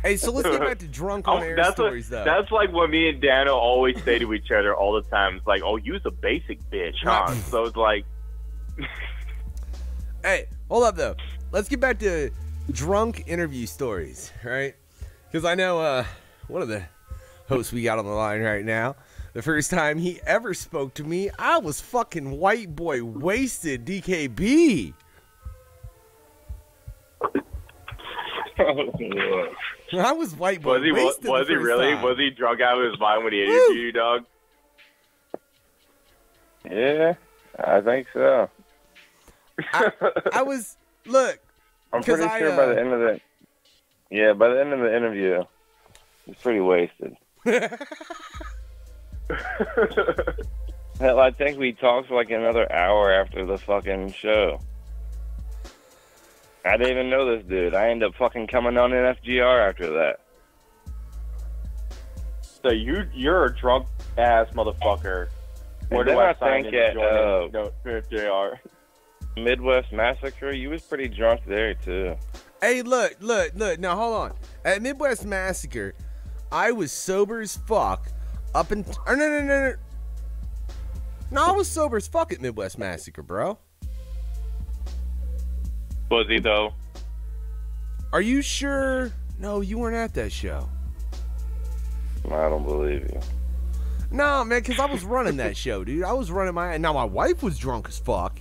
Hey, so let's get back to drunk on air stories, though.
That's like what me and Dano always say to each other all the time. It's like, oh, use a basic bitch, huh? So it's like...
Hey, hold up, though. let's get back to drunk interview stories, right? Because I know one of the hosts we got on the line right now, the first time he ever spoke to me, I was fucking white boy wasted, DKB. I was white boy wasted.
Was he really?
Time.
Was he drunk out of his mind when he interviewed you, dog?
Yeah, I think so.
I was, look.
I'm pretty sure by the end of the interview, he's pretty wasted. Hell, I think we talked for like another hour after the fucking show. I didn't even know this dude. I ended up fucking coming on NFGR after that.
So you're a drunk ass motherfucker. Where do I sign in to join NFGR?
Midwest Massacre, you was pretty drunk there too.
Hey, look. Now hold on. At Midwest Massacre, I was sober as fuck. No, I was sober as fuck at Midwest Massacre, bro.
Was he though?
Are you sure? No, you weren't at that show.
I don't believe you.
No, man, because I was running that show, dude. I was running now my wife was drunk as fuck.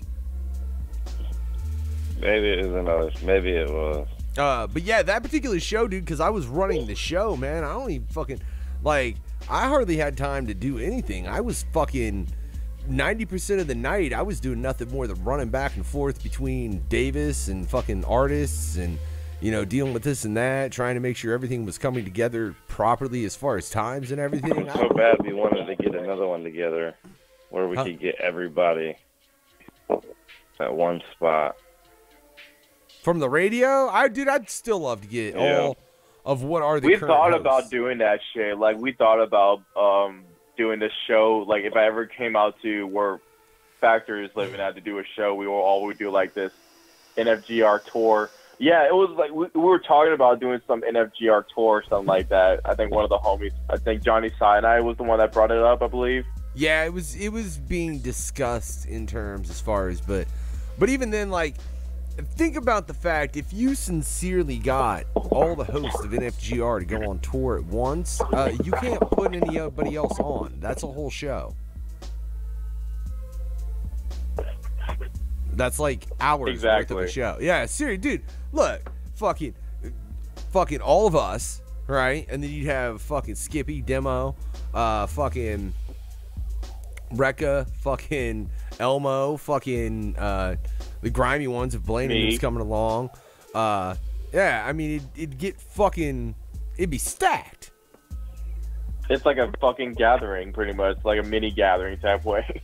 Maybe it was.
But yeah, that particular show, dude, because I was running the show, man. I don't even fucking, I hardly had time to do anything. I was fucking 90% of the night, I was doing nothing more than running back and forth between Davis and fucking artists and, dealing with this and that, trying to make sure everything was coming together properly as far as times and everything.
So bad we wanted to get another one together where we could get everybody at one spot.
From the radio? I'd still love to get all of what are the
We
current
thought
hosts.
about doing that shit. Like, we thought about doing this show. Like, if I ever came out to where Factor is living at to do a show, we would do, like, this NFGR tour. Yeah, it was like we were talking about doing some NFGR tour or something like that. I think one of the homies, Johnny Sinai was the one that brought it up, I believe.
Yeah, it was being discussed in terms as far as, but even then, like, think about the fact, if you sincerely got all the hosts of NFGR to go on tour at once, you can't put anybody else on. That's a whole show. That's like hours worth of a show. Yeah, seriously, dude. Look, fucking all of us, right? And then you'd have fucking Skippy, Demo, fucking Rekka, fucking Elmo, fucking the grimy ones if Blaney was coming along. Yeah, I mean, it'd be stacked.
It's like a fucking gathering, pretty much, like a mini gathering type way.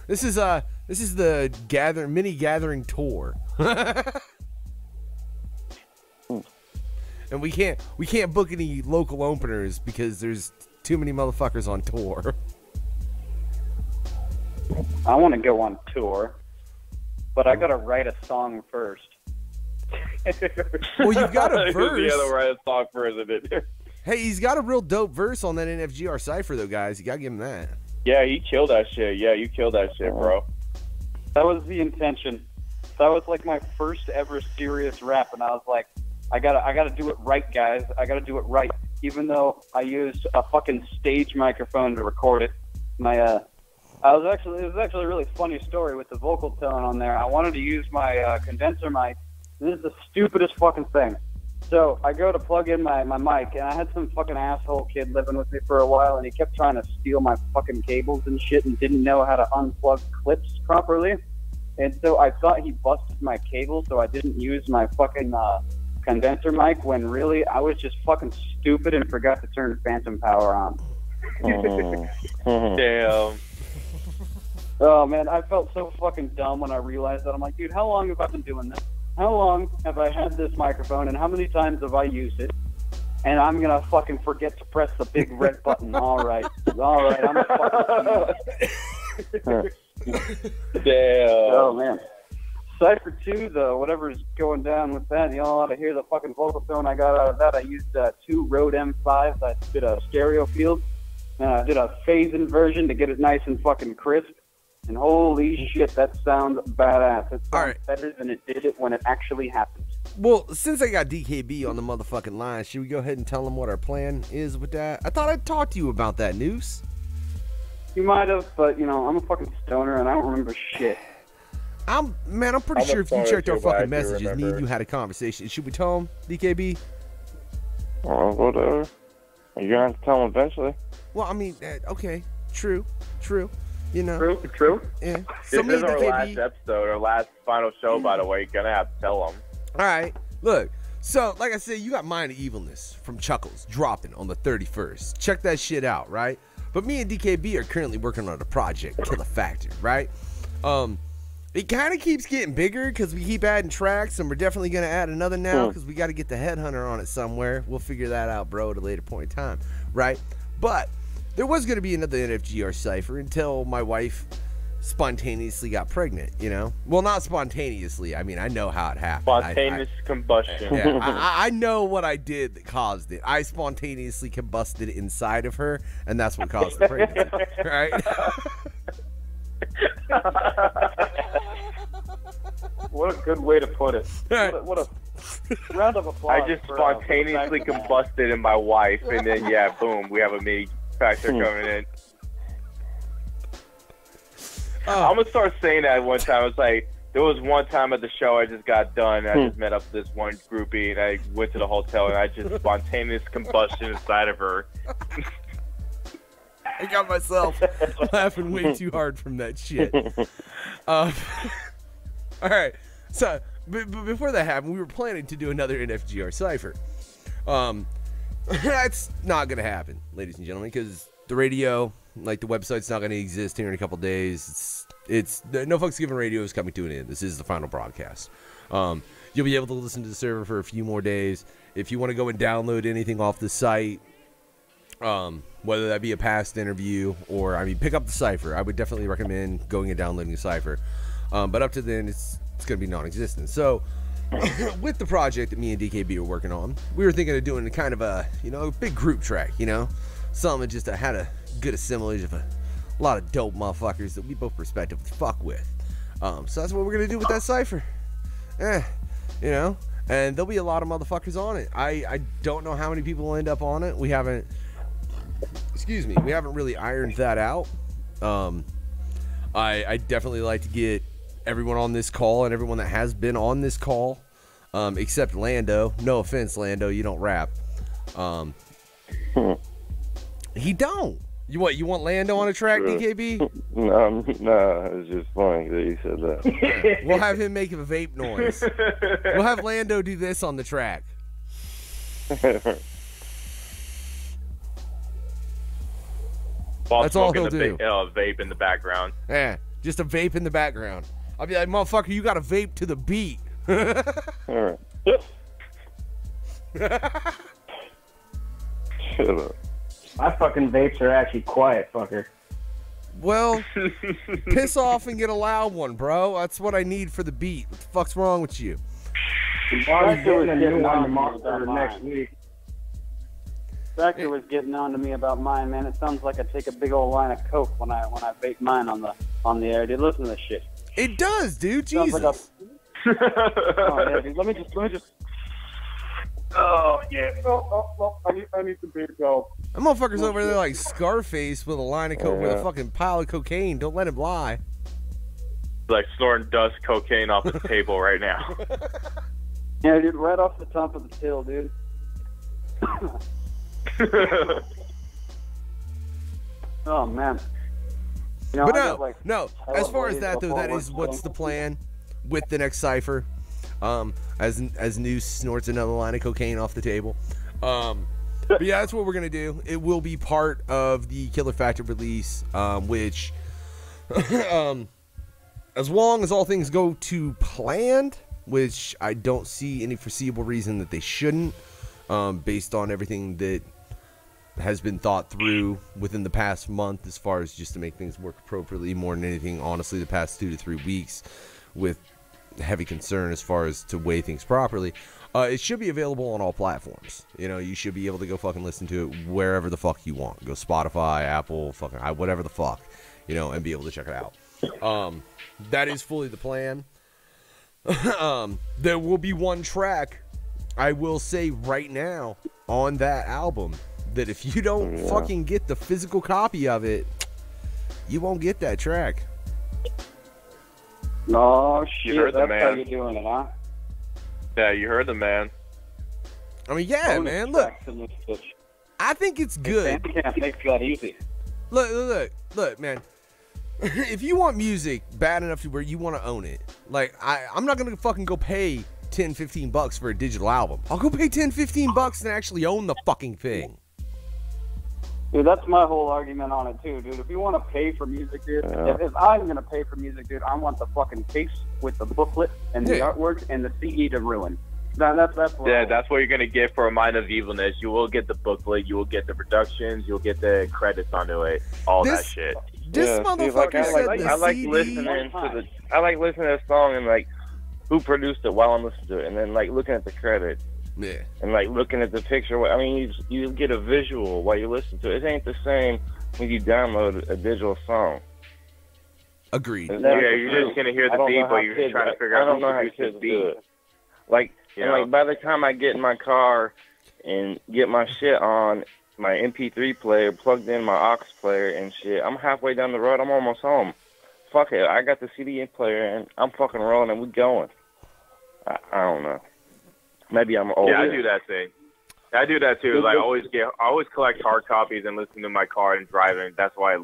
This is the mini gathering tour. And we can't book any local openers because there's too many motherfuckers on tour.
I want to go on tour, but I gotta write a song first.
Well, you've got a verse.
You gotta write a song first, isn't it?
Hey, he's got a real dope verse on that NFGR cipher, though, guys. You gotta give him that.
Yeah, he killed that shit. Yeah, you killed that shit, bro.
That was the intention. That was like my first ever serious rap, and I was like, I gotta do it right, guys. I gotta do it right. Even though I used a fucking stage microphone to record it, it was actually a really funny story with the vocal tone on there. I wanted to use my condenser mic. This is the stupidest fucking thing. So I go to plug in my mic, and I had some fucking asshole kid living with me for a while, and he kept trying to steal my fucking cables and shit and didn't know how to unplug clips properly. And so I thought he busted my cable, so I didn't use my fucking condenser mic, when really I was just fucking stupid and forgot to turn phantom power on.
Damn.
Oh, man, I felt so fucking dumb when I realized that. I'm like, dude, how long have I been doing this? How long have I had this microphone, and how many times have I used it? And I'm going to fucking forget to press the big red button. All right, I'm a fucking
Damn.
Oh, man. Cypher 2, though, whatever's going down with that, y'all ought to hear the fucking vocal tone I got out of that. I used 2 Rode M5s. I did a stereo field, and I did a phase inversion to get it nice and fucking crisp. And holy shit, that sounds badass. It sounds better than it did it when it actually happened.
Well, since I got DKB on the motherfucking line, should we go ahead and tell him what our plan is with that? I thought I'd talk to you about that, Noose.
You might have, but, you know, I'm a fucking stoner and I don't remember shit.
I'm pretty sure if you checked our fucking messages, me and you had a conversation. Should we tell him, DKB?
Well, whatever. You're going to have to tell him eventually.
Well, I mean, okay, true. You know.
True.
Yeah.
This is our last episode, our last final show, by the way. Gonna have to tell them.
All right. Look. So, like I said, you got Mind of Evilness from Chuckklez dropping on the 31st. Check that shit out, right? But me and DKB are currently working on a project, Killer Factor, right? It kind of keeps getting bigger because we keep adding tracks, and we're definitely going to add another now because we got to get the Headhunter on it somewhere. We'll figure that out, bro, at a later point in time, right? But there was going to be another NFGR cipher until my wife spontaneously got pregnant, you know? Well, not spontaneously. I mean, I know how it happened.
Spontaneous combustion.
Yeah, I know what I did that caused it. I spontaneously combusted inside of her, and that's what caused the pregnancy, right?
What a good way to put it. What a round of applause.
I just spontaneously combusted in my wife, and then, yeah, boom, we have a mini factor coming in. I'm going to start saying that one time. It's like, there was one time at the show I just got done, and I just met up with this one groupie, and I went to the hotel, and I just spontaneous combustion inside of her.
I got myself laughing way too hard from that shit. All right. So, but before that happened, we were planning to do another NFGR cipher. That's not going to happen, ladies and gentlemen, because the radio, like the website's not going to exist here in a couple days. It's No Fucks Given Radio is coming to an end. This is the final broadcast. You'll be able to listen to the server for a few more days. If you want to go and download anything off the site, whether that be a past interview or, I mean, pick up the cipher. I would definitely recommend going and downloading the cipher. But up to then, it's going to be non-existent. So, with the project that me and DKB are working on, we were thinking of doing kind of a, a big group track, something that just had a good assemblage of a lot of dope motherfuckers that we both respectively fuck with. So that's what we're going to do with that cipher. And there'll be a lot of motherfuckers on it. I don't know how many people will end up on it. We haven't really ironed that out. I definitely like to get everyone on this call and everyone that has been on this call, except Lando. No offense, Lando, you don't rap. He don't. You want Lando on a track, DKB?
No, it's just funny that you said that.
We'll have him make a vape noise. We'll have Lando do this on the track. That's all he'll do.
Vape in the background.
Yeah, just a vape in the background. I'll be like, motherfucker, you got to vape to the beat.
All right. Shut up.
My fucking vapes are actually quiet, fucker.
Well, piss off and get a loud one, bro. That's what I need for the beat. What the fuck's wrong with you?
Factor was getting on tomorrow next week.
Factor was getting on to me about mine, man. It sounds like I take a big old line of coke when I vape mine on the air. Dude, listen to this shit.
It does, dude. Jesus.
Like oh yeah, dude. Let me just. Oh yeah. Oh, I need some beer, go.
That motherfucker's over there like Scarface with a line of coke with a fucking pile of cocaine. Don't let him lie.
Like snorting dust cocaine off the table right now.
Yeah, dude, right off the top of the till, dude. Oh man.
But no. As far as that though, that is what's the plan with the next cipher. As Noose snorts another line of cocaine off the table. But yeah, that's what we're gonna do. It will be part of the Killer Factor release, which, as long as all things go to planned, which I don't see any foreseeable reason that they shouldn't, based on everything that has been thought through within the past month, as far as just to make things work appropriately, more than anything, honestly, the past 2 to 3 weeks, with heavy concern as far as to weigh things properly. It should be available on all platforms. You should be able to go fucking listen to it wherever the fuck you want. Go Spotify, Apple, fucking whatever the fuck, and be able to check it out. That is fully the plan. There will be one track, I will say right now, on that album, that if you don't fucking get the physical copy of it, you won't get that track.
No,
You heard
shit,
the
that's
man.
how you're doing it, huh?
Yeah, you heard the man.
I mean, yeah, man, look, I think it's good.
Bandcamp makes that easy.
Look, man. If you want music bad enough to where you want to own it, like, I'm not going to fucking go pay $10-15 for a digital album. I'll go pay $10-15 and actually own the fucking thing.
Dude, that's my whole argument on it too, dude. If you want to pay for music, dude, if I'm gonna pay for music, dude, I want the fucking case with the booklet and the artwork and the CD to ruin. That's what.
Yeah, that's what you're gonna get for a Mind of Evilness. You will get the booklet, you will get the productions, you'll get the credits onto it, all that shit.
This motherfucker said the
I like
CD.
listening to the song and like who produced it while I'm listening to it, and then like looking at the credits.
Yeah.
And like looking at the picture. I mean, you get a visual while you listen to it. It ain't the same when you download a digital song.
Agreed.
Yeah, you're just gonna hear the beat, but you're just trying to figure out who produced the beat.
Like, and like by the time I get in my car and get my shit on my MP3 player, plugged in my aux player and shit, I'm halfway down the road. I'm almost home. Fuck it, I got the CD player and I'm fucking rolling and we going. I don't know. Maybe I'm old.
Yeah, I do that thing. I do that too. Like, I always collect hard copies and listen to my car and driving. That's why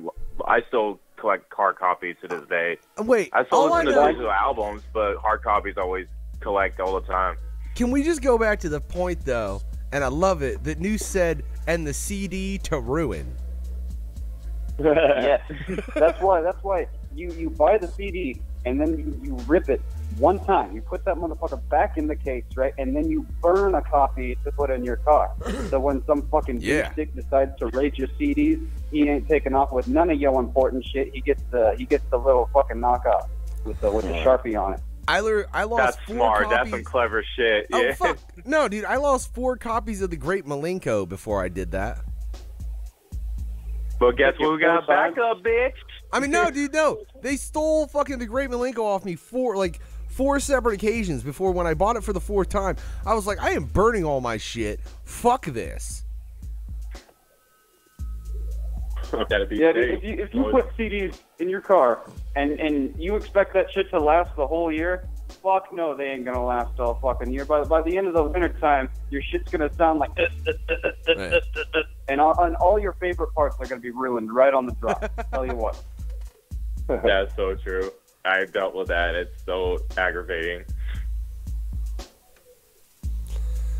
I still collect car copies to this day.
Wait,
I still listen to digital albums, but hard copies I always collect all the time.
Can we just go back to the point though? And I love it that New said, and the CD to ruin.
Yes, that's why you buy the CD and then you rip it one time. You put that motherfucker back in the case, right? And then you burn a copy to put in your car. So when some fucking dick decides to raid your CDs, he ain't taking off with none of your important shit. He gets the little fucking knockoff with the Sharpie on it.
I lost
That's
4
smart.
copies.
That's some clever shit.
Oh,
Yeah.
fuck. No, dude, I lost 4 copies of the Great Malenko before I did that.
But guess what? We got back up, bitch.
I mean, no, dude, no. They stole fucking the Great Malenko off me 4 separate occasions before when I bought it for the 4th time. I was like, I am burning all my shit. Fuck this.
Yeah, dude, if you put CDs in your car and you expect that shit to last the whole year, fuck no, they ain't gonna last all fucking year. By the end of the winter time, your shit's gonna sound like and all your favorite parts are gonna be ruined right on the drop. Tell you what.
That's so true. I dealt with that. It's so aggravating.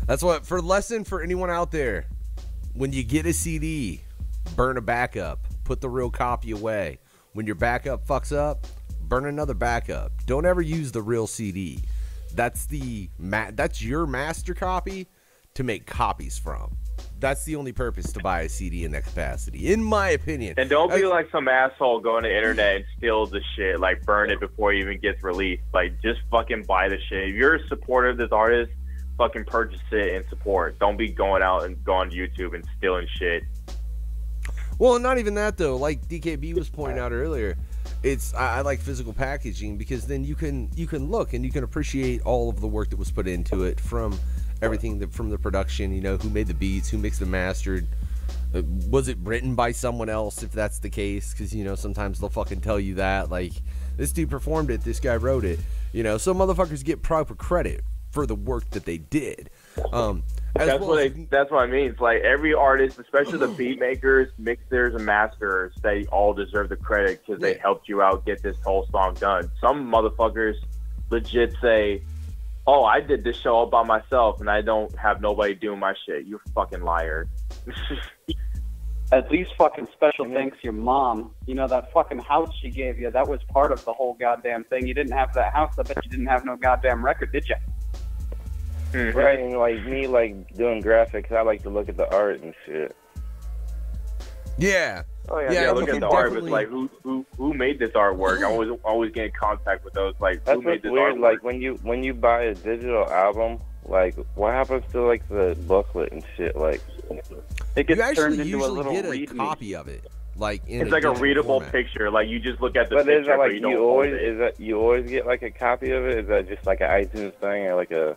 That's what, for lesson for anyone out there, when you get a CD, burn a backup. Put the real copy away. When your backup fucks up, burn another backup. Don't ever use the real CD. That's that's your master copy to make copies from. That's the only purpose to buy a CD in that capacity, in my opinion.
And don't be like some asshole going to the internet and steal the shit, like burn it before it even gets released. Like, just fucking buy the shit. If you're a supporter of this artist, fucking purchase it and support. Don't be going out and going to YouTube and stealing shit.
Well, not even that though. Like DKB was pointing out earlier, I like physical packaging because then you can look and you can appreciate all of the work that was put into it, from everything from the production. You know, who made the beats, who mixed and mastered. Was it written by someone else? If that's the case, because you know sometimes they'll fucking tell you that, like, this dude performed it, this guy wrote it. You know, some motherfuckers get proper credit for the work that they did.
That's what I mean. It's like every artist, especially the beat makers, mixers, and masters, they all deserve the credit because they helped you out get this whole song done. Some motherfuckers legit say, "Oh, I did this show all by myself, and I don't have nobody doing my shit." You fucking liar.
At least fucking special thanks to your mom. You know, that fucking house she gave you, that was part of the whole goddamn thing. You didn't have that house, I bet you didn't have no goddamn record, did you?
Mm-hmm. Right, and like me, like doing graphics, I like to look at the art and shit.
Yeah.
Oh yeah. Look at the art, but like who made this artwork? I always get in contact with those. Like,
that's
who made this
weird.
artwork?
Like when you buy a digital album, like what happens to like the booklet and shit? Like
it gets
you actually
turned into
usually
a little
get a
readme.
copy of it. like in
it's like a
digital
readable
format.
picture. Like you just look at the
But
picture,
is that like
but you don't
you
hold
always
it.
is that you always get like a copy of it? Is that just like an iTunes thing or like a?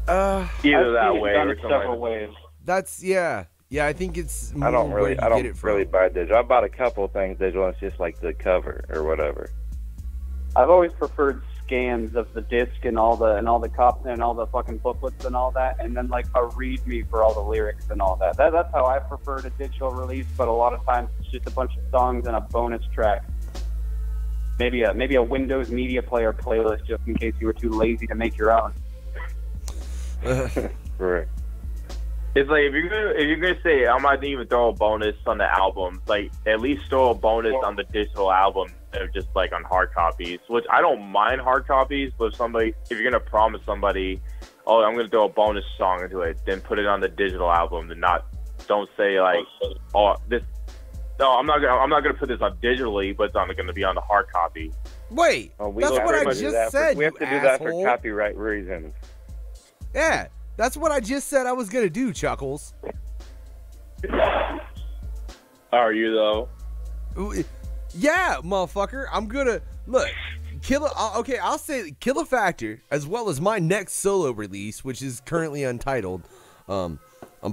Either
I've
that
seen it
way
done
or
in
something.
several ways.
That's yeah. I think it's more
I don't
where you
I don't
get it from.
really buy digital. I bought a couple things digital. It's just like the cover or whatever.
I've always preferred scans of the disc and all the cop and all the fucking booklets and all that, and then like a README for all the lyrics and all that. That's how I preferred a digital release. But a lot of times it's just a bunch of songs and a bonus track. Maybe a Windows Media Player playlist just in case you were too lazy to make your own.
Correct.
It's like if you're gonna say I might even throw a bonus on the album, like at least throw a bonus on the digital album instead of just like on hard copies. Which I don't mind hard copies, but if you're gonna promise somebody, oh, I'm gonna throw a bonus song into it, then put it on the digital album. And don't say like, oh, this. No, I'm not gonna put this on digitally, but it's not gonna be on the hard copy.
Wait, that's what I just said.
We have to
you
do that for
asshole.
copyright reasons.
Yeah, that's what I just said I was gonna do, Chuckles.
Are you though?
Yeah, motherfucker. I'm gonna look. I'll say Killer Factor, as well as my next solo release, which is currently untitled. I'm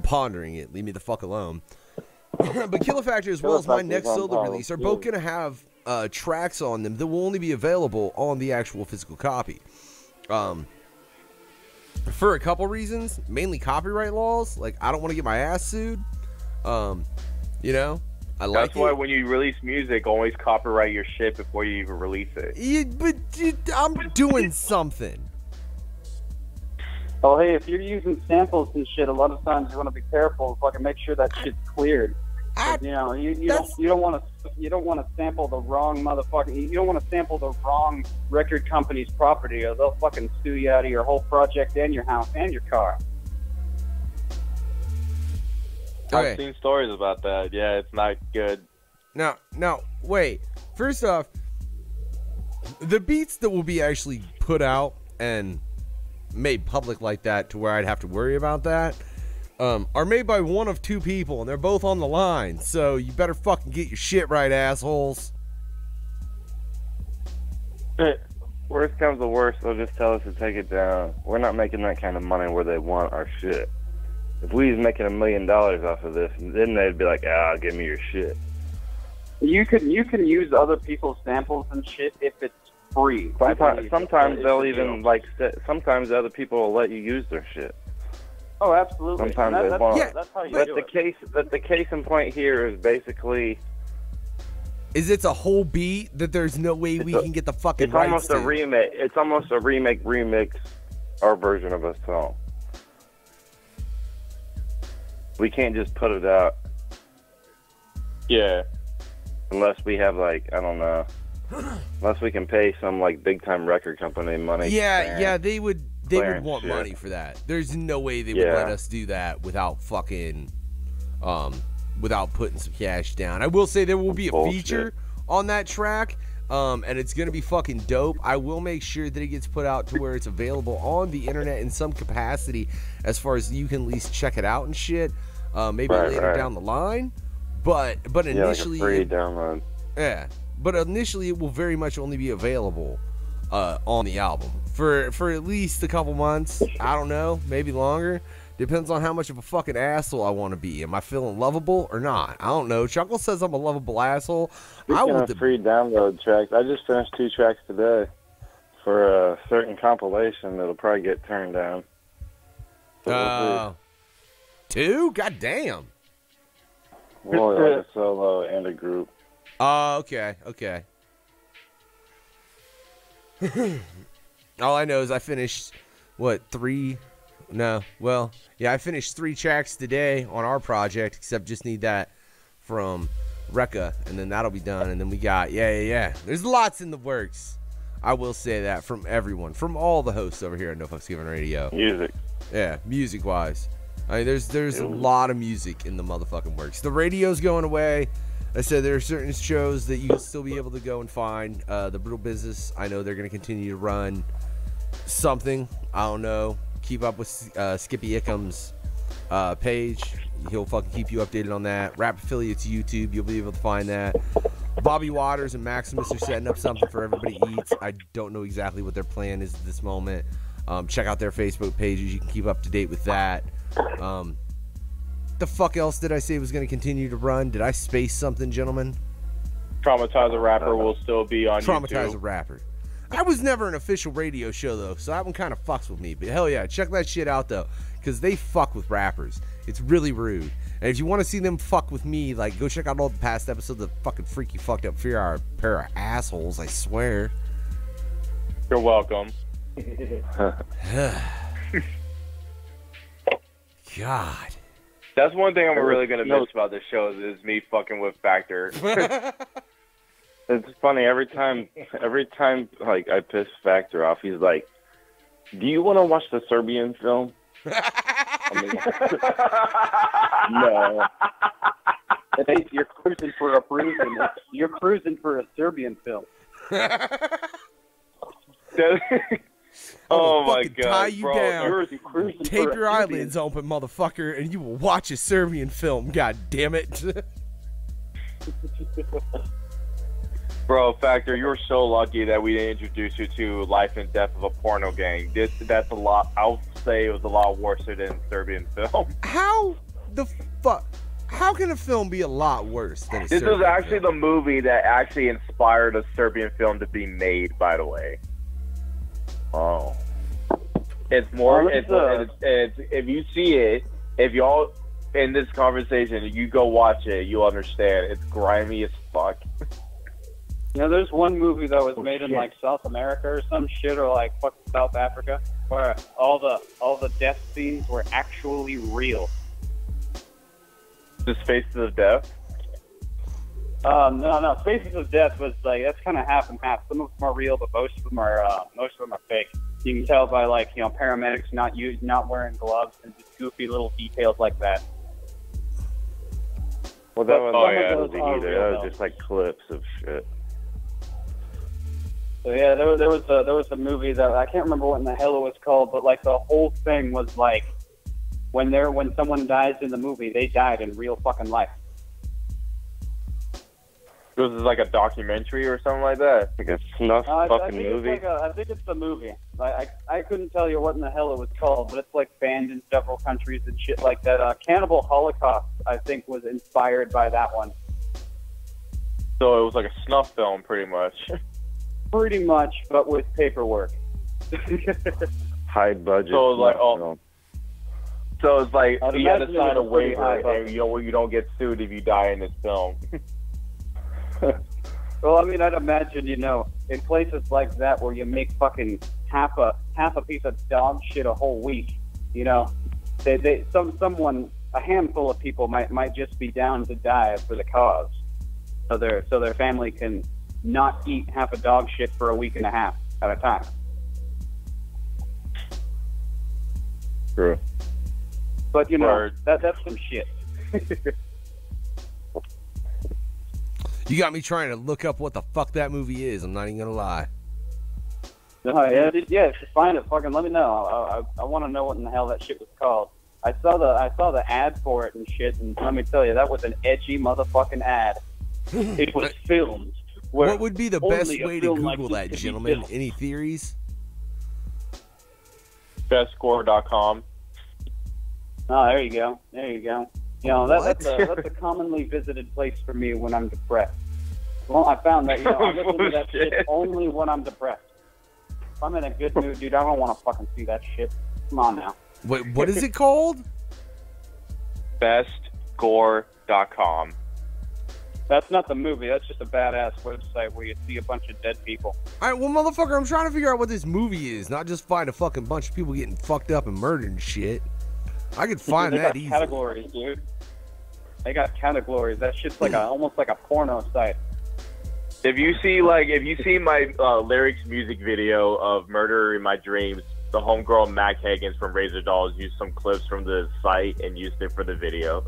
pondering it. Leave me the fuck alone. But Killer Factor, as well as my next solo release, are both gonna have tracks on them that will only be available on the actual physical copy. For a couple reasons, mainly copyright laws. Like, I don't want to get my ass sued. You know, I like
That's why when you release music, always copyright your shit before you even release it.
Yeah, but I'm doing something.
Oh, hey, if you're using samples and shit, a lot of times you want to be careful. Fucking make sure that shit's cleared. You know, you don't want to sample the wrong motherfucking. You don't want to sample the wrong record company's property, or they'll fucking sue you out of your whole project and your house and your car.
Okay.
I've seen stories about that. Yeah, it's not good.
Now, wait. First off, the beats that will be actually put out and made public like that to where I'd have to worry about that are made by one of two people, and they're both on the line. So you better fucking get your shit right, assholes.
Worst comes to worst, they'll just tell us to take it down. We're not making that kind of money where they want our shit. If we was making $1 million off of this, then they'd be like, give me your shit.
You can use other people's samples and shit if it's free.
Sometimes they'll even sometimes other people will let you use their shit.
Oh, absolutely.
Sometimes they won't.
That's how you
But
do
the case in point here is basically
it's a whole beat that there's no way we can get the fucking
it's
rights
almost
to.
a remake. It's almost a remix our version of a song. We can't just put it out.
Yeah.
Unless we have I don't know. Unless we can pay some big time record company money.
Yeah, they would want
shit.
money for that. There's no way they would let us do that without fucking without putting some cash down. I will say there will be a feature on that track, and it's gonna be fucking dope. I will make sure that it gets put out to where it's available on the internet in some capacity, as far as you can at least check it out and shit. Maybe later down the line, but initially,
like a free download.
Yeah, but initially it will very much only be available on the album for at least a couple months. I don't know, maybe longer. Depends on how much of a fucking asshole I want to be. Am I feeling lovable or not? I don't know. Chuckle says I'm a lovable asshole.
Speaking of free download tracks, I just finished 2 tracks today for a certain compilation that'll probably get turned down. So
2? God damn.
Well, like a solo and a group.
Oh, okay. All I know is I finished, 3? No, well, yeah, I finished 3 tracks today on our project, except just need that from Rekka, and then that'll be done, and then we got, there's lots in the works. I will say that from everyone, from all the hosts over here at No Fucks Given Radio.
Music.
Yeah, music-wise. I mean, there's a lot of music in the motherfucking works. The radio's going away. I said there are certain shows that you can still be able to go and find. The Brutal Business, I know they're going to continue to run something. I don't know. Keep up with Skippy Ickham's page. He'll fucking keep you updated on that. Rap Affiliates YouTube, you'll be able to find that. Bobby Waters and Maximus are setting up something for Everybody Eats. I don't know exactly what their plan is at this moment. Check out their Facebook pages. You can keep up to date with that. The fuck else did I say was going to continue to run? Did I space something, gentlemen?
Traumatize a Rapper will still be on YouTube.
Traumatize a Rapper. I was never an official radio show, though, so that one kind of fucks with me. But hell yeah, check that shit out, though, because they fuck with rappers. It's really rude. And if you want to see them fuck with me, like, go check out all the past episodes of fucking Freaky Fucked Up Fear are a pair of assholes, I swear.
You're welcome.
God.
That's one thing I'm really going to miss about this show is me fucking with Factor.
It's funny, every time like I piss Factor off, he's like, "Do you want to watch the Serbian film?"
No. Hey, you're cruising for a You're cruising for a Serbian film.
Oh my
fucking
god,
tie you
bro.
down,
cruising
tape
for a
your
Serbian.
eyelids open, motherfucker, and you will watch a Serbian film. God damn it.
Bro, Factor, you're so lucky that we didn't introduce you to Life and Death of a Porno Gang. That's a lot. I'll say it was a lot worse than Serbian film.
How the fuck? How can a film be a lot worse than a
This
Serbian
was actually
film?
the movie that actually inspired a Serbian film to be made, by the way. Oh. It's more, it's if you see it, if y'all in this conversation, you go watch it, you'll understand. It's grimy as fuck.
You know, there's one movie that was made in like South America or some shit, or like fucking South Africa, where all the death scenes were actually real.
Just Faces of Death?
No. Faces of Death was like, that's kind of half and half. Some of them are real, but most of them are fake. You can tell by like, you know, paramedics not wearing gloves and just goofy little details like that.
Well, that
But
wasn't
some of those are
either.
real,
That
though.
was just like clips of shit.
So yeah, there was a movie that I can't remember what in the hell it was called, but like the whole thing was like when someone dies in the movie, they died in real fucking life.
This is like a documentary or something like that?
Like a snuff fucking movie?
I think it's the movie. I couldn't tell you what in the hell it was called, but it's like banned in several countries and shit like that. Cannibal Holocaust, I think, was inspired by that one.
So it was like a snuff film, pretty much.
Pretty much, but with paperwork.
High budget.
So it was like,
snuff
oh,
film.
so it's like
I'd
you have to
imagine it
sign a
was pretty high
waiver, and
budget.
you don't get sued if you die in this film.
Well, I mean, I'd imagine, you know, in places like that where you make fucking half a piece of dog shit a whole week, you know, a handful of people might just be down to die for the cause, so their family can not eat half a dog shit for a week and a half at a time.
True.
But you know,
Word.
that's some shit.
You got me trying to look up what the fuck that movie is. I'm not even gonna lie.
No, yeah, if you find it, fucking let me know. I want to know what in the hell that shit was called. I saw the ad for it and shit, and let me tell you, that was an edgy motherfucking ad. It was filmed.
What would be the best
only a
way to
film like
Google
this
that,
could be
gentlemen?
filmed.
Any theories?
Bestscore.com.
Oh, there you go. You know, that's a commonly visited place for me when I'm depressed. Well, I found that, you know, I listen to that shit only when I'm depressed. If I'm in a good mood, dude, I don't want to fucking see that shit. Come on now.
Wait, what is it called?
Bestgore.com.
That's not the movie. That's just a badass website where you see a bunch of dead people.
All right, well, motherfucker, I'm trying to figure out what this movie is, not just find a fucking bunch of people getting fucked up and murdered and shit. I could find
They
that
got
easy.
categories, dude. They got categories. That shit's like almost like a porno site.
If you see my lyrics music video of Murder in My Dreams, the homegirl Mac Higgins from Razor Dolls used some clips from the site and used it for the video.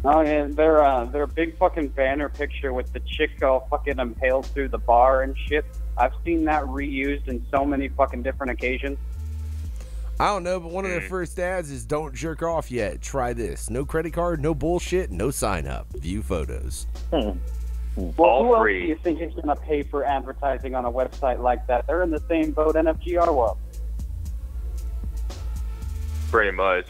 Oh yeah, their big fucking banner picture with the chick all fucking impaled through the bar and shit. I've seen that reused in so many fucking different occasions.
I don't know, but one of their first ads is "Don't jerk off yet. Try this. No credit card, no bullshit, no sign up. View photos."
Well, who else do you think is going to pay for advertising on a website like that? They're in the same boat NFGR was.
Pretty much.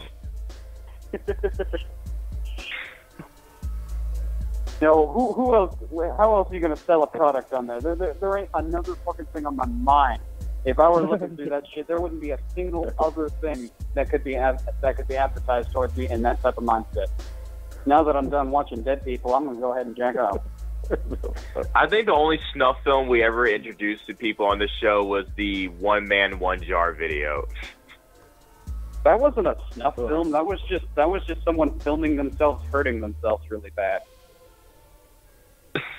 Who else? How else are you going to sell a product on there? There ain't another fucking thing on my mind. If I were looking through that shit, there wouldn't be a single other thing that could be advertised towards me in that type of mindset. Now that I'm done watching dead people, I'm going to go ahead and jack off.
I think the only snuff film we ever introduced to people on this show was the One Man, One Jar video.
That wasn't a snuff film. That was just someone filming themselves hurting themselves really bad.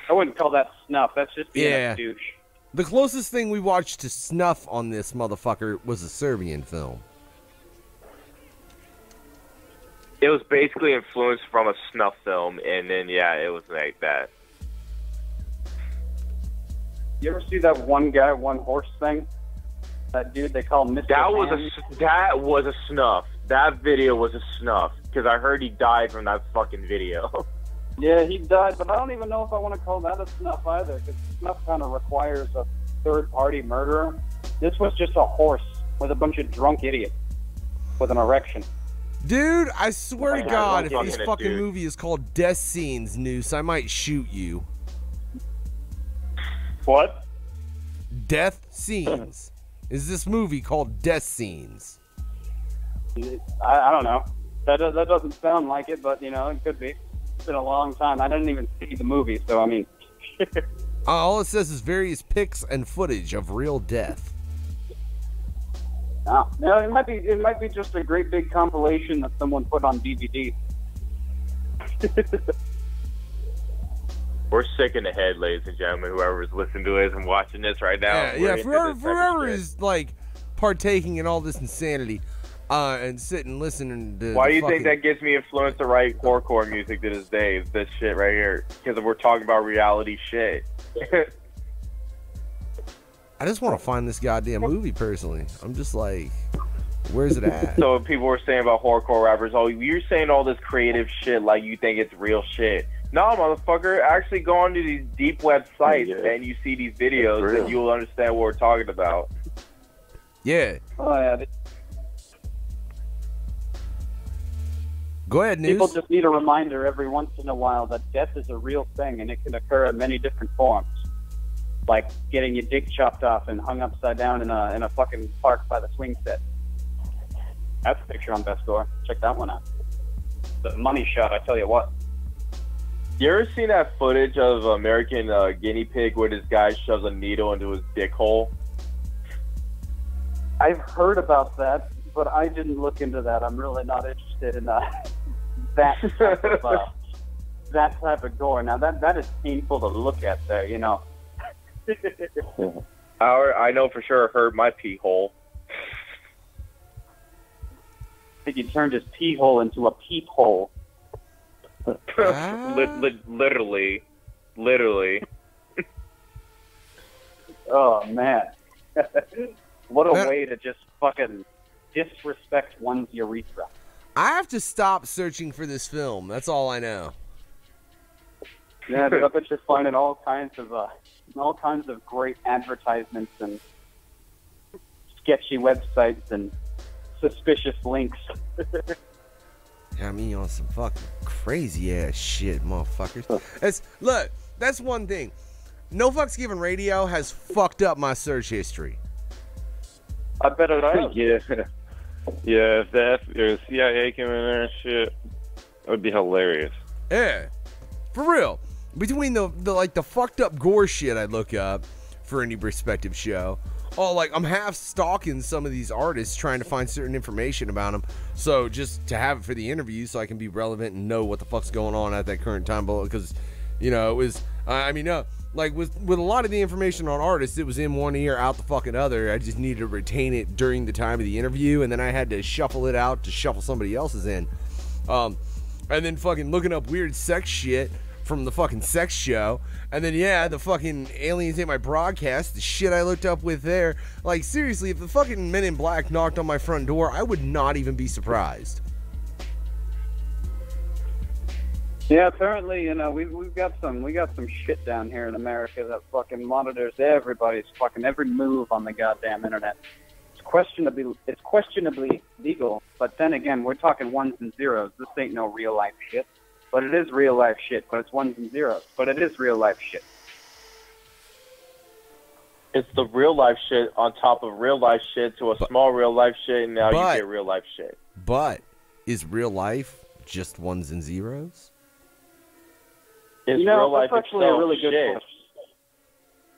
I wouldn't call that snuff. That's just being a douche.
The closest thing we watched to snuff on this motherfucker was a Serbian film.
It was basically influenced from a snuff film, and then it was like that.
You ever see that one guy, one horse thing? That dude they call Mr.
That was a snuff. That video was a snuff because I heard he died from that fucking video.
Yeah, he died, but I don't even know if I want to call that a snuff either, because snuff kind of requires a third-party murderer. This was just a horse with a bunch of drunk idiots with an erection.
Dude, I swear to God, if this fucking movie is called Death Scenes, Noose, I might shoot you.
What?
Death Scenes. Is this movie called Death Scenes?
I don't know. That doesn't sound like it, but, it could be. It's been a long time. I didn't even see the movie, so, I mean...
all it says is various pics and footage of real death.
No, it might be just a great big compilation that someone put on DVD.
We're sick in the head, ladies and gentlemen, whoever's listening to us and watching this right now.
Whoever is, partaking in all this insanity, and sitting and listening to...
Why do you think that gets me influenced to write horrorcore music to this day? Is this shit right here. Because we're talking about reality shit.
I just want to find this goddamn movie, personally. I'm just like, where's it at?
So people were saying about horrorcore rappers, you're saying all this creative shit like you think it's real shit. No, motherfucker, actually go onto these deep websites and you see these videos and you'll understand what we're talking about.
Yeah.
Oh, yeah.
Go ahead, News.
People just need a reminder every once in a while that death is a real thing and it can occur in many different forms. Like getting your dick chopped off and hung upside down in a fucking park by the swing set. That's a picture on Best Store. Check that one out. The money shot, I tell you what.
You ever seen that footage of American Guinea Pig where this guy shoves a needle into his dick hole?
I've heard about that, but I didn't look into that. I'm really not interested in that type of gore. Now that is painful to look at there,
I know for sure it hurt my pee hole.
I think he turned his pee hole into a peep hole.
Literally.
Oh, man. What a way to just fucking disrespect one's urethra.
I have to stop searching for this film. That's all I know.
Yeah, I bet you're finding all kinds of great advertisements and sketchy websites and suspicious links.
Got me on some fucking crazy ass shit, motherfuckers. That's one thing. No Fucks Given Radio has fucked up my search history.
I bet it has.
Yeah, if the CIA came in there and shit, it would be hilarious.
Yeah, for real. Between the fucked up gore shit I look up for any respective show, I'm half stalking some of these artists trying to find certain information about them, so just to have it for the interview so I can be relevant and know what the fuck's going on at that current time, because it was with a lot of the information on artists, it was in one ear out the fucking other. I just needed to retain it during the time of the interview, and then I had to shuffle it out to shuffle somebody else's in, and then fucking looking up weird sex shit from the fucking sex show. And then, yeah, the fucking aliens ate my broadcast, the shit I looked up with there. Like, seriously, if the fucking Men in Black knocked on my front door, I would not even be surprised.
Yeah, apparently, you know, we got some shit down here in America that fucking monitors everybody's fucking every move on the goddamn internet. It's questionably legal, but then again, we're talking ones and zeros. This ain't no real life shit. But it is real life shit, but it's ones and zeros. But it is real life shit.
It's the real life shit on top of real life shit to a small real life shit, and now you get real life shit.
But is real life just ones and zeros?
Is
you know,
real life
that's actually a really good question.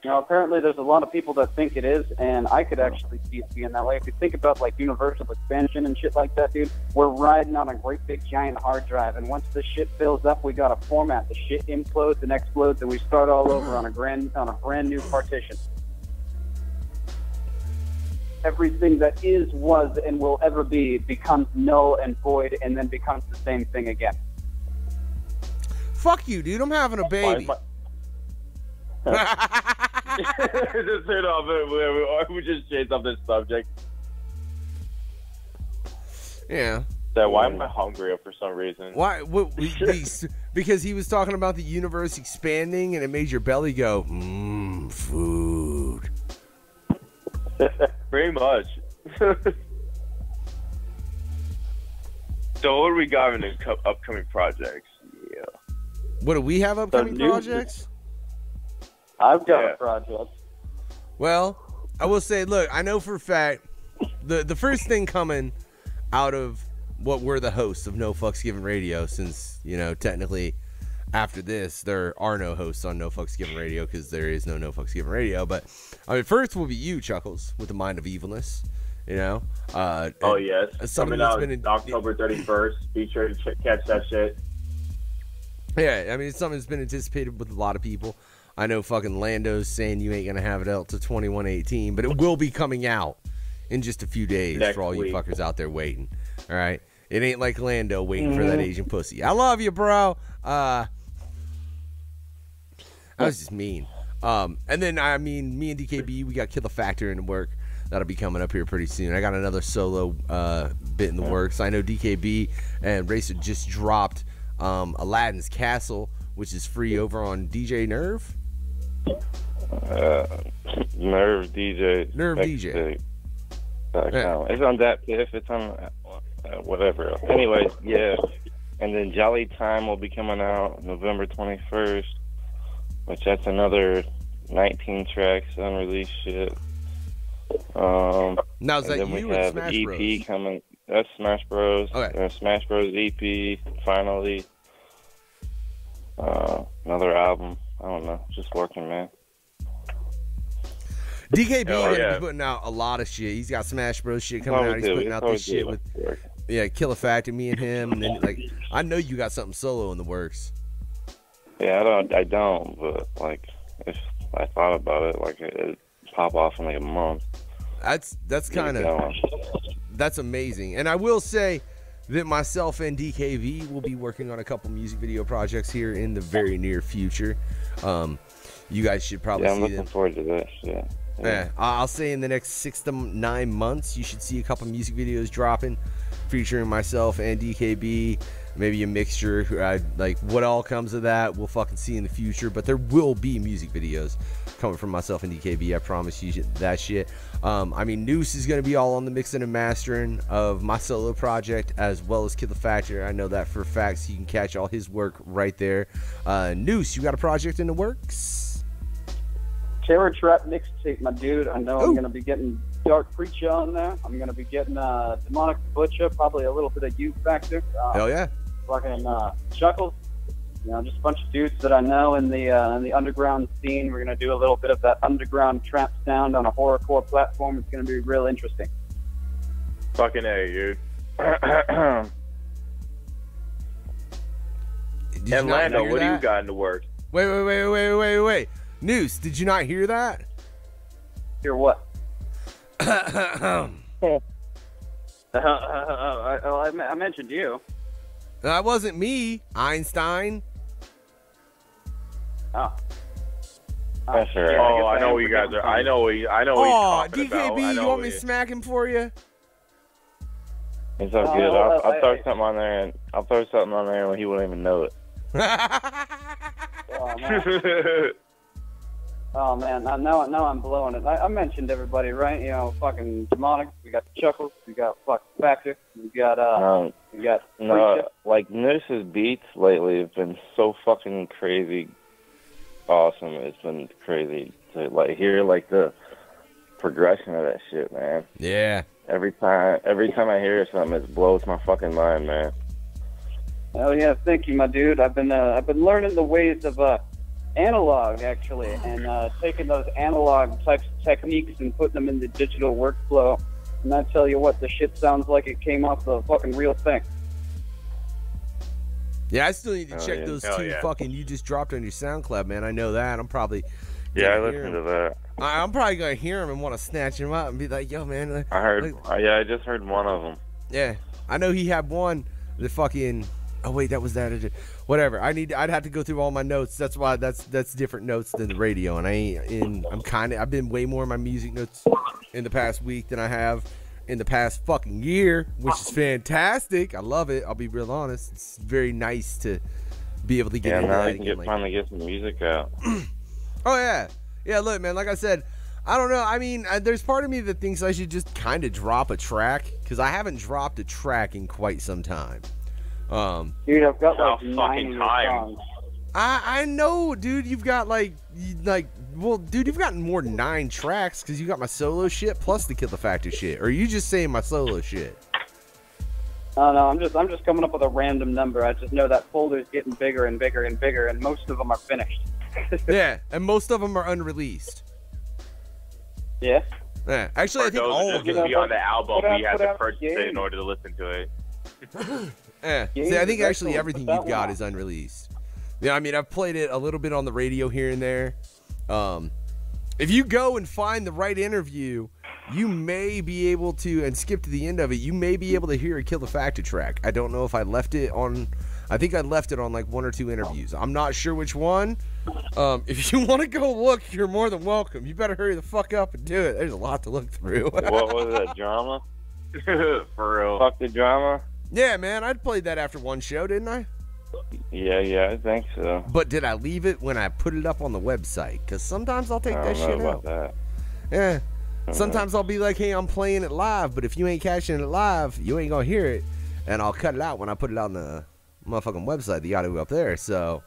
You know, apparently there's a lot of people that think it is, and I could actually see it being that way. If you think about, like, universal expansion and shit like that, dude, we're riding on a great big giant hard drive, and once the shit fills up, we got to format. The shit implodes and explodes, and we start all over on a brand new partition. Everything that is, was, and will ever be becomes null and void, and then becomes the same thing again.
Fuck you, dude. I'm having a baby.
Just hit off it. We just changed up this subject.
Yeah.
So why am I hungry for some reason?
Why? Because he was talking about the universe expanding, and it made your belly go, food.
Pretty much. So what do we got in the upcoming projects? Yeah.
What do we have upcoming projects?
I've got a project.
Well, I will say, look, I know for a fact the first thing coming out of what we're the hosts of No Fucks Given Radio, since, you know, technically after this there are no hosts on No Fucks Given Radio because there is no Fucks Given Radio. But I mean, first will be you, Chuckklez, with the Mind of Evilness. You know.
Oh yes. Coming out October 31st. Be sure to catch that shit.
Yeah, I mean, it's something that's been anticipated with a lot of people. I know fucking Lando's saying you ain't gonna have it out to 21/18, but it will be coming out in just a few days for all you fuckers out there waiting. All right, it ain't like Lando waiting for that Asian pussy. I love you, bro. That was just mean. And then I mean, me and DKB, we got Kill the Factor in the work. That'll be coming up here pretty soon. I got another solo bit in the works. I know DKB and Racer just dropped Aladdin's Castle, which is free over on DJ Nerve.
Nerve DJ.
Nerve DJ.
Yeah. It's on that Piff. It's on whatever. Anyways, yeah. And then Jolly Time will be coming out November 21st, which that's another 19 tracks unreleased shit.
Now is that
then
you
we
or
have
Smash
EP
Bros?
coming. That's Smash Bros.
Okay.
Smash Bros. EP finally. Another album. I don't know. Just working, man.
DKB is putting out a lot of shit. He's got Smash Bros. shit coming out. He's putting out this shit with Kill a Factor, me and him, and then like I know you got something solo in the works.
Yeah, I don't, but like if I thought about it, like it'd pop off in like a month.
That's kind of that's amazing. And I will say that myself and DKV will be working on a couple music video projects here in the very near future. You guys should probably see them.
I'm looking forward to that shit.
Yeah, I'll say in the next 6 to 9 months, you should see a couple music videos dropping, featuring myself and DKB. Maybe a mixture. Like what all comes of that, we'll fucking see in the future. But there will be music videos coming from myself and DKB. I promise you that shit. I mean, Noose is gonna be all on the mixing and mastering of my solo project as well as Kill the Factor. I know that for a fact, so you can catch all his work right there. Noose, you got a project in the works?
Terror Trap mixtape, my dude. I know I'm going to be getting Dark Preacher on there. I'm going to be getting Demonic Butcher, probably a little bit of U Factor.
Hell yeah.
Fucking Chuckklez. You know, just a bunch of dudes that I know in the underground scene. We're going to do a little bit of that underground trap sound on a horrorcore platform. It's going to be real interesting.
Fucking A, dude. And Lando, what do you got in the works?
Wait. Noose, did you not hear that?
Hear what? I mentioned you.
That wasn't me, Einstein.
Oh.
That's all right.
Oh, I know what you guys are. I know what he's talking about.
DKB, you want me to smack him for you?
It's all good. I'll throw something on there, and I'll throw something on there, and he won't even know it.
Oh, man. Oh, man. Now I'm blowing it. I mentioned everybody, right? You know, fucking Demonic. We got Chuckklez. We got fucking Factor. We got,
No, like, Nurse's beats lately have been so fucking crazy awesome. It's been crazy to, like, hear, like, the progression of that shit, man.
Yeah.
Every time I hear something, it blows my fucking mind, man.
Oh yeah, thank you, my dude. I've been learning the ways of analog actually, and taking those analog types of techniques and putting them in the digital workflow. And I tell you what, the shit sounds like it came off the fucking real thing.
Yeah, I still need to check those two fucking you just dropped on your SoundCloud, man. I know that. I'm probably
I listened to that.
I'm probably gonna hear him and want to snatch him up and be like, "Yo, man."
I heard. I just heard one of them.
Yeah, I know he had one. The fucking. Oh wait, that was that. Whatever. I'd have to go through all my notes. That's why that's different notes than the radio. And I've been way more in my music notes in the past week than I have in the past fucking year, which is fantastic. I love it. I'll be real honest. It's very nice to be able to get into
now
that
I can
again.
finally get some music out.
Oh yeah. Yeah, look, man, like I said, I don't know. I mean, there's part of me that thinks I should just kind of drop a track, because I haven't dropped a track in quite some time.
Dude, I've got like 9 songs.
I know, dude. You've got well, dude, you've got more than 9 tracks, because you got my solo shit plus the Kill the Factor shit. Or are you just saying my solo shit?
Oh no, I'm just coming up with a random number. I just know that folder's getting bigger and bigger and bigger, and most of them are finished.
Yeah, and most of them are unrunreleased.
Yeah.
Yeah, actually, I think all of them
be on the album. You have to purchase it in order to listen to it.
Yeah. See, I think actually everything you've got is unreleased. Yeah, I mean, I've played it a little bit on the radio here and there. If you go and find the right interview, you may be able to, and skip to the end of it, you may be able to hear a Kill the Factor track. I don't know if I left it on. I think I left it on like 1 or 2 interviews. I'm not sure which one. If you want to go look, you're more than welcome. You better hurry the fuck up and do it. There's a lot to look through.
What was that, drama?
For real.
Fuck the drama?
Yeah, man. I played that after one show, didn't I?
Yeah, I think so.
But did I leave it when I put it up on the website? Because sometimes I'll take that shit out.
That.
Yeah. Sometimes I'll be like, hey, I'm playing it live, but if you ain't catching it live, you ain't going to hear it. And I'll cut it out when I put it on the motherfucking website, the audio up there. So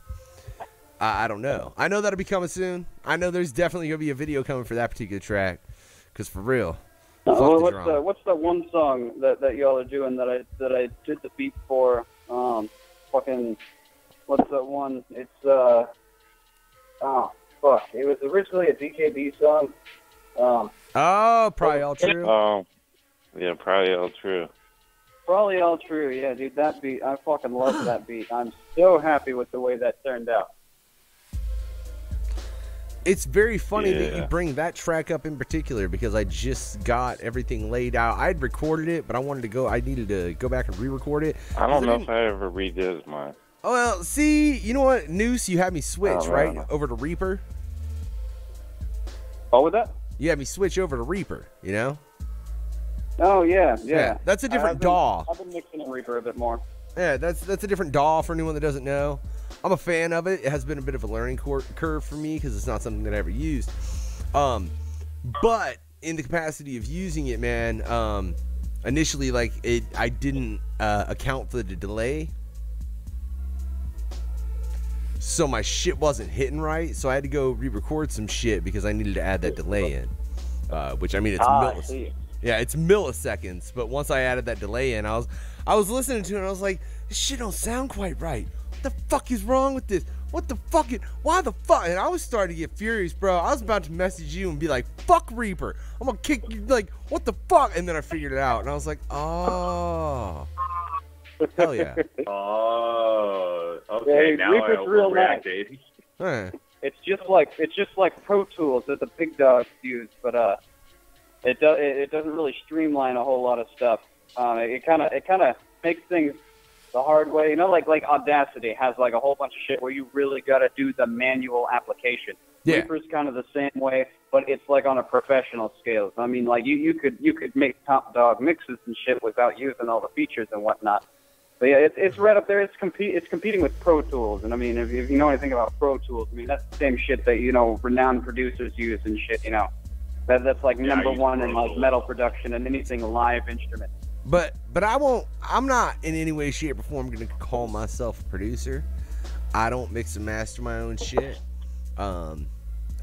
I don't know. I know that'll be coming soon. I know there's definitely gonna be a video coming for that particular track, because for real.
What's that one song that y'all are doing that I did the beat for? Fucking what's that one? It's oh fuck! It was originally a DKB song.
Oh, probably all true.
Oh, yeah, probably all true.
Probably all true, yeah, dude. That beat, I fucking love that beat. I'm so happy with the way that turned out.
It's very funny that you bring that track up in particular, because I just got everything laid out. I'd recorded it, but I needed to go back and re-record it.
I don't know if I ever redid mine.
Oh, well, see, you know what, Noose, you had me switch, right, over to Reaper.
Oh, with that?
You had me switch over to Reaper, you know?
Oh, yeah.
That's a different DAW.
I've been mixing in Reaper a bit more.
Yeah, that's a different DAW for anyone that doesn't know. I'm a fan of it. It has been a bit of a learning curve for me, because it's not something that I ever used. But in the capacity of using it, man, initially, like, I didn't account for the delay. So my shit wasn't hitting right, so I had to go re-record some shit because I needed to add that delay in. Which, I mean, it's milliseconds. Yeah, it's milliseconds, but once I added that delay in, I was listening to it, and I was like, this shit don't sound quite right. What the fuck is wrong with this? What the fuck? Why the fuck? And I was starting to get furious, bro. I was about to message you and be like, fuck Reaper. I'm gonna kick you, like, what the fuck? And then I figured it out, and I was like, oh. Hell yeah.
Oh, okay,
yeah,
now
Reaper's
I
real
overreacted.
Huh.
It's just like Pro Tools that the big dogs use, but it doesn't really streamline a whole lot of stuff. It kind of makes things the hard way. You know, like Audacity has like a whole bunch of shit where you really gotta do the manual application.
Yeah.
Reaper's kind of the same way, but it's like on a professional scale. I mean, like you could make top dog mixes and shit without using all the features and whatnot. But yeah, it's right up there. It's competing with Pro Tools, and I mean, if you know anything about Pro Tools, I mean that's the same shit that renowned producers use and shit. That's like number one in like metal production and anything live instrument.
But I'm not in any way, shape, or form gonna call myself a producer. I don't mix and master my own shit.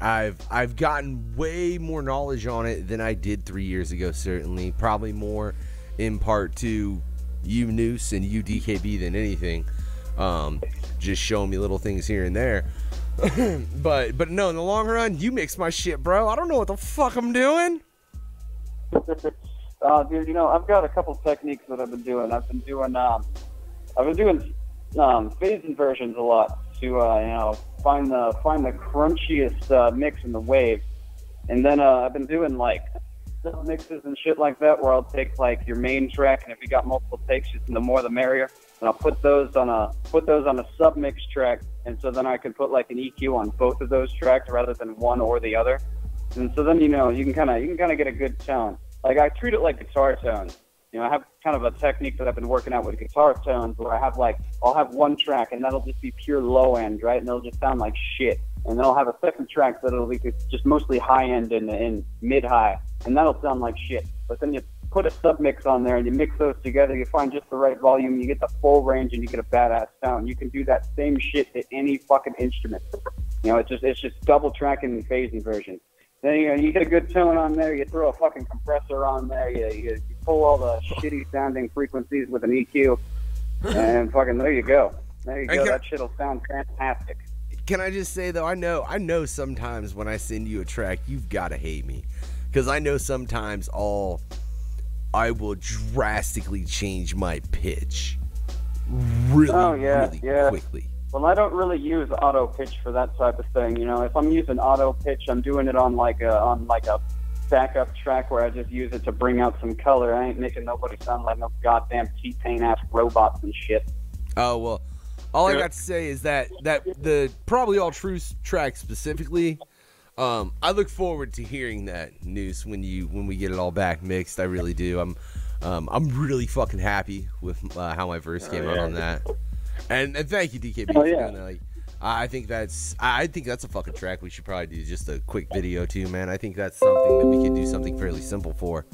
I've gotten way more knowledge on it than I did 3 years ago, certainly. Probably more in part to you, Noose, and you, DKB, than anything. Just showing me little things here and there. but no, in the long run, you mix my shit, bro. I don't know what the fuck I'm doing.
Dude, I've got a couple techniques that I've been doing. I've been doing phase inversions a lot to find the crunchiest mix in the wave, and then I've been doing like sub mixes and shit like that where I'll take like your main track, and if you got multiple takes, just the more the merrier, and I'll put those on a sub mix track, and so then I can put like an EQ on both of those tracks rather than one or the other, and so then you can kind of get a good tone. Like I treat it like guitar tones. I have kind of a technique that I've been working out with guitar tones where I'll have one track and that'll just be pure low end, right? And it'll just sound like shit. And then I'll have a second track that'll be just mostly high end and mid high, and that'll sound like shit. But then you put a sub mix on there and you mix those together, you find just the right volume, you get the full range, and you get a badass sound. You can do that same shit to any fucking instrument. It's just double tracking and phase inversion. Then you get a good tone on there, you throw a fucking compressor on there, you pull all the shitty sounding frequencies with an EQ, and fucking there you go. That shit'll sound fantastic.
Can I just say though, I know sometimes when I send you a track, you've got to hate me, because I know sometimes I will drastically change my pitch really quickly.
Well, I don't really use auto pitch for that type of thing. If I'm using auto pitch, I'm doing it on like a backup track where I just use it to bring out some color. I ain't making nobody sound like no goddamn T-Pain ass robots and shit.
Oh well, all I got to say is that the Probably All True track specifically, I look forward to hearing that, Noose, when we get it all back mixed. I really do. I'm really fucking happy with how my verse came out on that. And thank you, DKB, for doing that. Like, I think that's a fucking track we should probably do just a quick video too, man. I think that's something that we could do something fairly simple for.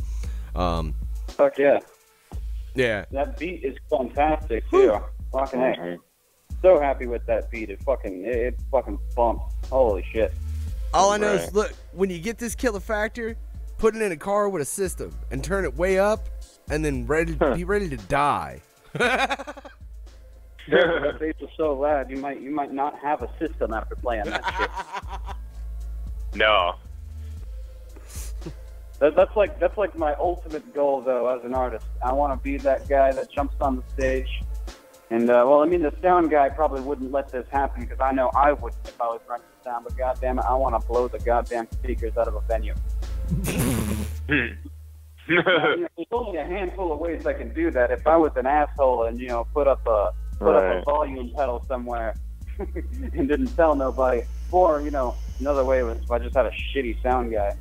Fuck yeah.
Yeah.
That beat is fantastic too. Fucking A. So happy with that beat. It fucking bumps. Holy shit.
All I know is, look, when you get this killer factor, put it in a car with a system and turn it way up, and then be ready to die.
The bass is so loud, you might not have a system after playing that shit.
No.
That's like my ultimate goal though as an artist. I want to be that guy that jumps on the stage, and the sound guy probably wouldn't let this happen because I know I wouldn't if I was running the sound. But goddamn it, I want to blow the goddamn speakers out of a venue. There's only a handful of ways I can do that. If I was an asshole and put up a volume pedal somewhere and didn't tell nobody. Or, another way was if I just had a shitty sound guy.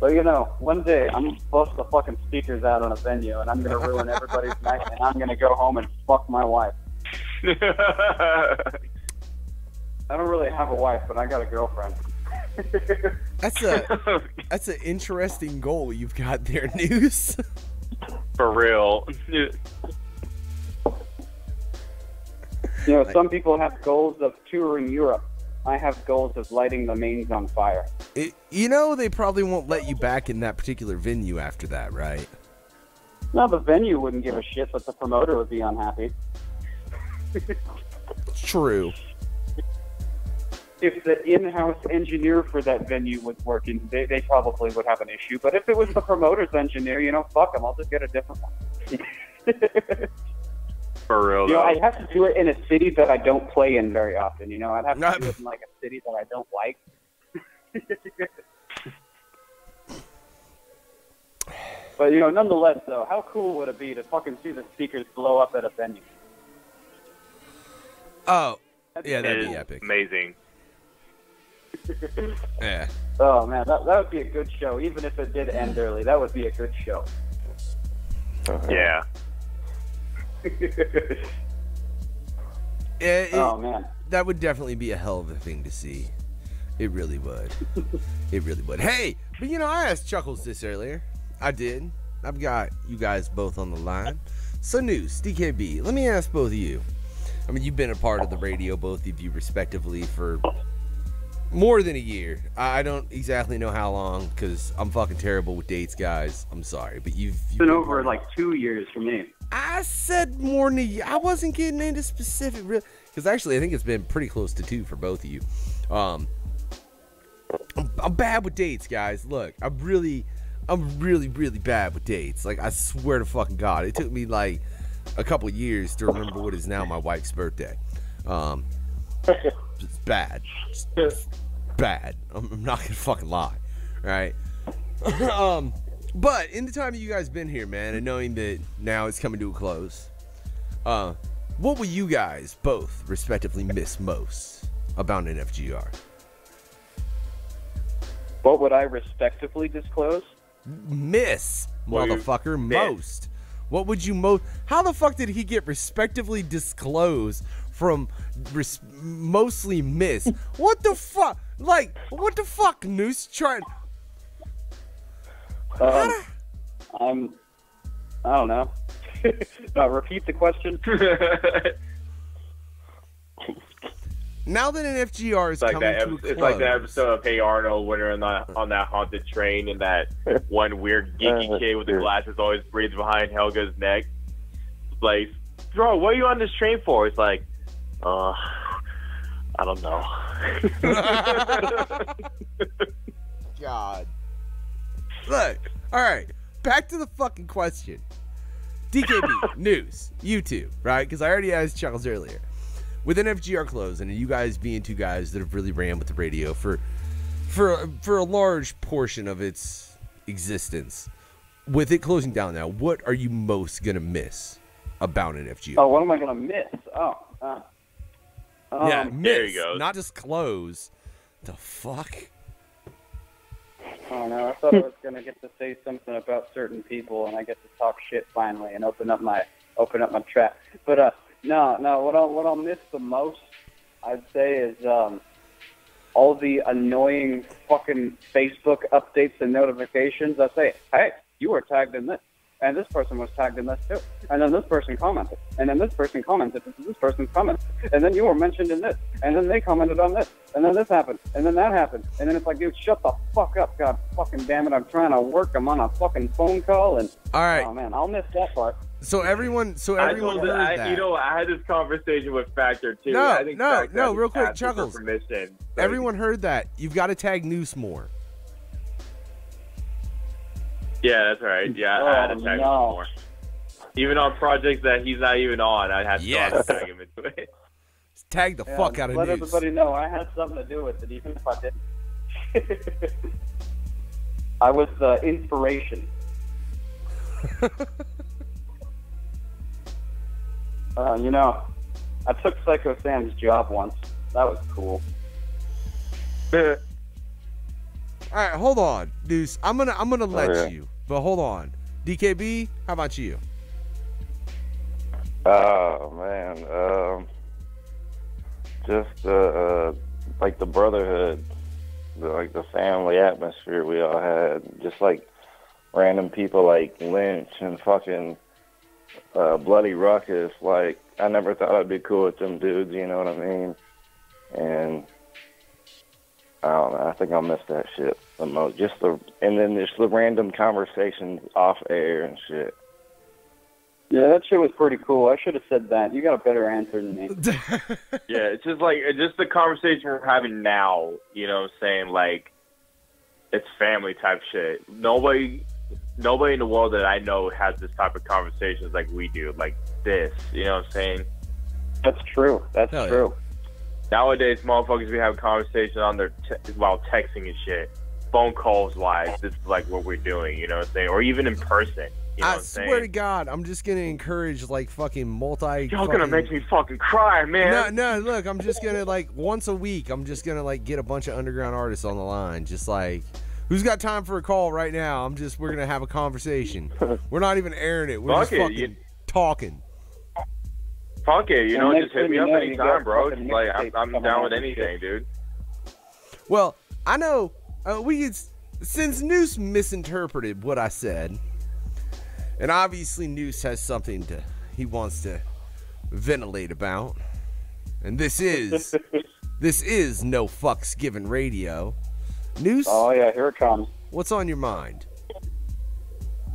But, one day I'm going to bust the fucking speakers out on a venue and I'm going to ruin everybody's night and I'm going to go home and fuck my wife. I don't really have a wife, but I got a girlfriend.
That's an interesting goal you've got there, Noose.
For real.
Some people have goals of touring Europe. I have goals of lighting the mains on fire.
They probably won't let you back in that particular venue after that, right?
No, the venue wouldn't give a shit, but the promoter would be unhappy.
True.
If the in-house engineer for that venue was working, they probably would have an issue. But if it was the promoter's engineer, fuck them. I'll just get a different one.
For real, though.
I'd have to do it in a city that I don't play in very often. I'd have to do it in like a city that I don't like. But, nonetheless, though, how cool would it be to fucking see the speakers blow up at a venue?
Oh, yeah, that'd be epic.
Amazing.
Yeah.
Oh, man, that would be a good show. Even if it did end early, that would be a good show.
Yeah.
Oh, man.
That would definitely be a hell of a thing to see. It really would. It really would. Hey, but I asked Chuckles this earlier. I did. I've got you guys both on the line. So, News, DKB, let me ask both of you. I mean, you've been a part of the radio, both of you respectively, for more than a year. I don't exactly know how long, because I'm fucking terrible with dates, guys. I'm sorry, but you've
been over like 2 years for me.
I said more than a year. I wasn't getting into specific, because actually I think it's been pretty close to 2 for both of you. I'm bad with dates, guys. Look, I'm really bad with dates. Like, I swear to fucking God, it took me like a couple years to remember what is now my wife's birthday. It's bad. It's bad. I'm not gonna fucking lie, right? But in the time that you guys been here, man, and knowing that now it's coming to a close, what will you guys both respectively miss most about NFGR?
What would I respectively disclose?
Miss, motherfucker, most. What would you most? How the fuck did he get respectively disclosed from mostly miss? What the fuck? Like, what the fuck, Noose? I
don't know. Repeat the question.
Now that NFGR is coming to a close.
It's like that episode of Hey Arnold when they're on that haunted train and that one weird geeky kid with the glasses always breathes behind Helga's neck. Like, bro, what are you on this train for? It's like, I don't know.
God. Look, all right, back to the fucking question. DKB, News, you two, right? Because I already asked Chuckles earlier. With NFGR closing, and you guys being two guys that have really ran with the radio for a large portion of its existence, with it closing down now, what are you most gonna miss about NFGR?
Oh, what am I gonna miss?
Yeah, miss,
there you go.
not just close. The fuck?
Oh no, I thought I was gonna get to say something about certain people, and I get to talk shit finally and open up my trap. But no, what I'll miss the most, I'd say, is all the annoying fucking Facebook updates and notifications that say, hey, you were tagged in this, and this person was tagged in this too, and then this person commented, and then this person commented, and this person commented, and then you were mentioned in this, and then they commented on this, and then this happened, and then that happened, and then it's like, dude, shut the fuck up, god fucking damn it, I'm trying to work, I'm on a fucking phone call, and
all right,
oh man, I'll miss that part.
So everyone heard that.
You know, I had this conversation with Factor too.
No,
I think Factor
real quick,
asked for
Chuckles.
permission.
Everyone heard that. You've got to tag Noose more.
Yeah, that's right. Yeah, I had to tag him more. Even on projects that he's not even on, I had to tag him into it.
Tag the fuck out of
Let
Noose.
everybody know I had something to do with it, even if I didn't. I was the inspiration. I took Psycho Sam's job once. That was cool.
All right, hold on, Deuce. I'm gonna let you, but hold on. DKB, how about you?
Oh man, just like the brotherhood, the family atmosphere we all had. Just like random people like Lynch and fucking Bloody Ruckus. Like, I never thought I'd be cool with them dudes, you know what I mean? And I don't know, I think I'll miss that shit the most. And then just the random conversations off air and shit.
Yeah, that shit was pretty cool. I should have said that. You got a better answer than me.
Yeah, it's just the conversation we're having now, you know what I'm saying? Like, it's family type shit. Nobody in the world that I know has this type of conversations like we do, like this. You know what I'm saying?
That's true. That's true.
Nowadays, motherfuckers be having conversations on their while texting and shit. phone calls wise, this is like what we're doing. You know what I'm saying? Or even in person. You know
I
what I'm
swear
saying?
to God, I'm just gonna encourage like fucking multi.
Y'all gonna make me fucking cry, man.
No, look, I'm just gonna like once a week. I'm just gonna like get a bunch of underground artists on the line, just like. Who's got time for a call right now? We're gonna have a conversation. We're not even airing it. We're
Fuck
just
it,
fucking talking.
Fuck it, you
And
know,
next
just hit
thing
me
you
up
know, you
anytime,
got
bro.
fucking
Just like
mixtapes
I'm
coming
down
out
with
and
anything,
shit.
dude.
Well, I know since Noose misinterpreted what I said, and obviously Noose has something he wants to ventilate about, and this is No Fucks Given Radio. Noose?
Oh yeah, here it comes.
What's on your mind?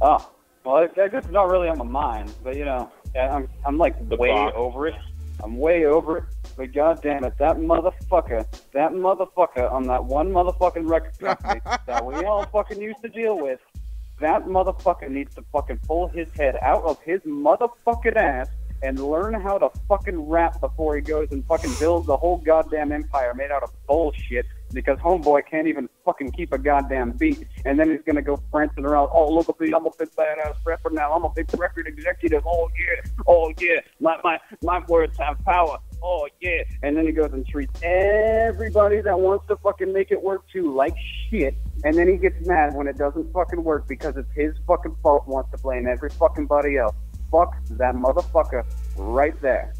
Oh, well, I guess it's not really on my mind, but you know, I'm like way over it. I'm way over it. But goddamn it, that motherfucker on that one motherfucking record company that we all fucking used to deal with, that motherfucker needs to fucking pull his head out of his motherfucking ass and learn how to fucking rap before he goes and fucking builds the whole goddamn empire made out of bullshit, because homeboy can't even fucking keep a goddamn beat, and then he's gonna go prancing around, oh look at me, I'm a big badass rapper now, I'm a big record executive, oh yeah, my words have power, oh yeah, and then he goes and treats everybody that wants to fucking make it work too like shit, and then he gets mad when it doesn't fucking work because it's his fucking fault, wants to blame every fucking body else. Fuck that motherfucker right there.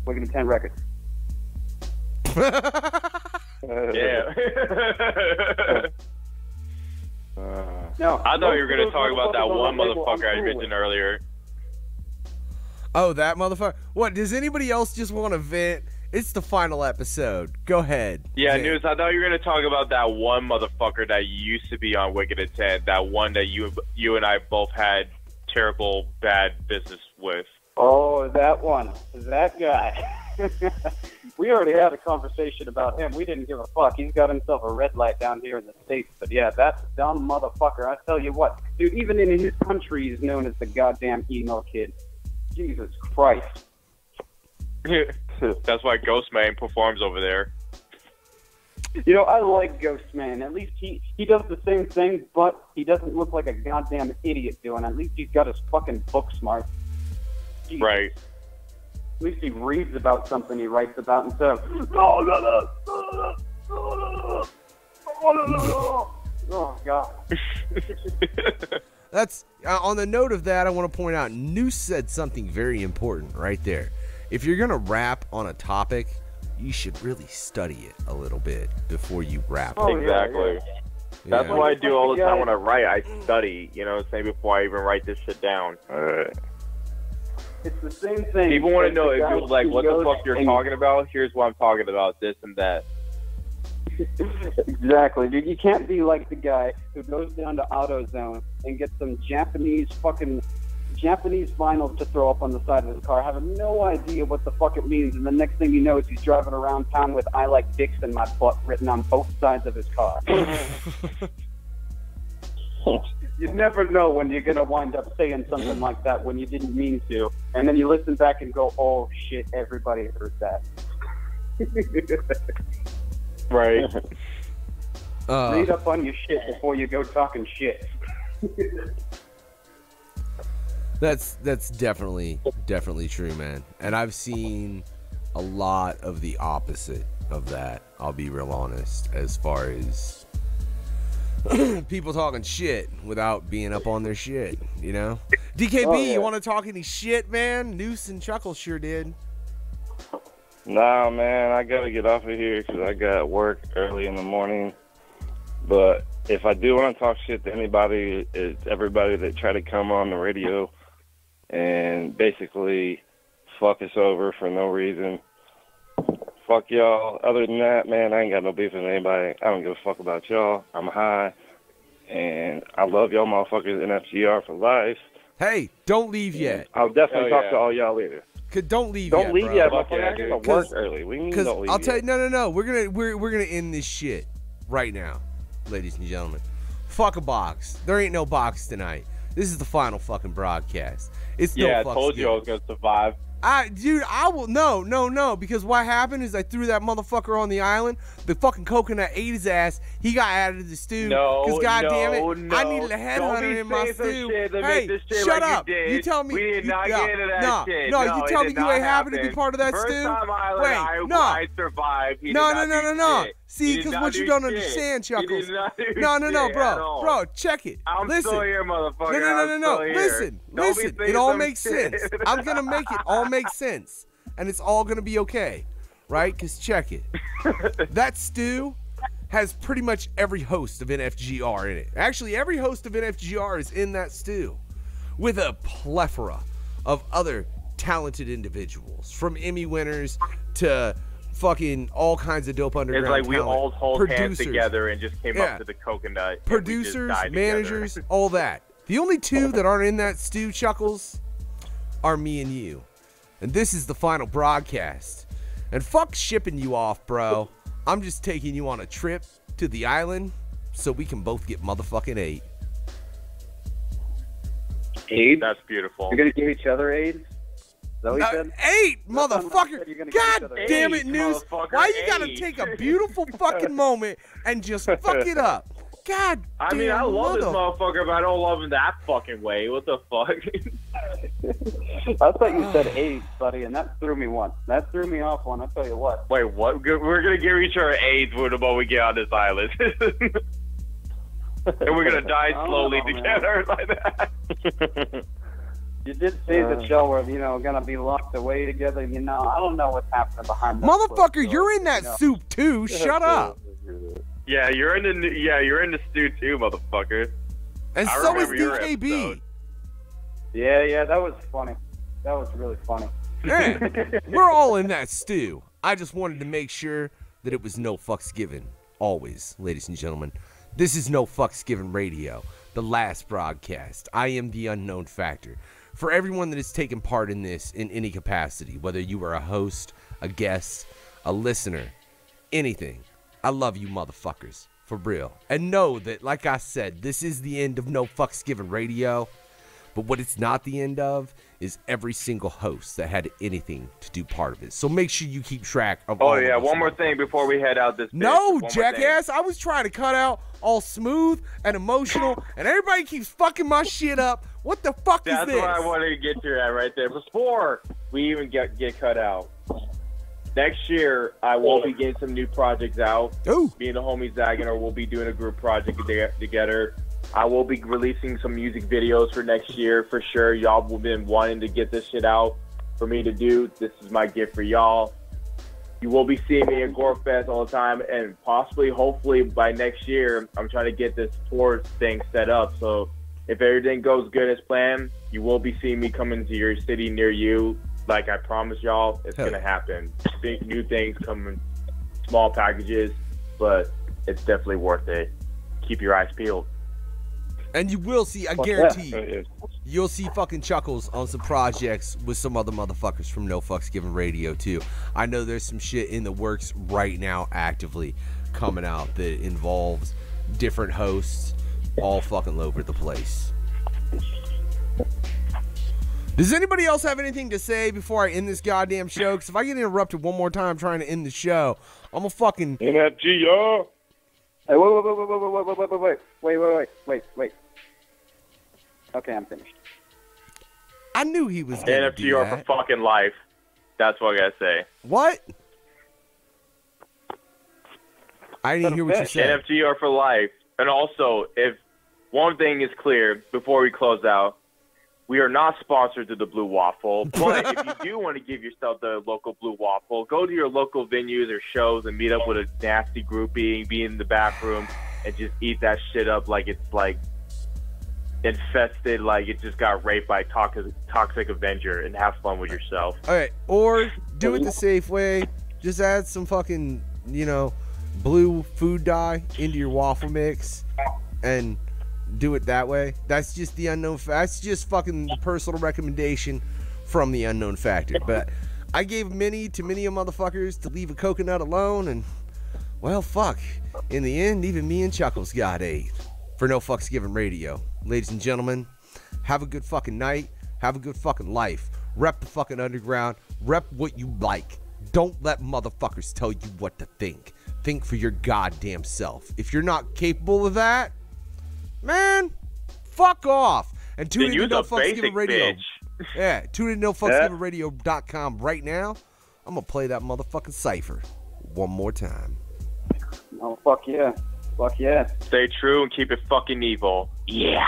Wicked 10 Records.
Yeah.
No,
I thought you were gonna talk about that one motherfucker I mentioned earlier.
Oh, that motherfucker. What, does anybody else just want to vent? It's the final episode. Go ahead.
Yeah,
vent.
News, I thought you were gonna talk about that one motherfucker that used to be on Wicked at 10. That one that you and I both had terrible bad business with.
Oh, that one. That guy. We already had a conversation about him. We didn't give a fuck. He's got himself a red light down here in the States. But yeah, that's a dumb motherfucker. I tell you what. Dude, even in his country, he's known as the goddamn emo kid. Jesus Christ.
That's why Ghostman performs over there.
You know, I like Ghostman. At least he does the same thing, but he doesn't look like a goddamn idiot doing it. At least he's got his fucking book smart. Jeez.
Right.
At least he reads about something he writes about instead of, oh, God.
That's on the note of that, I want to point out, Noose said something very important right there. If you're going to rap on a topic, you should really study it a little bit before you rap.
Oh, exactly.
Yeah.
That's what I do all the time when I write. I study, you know, say before I even write this shit down.
It's the same thing.
People want to know if you're like, what the
goes
fuck you're
and-
talking about? Here's what I'm talking about, this and that.
Exactly, dude. You can't be like the guy who goes down to AutoZone and gets some Japanese vinyl to throw up on the side of his car, having no idea what the fuck it means, and the next thing you know is he's driving around town with "I like dicks in my butt" written on both sides of his car. You never know when you're gonna wind up saying something like that when you didn't mean to, and then you listen back and go, "Oh shit, everybody heard that."
Right.
Read up on your shit before you go talking shit.
That's definitely true, man. And I've seen a lot of the opposite of that. I'll be real honest, as far as people talking shit without being up on their shit, you know? DKB,
Oh, yeah.
you want to talk any shit, man? Noose and Chuckle sure did.
Nah, man, I gotta get off of here because I got work early in the morning. But if I do want to talk shit to anybody, it's everybody that try to come on the radio and basically fuck us over for no reason. Fuck y'all. Other than that, man, I ain't got no beef with anybody. I don't give a fuck about y'all. I'm high. And I love y'all motherfuckers, NFGR for life.
Hey, don't leave yet.
I'll definitely
Hell
talk
yeah.
to all y'all later.
Don't leave
Don't
yet,
leave
bro.
yet,
Fuck
motherfucker.
yeah,
I gotta
dude.
work early. We need
Because
don't leave
I'll tell you,
yet.
no. We're gonna end this shit right now, ladies and gentlemen. Fuck a box. There ain't no box tonight. This is the final fucking broadcast. It's no
Yeah, I
fucks
told you I
given.
was going to survive.
Dude, I will. No. Because what happened is I threw that motherfucker on the island. The fucking coconut ate his ass. He got added to the stew. Because goddamn it, I needed a headhunter in my stew. Hey, shut up. You tell me.
We did not get into that shit.
No, you tell me you ain't happy to be part of that
First
stew.
time Island,
Wait, no.
I survived.
No. See, because what you don't understand, Chuckles. No, bro, check it.
I'm
Listen.
still here, motherfucker.
No. Listen. It all makes sense. I'm gonna make it all make sense, and it's all gonna be okay, right? Because check it. That stew has pretty much every host of NFGR in it. Actually, every host of NFGR is in that stew, with a plethora of other talented individuals, from Emmy winners to fucking all kinds of dope underground
talent. It's like we all hold hands
Producers.
together and just came up to the coconut.
Producers, managers, all that. The only two that aren't in that stew, Chuckles, are me and you. And this is the final broadcast. And fuck shipping you off, bro. I'm just taking you on a trip to the island so we can both get motherfucking ate.
AIDS?
That's beautiful.
You're going to give each other AIDS? Is that what you said?
Ate, motherfucker. God damn it, News. Why you got to take a beautiful fucking moment and just fuck it up? God damn.
I mean, I love this motherfucker, but I don't love him that fucking way. What the fuck?
I thought you said AIDS, buddy, and that threw me one. That threw me off one, I'll tell you what.
Wait, what? We're going to give each other AIDS the moment we get on this island. And we're going to die slowly together like that.
You did say the show where, going to be locked away together. I don't know what's happening behind that.
Motherfucker, you're in that soup too. Shut up.
Yeah, you're in the stew too, motherfucker.
And so is DKB.
Yeah, that was funny. That was really funny.
Yeah, we're all in that stew. I just wanted to make sure that it was no fucks given. Always, ladies and gentlemen. This is No Fucks Given Radio, the last broadcast. I am the unknown factor. For everyone that has taken part in this in any capacity, whether you are a host, a guest, a listener, anything, I love you motherfuckers, for real. And know that, like I said, this is the end of No Fucks Given Radio. But what it's not the end of is every single host that had anything to do part of it. So make sure you keep track of all of this.
One more thing before we head out this
No, jackass. I was trying to cut out all smooth and emotional, and everybody keeps fucking my shit up. What the fuck is this?
That's what I wanted to get to at right there. Before we even get cut out. Next year, I will be getting some new projects out.
Ooh.
Me and the homie Zagan will be doing a group project together. I will be releasing some music videos for next year for sure. Y'all have been wanting to get this shit out for me to do. This is my gift for y'all. You will be seeing me at Gorefest all the time, and possibly, hopefully, by next year, I'm trying to get this tour thing set up. So if everything goes good as planned, you will be seeing me coming to your city near you. Like I promised y'all, it's going to happen. Big new things coming, small packages, but it's definitely worth it. Keep your eyes peeled.
And you will see, I guarantee you'll see fucking Chuckles on some projects with some other motherfuckers from No Fucks Given Radio too. I know there's some shit in the works right now actively coming out that involves different hosts all fucking over the place. Does anybody else have anything to say before I end this goddamn show? Because if I get interrupted one more time trying to end the show, I'm a fucking...
NFGR.
Hey, wait. Okay, I'm finished.
I knew he was going to do
NFGR
that.
for fucking life. That's what I gotta say.
What? I didn't hear what you said.
NFGR for life. And also, if one thing is clear before we close out, we are not sponsored to the Blue Waffle, but if you do want to give yourself the local Blue Waffle, go to your local venues or shows and meet up with a nasty groupie, be in the bathroom, and just eat that shit up like it's like infested, like it just got raped by a toxic Avenger, and have fun with yourself.
All right, or do it the safe way. Just add some fucking, blue food dye into your waffle mix and do it that way. That's just the unknown. That's just fucking the personal recommendation from the unknown factor. But I gave many of motherfuckers to leave a coconut alone, and well, fuck. In the end, even me and Chuckles got ate. For No Fucks Given Radio, ladies and gentlemen, have a good fucking night. Have a good fucking life. Rep the fucking underground. Rep what you like. Don't let motherfuckers tell you what to think. Think for your goddamn self. If you're not capable of that, man, fuck off. And tune in to No Fucks Given Radio. Yeah, tune in to NoFucksGivenRadio.com right now. I'm going to play that motherfucking cipher one more time.
Oh, fuck yeah. Fuck yeah.
Stay true and keep it fucking evil. Yeah.